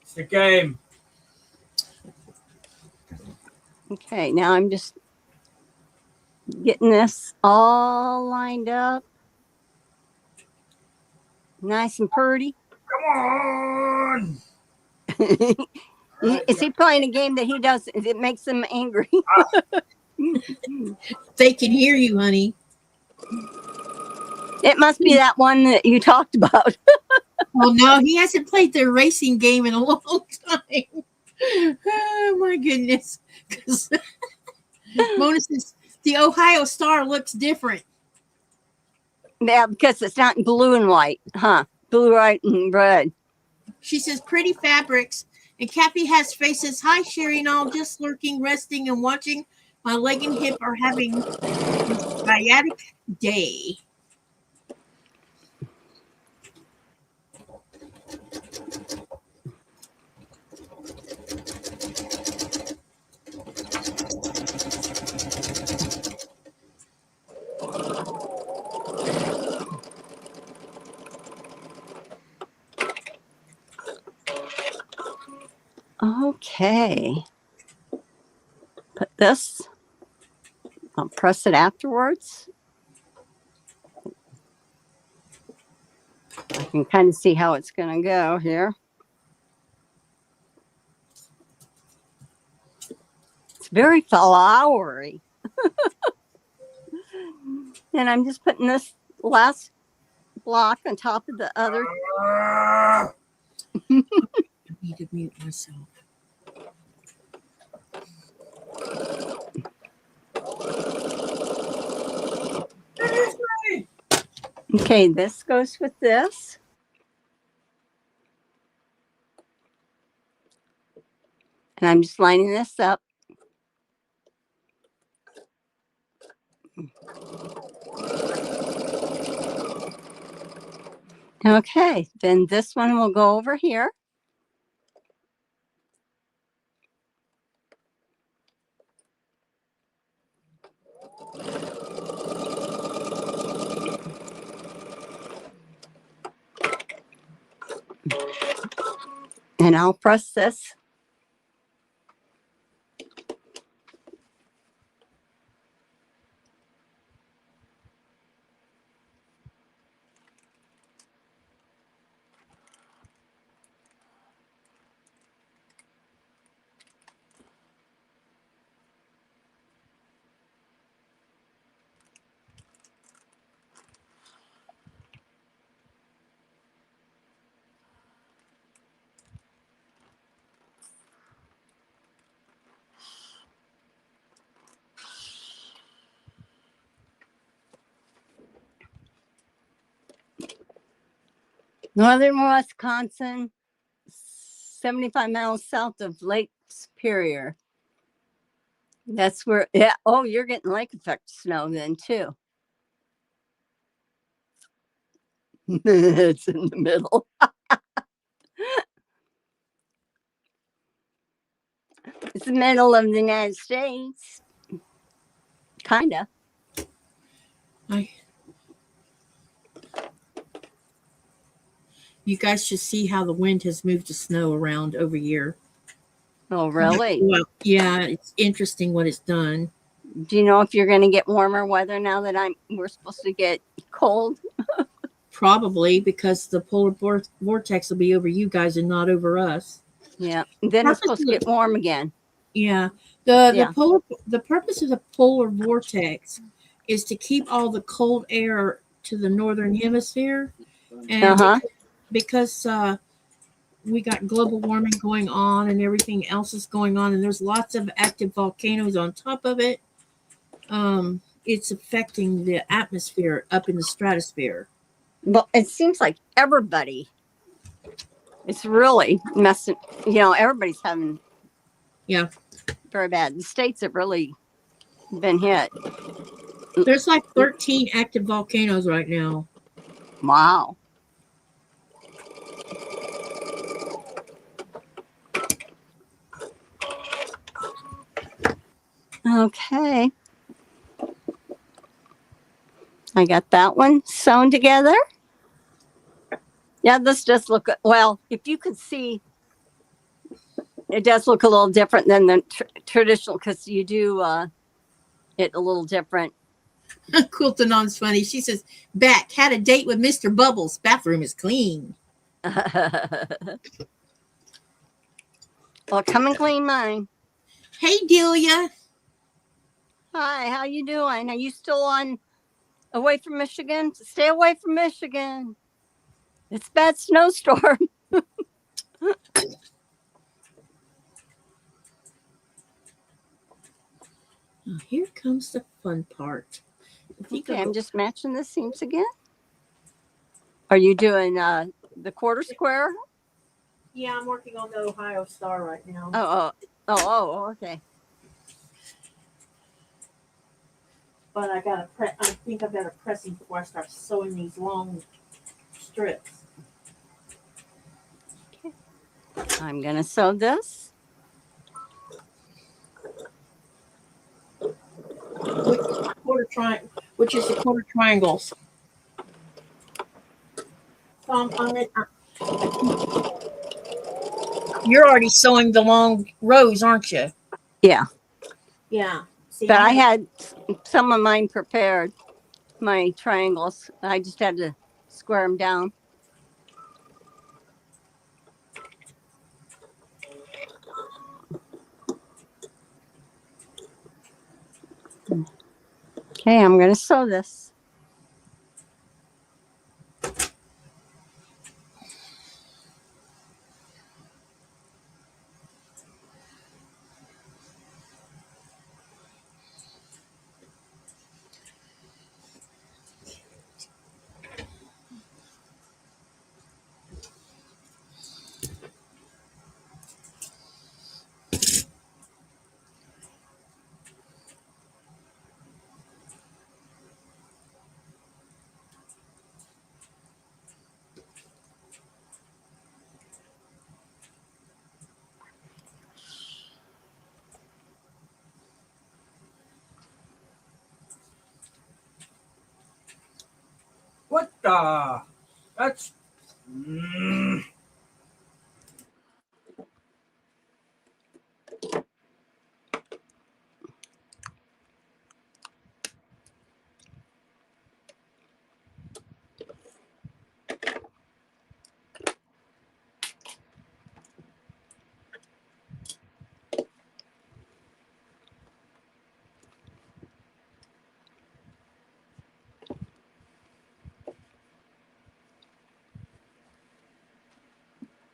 It's the game. Okay, now I'm just getting this all lined up. Nice and pretty. Come on. Is he playing a game that he does? It makes him angry. they can hear you, honey. It must be that one that you talked about. Well, no, he hasn't played the racing game in a long time. Oh, my goodness. Mona says the Ohio Star looks different. Yeah, because it's not in blue and white, huh? Blue, white, and red. She says pretty fabrics. And Kathy has faces. Hi, Sherry and all, just lurking, resting, and watching. My leg and hip are having a sciatic day. Okay. Put this. I'll press it afterwards. I can kind of see how it's going to go here. It's very flowery. And I'm just putting this last block on top of the other. I need to mute myself. Okay, this goes with this. And I'm just lining this up. Okay, then this one will go over here. And I'll press this. Northern Wisconsin, 75 miles south of Lake Superior. That's where, yeah. Oh, you're getting lake effect snow then too. It's in the middle. It's the middle of the United States. Kinda. You guys should see how the wind has moved the snow around over here. Oh, really? Well, yeah, it's interesting what it's done. Do you know if you're going to get warmer weather now that we're supposed to get cold? Probably because the polar vortex will be over you guys and not over us. Yeah. Then it's supposed to get warm again. Yeah. The purpose of the polar vortex is to keep all the cold air to the northern hemisphere, and because we got global warming going on and everything else is going on, and there's lots of active volcanoes on top of it. it's affecting the atmosphere up in the stratosphere. Well, it seems like everybody, it's really messing, everybody's having Yeah. very bad. The states have really been hit. There's like 13 active volcanoes right now. Wow. Okay. I got that one sewn together. Yeah, this does look, well, if you could see, it does look a little different than the traditional, because you do it a little different. Quiltanon's funny. She says, Beck had a date with Mr. Bubbles. Bathroom is clean. Well, come and clean mine. Hey, Delia. Hi, how you doing? Are you still on away from Michigan? Stay away from Michigan. It's a bad snowstorm. Oh, here comes the fun part. Okay, I'm just matching the seams again. Are you doing the quarter square? Yeah, I'm working on the Ohio Star right now. Oh, okay. But I think I better pressing before I start sewing these long strips. Okay. I'm gonna sew this. Which is the quarter triangles. So you're already sewing the long rows, aren't you? Yeah. Yeah. See, But I had some of mine prepared, my triangles. I just had to square them down. Okay, I'm going to sew this. What the? That's.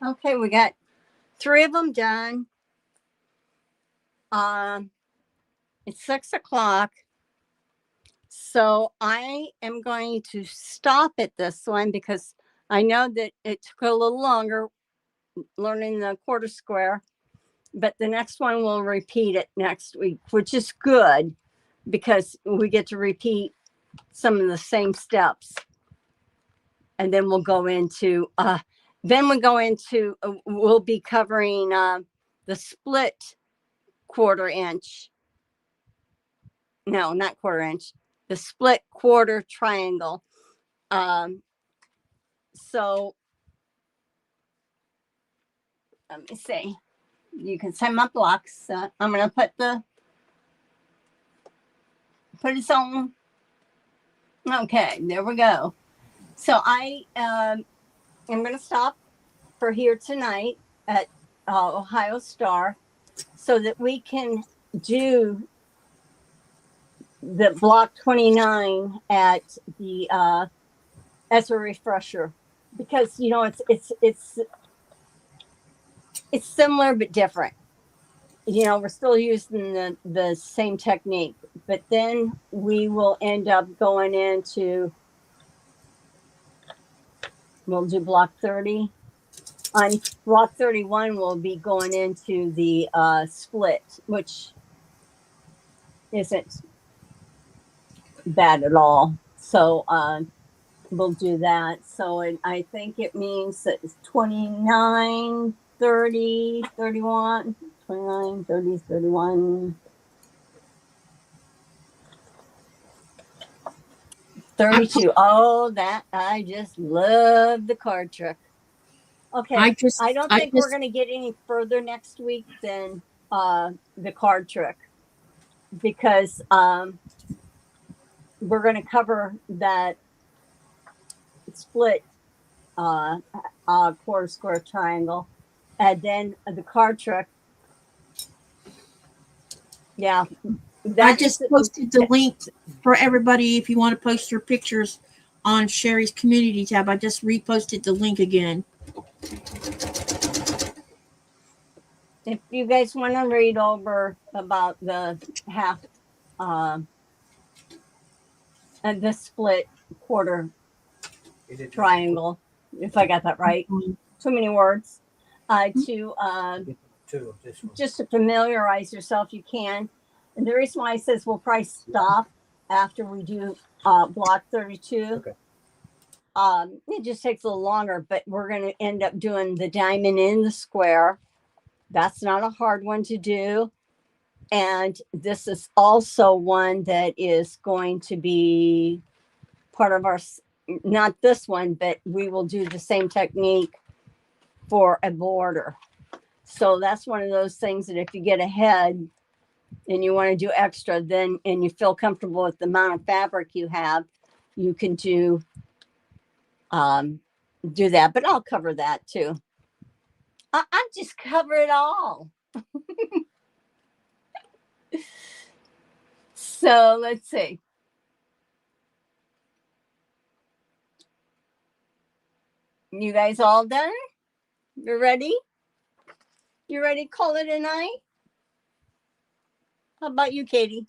Okay, we got 3 of them done. It's 6 o'clock. So I am going to stop at this one because I know that it took a little longer learning the quarter square, but the next one we'll repeat it next week, which is good because we get to repeat some of the same steps. And then we'll go into, we'll be covering the split quarter inch. No, not quarter inch, the split quarter triangle. So let me see. You can send my blocks. I'm going to put it on. Okay, there we go. So I am going to stop for here tonight at Ohio Star so that we can do the block 29 at the as a refresher, because it's similar but different. We're still using the same technique, but then we will end up going into, we'll do block 30. On block 31, we'll be going into the split, which isn't bad at all. So we'll do that. So I think it means that it's 29, 30, 31, 29, 30, 31, 32. Oh, that I just love the card trick. Okay. I don't think we're going to get any further next week than the card trick, because we're going to cover that split quarter square triangle, and then the card trick. Yeah. I just posted the link for everybody if you want to post your pictures on Sherry's community tab. I just reposted the link again. If you guys want to read over about the half and the split quarter triangle, if I got that right, too many words, just to familiarize yourself, you can. And the reason why it says we'll probably stop after we do block 32. Okay. It just takes a little longer, but we're going to end up doing the diamond in the square. That's not a hard one to do. And this is also one that is going to be part of our, not this one, but we will do the same technique for a border. So that's one of those things that if you get ahead and you want to do extra, then, and you feel comfortable with the amount of fabric you have, you can do that. But I'll cover that too. I just cover it all. So let's see. You guys all done? You ready? You ready to call it a night? How about you, Katie?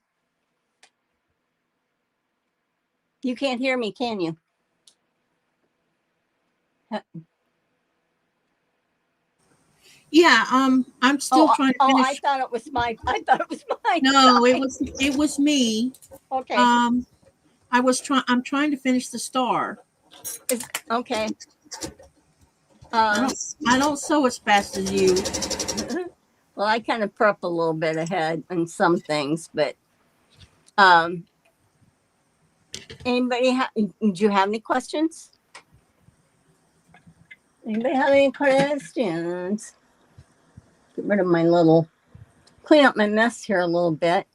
You can't hear me, can you? Yeah, I'm still trying to finish. I thought it was mine. No, it was me. Okay. I'm trying to finish the star. Okay. I don't sew as fast as you. Well, I kind of prep a little bit ahead on some things, but anybody do you have any questions? Anybody have any questions? Get rid of my clean up my mess here a little bit.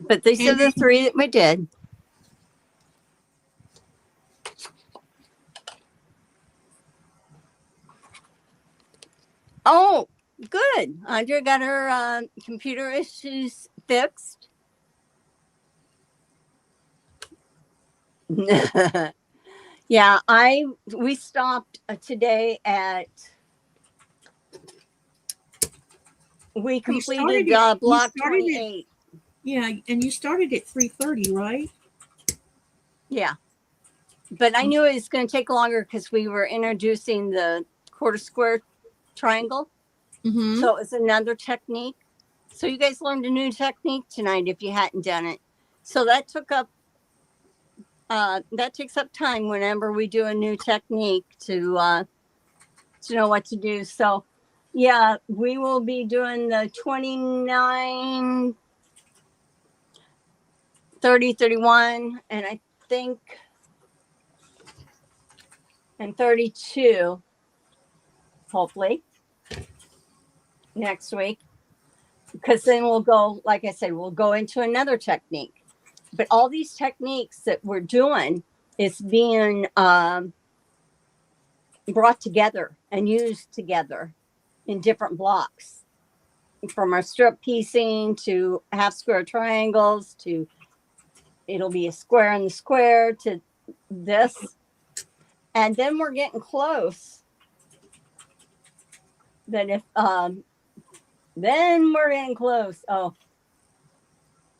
But these are the three that we did. Oh, good. Andrea got her computer issues fixed. Yeah, we stopped today at, we completed block 28. Yeah, and you started at 3:30, right? Yeah. But I knew it was going to take longer because we were introducing the quarter square triangle. Mm-hmm. So it's another technique. So you guys learned a new technique tonight if you hadn't done it. So that takes up time whenever we do a new technique to know what to do. So yeah, we will be doing the 29, 30, 31, and I think, and 32, hopefully, next week. Because then we'll go, like I said, we'll go into another technique. But all these techniques that we're doing is being brought together and used together in different blocks, from our strip piecing to half square triangles to it'll be a square in the square to this. And then we're getting close that if then we're getting close. Oh,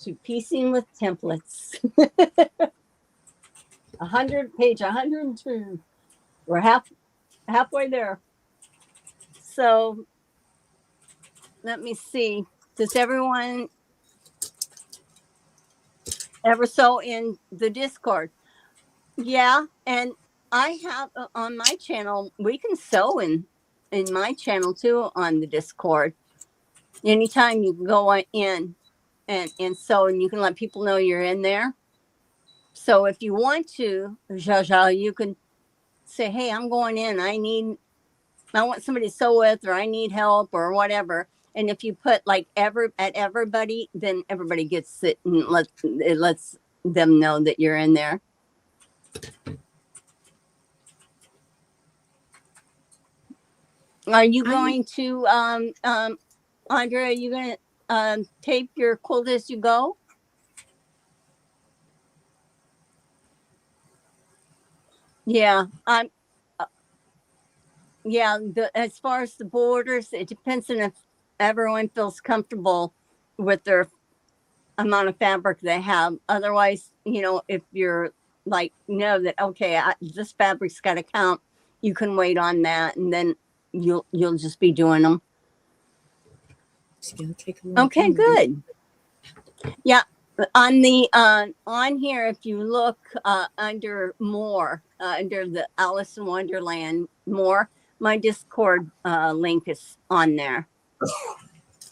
to Piecing with Templates. 100, page 102. We're halfway there. So let me see. Does everyone ever sew in the Discord? Yeah, and I have on my channel, we can sew in my channel too on the Discord. Anytime you can go in and sew, and you can let people know you're in there. So if you want to, Jaja, you can say, hey, I'm going in. I want somebody to sew with, or I need help or whatever. And if you put like at everybody, then everybody gets it and it lets them know that you're in there. Are you going to Andrea, are you gonna tape your quilt as you go? Yeah, yeah, as far as the borders, it depends on if everyone feels comfortable with their amount of fabric they have. Otherwise, if you're like, know that, okay, this fabric's got to count, you can wait on that, and then you'll just be doing them. It's gonna take a long Okay, time. good. Yeah, on the on here, if you look under more, under the Alice in Wonderland more, my Discord link is on there.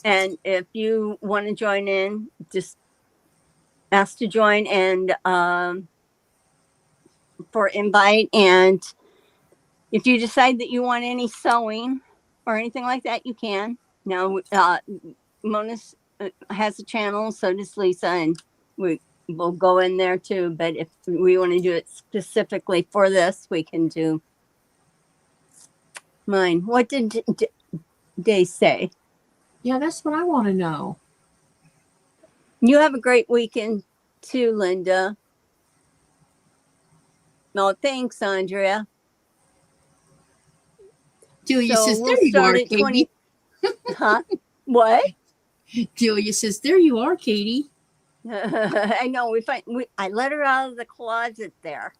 And if you want to join in, just ask to join and for invite. And if you decide that you want any sewing or anything like that, you can. Now, Mona's has a channel, so does Lisa, and we'll go in there too. But if we want to do it specifically for this, we can do mine. What did they say? Yeah, that's what I want to know. You have a great weekend too, Linda. No, thanks, Andrea. Julia So says, we'll there you start are, at Katie. 20. Huh? What? Julia says, there you are, Katie. I know. I let her out of the closet there.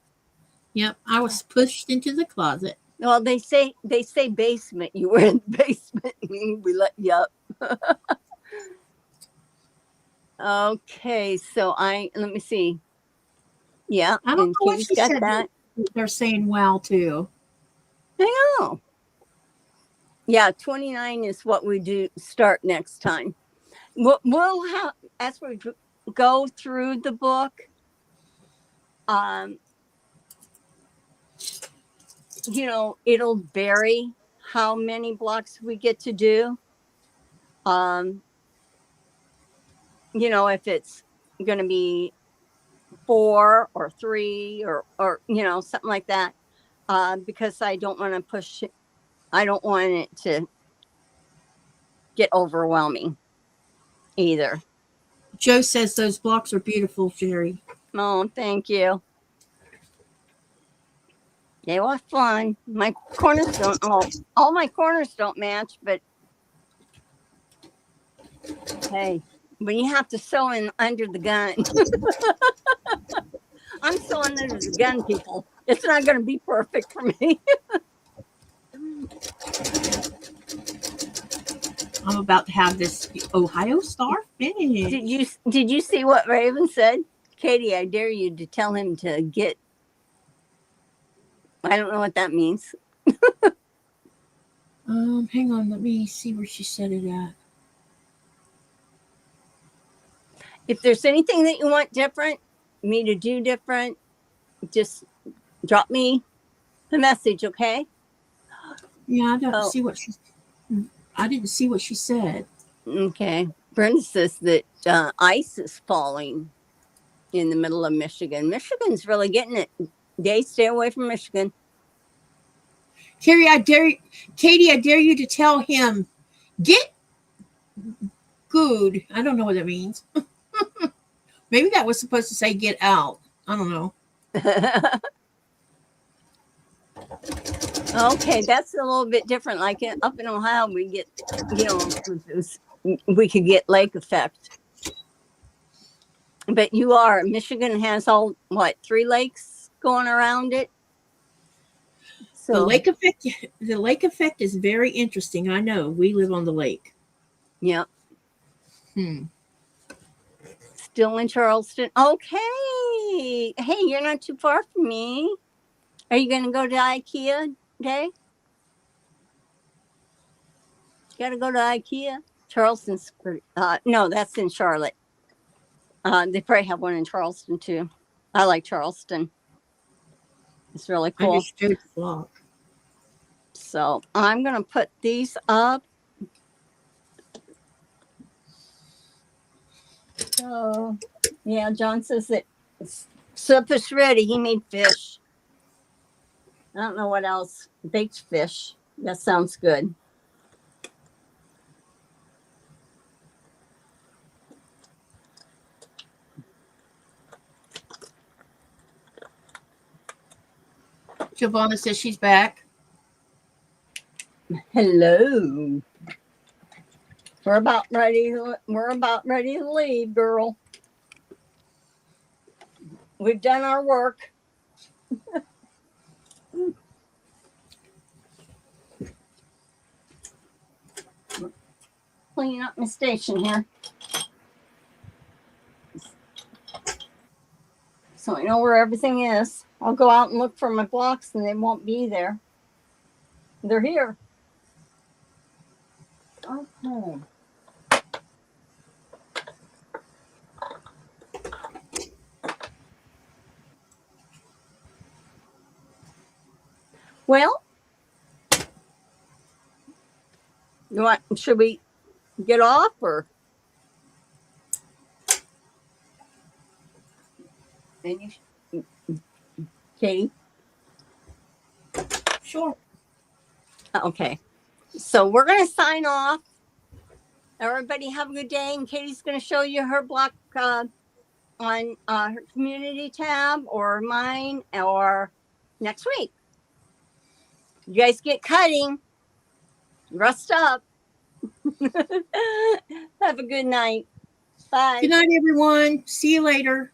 Yep, I was pushed into the closet. Well, they say basement. You were in the basement. We let you up. Okay, so let me see. Yeah, I don't and know what Katie's she got said. that. They're saying wow too. I know. Yeah, 29 is what we do start next time. We'll have, as we go through the book, it'll vary how many blocks we get to do. If it's going to be 4 or 3 or something like that, because I don't want to push. I don't want it to get overwhelming either. Joe says those blocks are beautiful, Jerry. Oh, thank you. They were fun. My corners don't. All my corners don't match, but hey, when you have to sew in under the gun, I'm sewing under the gun, people. It's not going to be perfect for me. I'm about to have this Ohio Star finish. Did you see what Raven said? Katie, I dare you to tell him to get. I don't know what that means. Hang on, let me see where she said it at. If there's anything that you want me to do different, just drop me a message, okay? Yeah, I don't see what I didn't see what she said. Okay. Brenda says that ice is falling in the middle of Michigan. Michigan's really getting it. They stay away from Michigan. Katie, I dare you to tell him, get good. I don't know what that means. Maybe that was supposed to say get out. I don't know. Okay, that's a little bit different. Like up in Ohio, we get, we could get lake effect. But Michigan has all, what, 3 lakes going around it? The So, lake effect is very interesting. I know. We live on the lake. yeah, Hmm. still in Charleston. Okay. Hey, you're not too far from me. Are you going to go to IKEA today? Got to go to IKEA. Charleston's, no, that's in Charlotte. They probably have one in Charleston too. I like Charleston. It's really I cool. just showed the flock. So I'm going to put these up. So, yeah, John says that soup is ready. He made fish. I don't know what else. Baked fish. That sounds good. Giovanna says she's back. Hello. We're about ready to leave, girl. We've done our work. Cleaning up my station here. So I know where everything is. I'll go out and look for my blocks and they won't be there. They're here. Okay. Well, should we get off or? And you, Katie? Sure. Okay. So we're going to sign off. Everybody have a good day. And Katie's going to show you her block on her community tab or mine or next week. You guys get cutting. Rest up. Have a good night. Bye. Good night, everyone. See you later.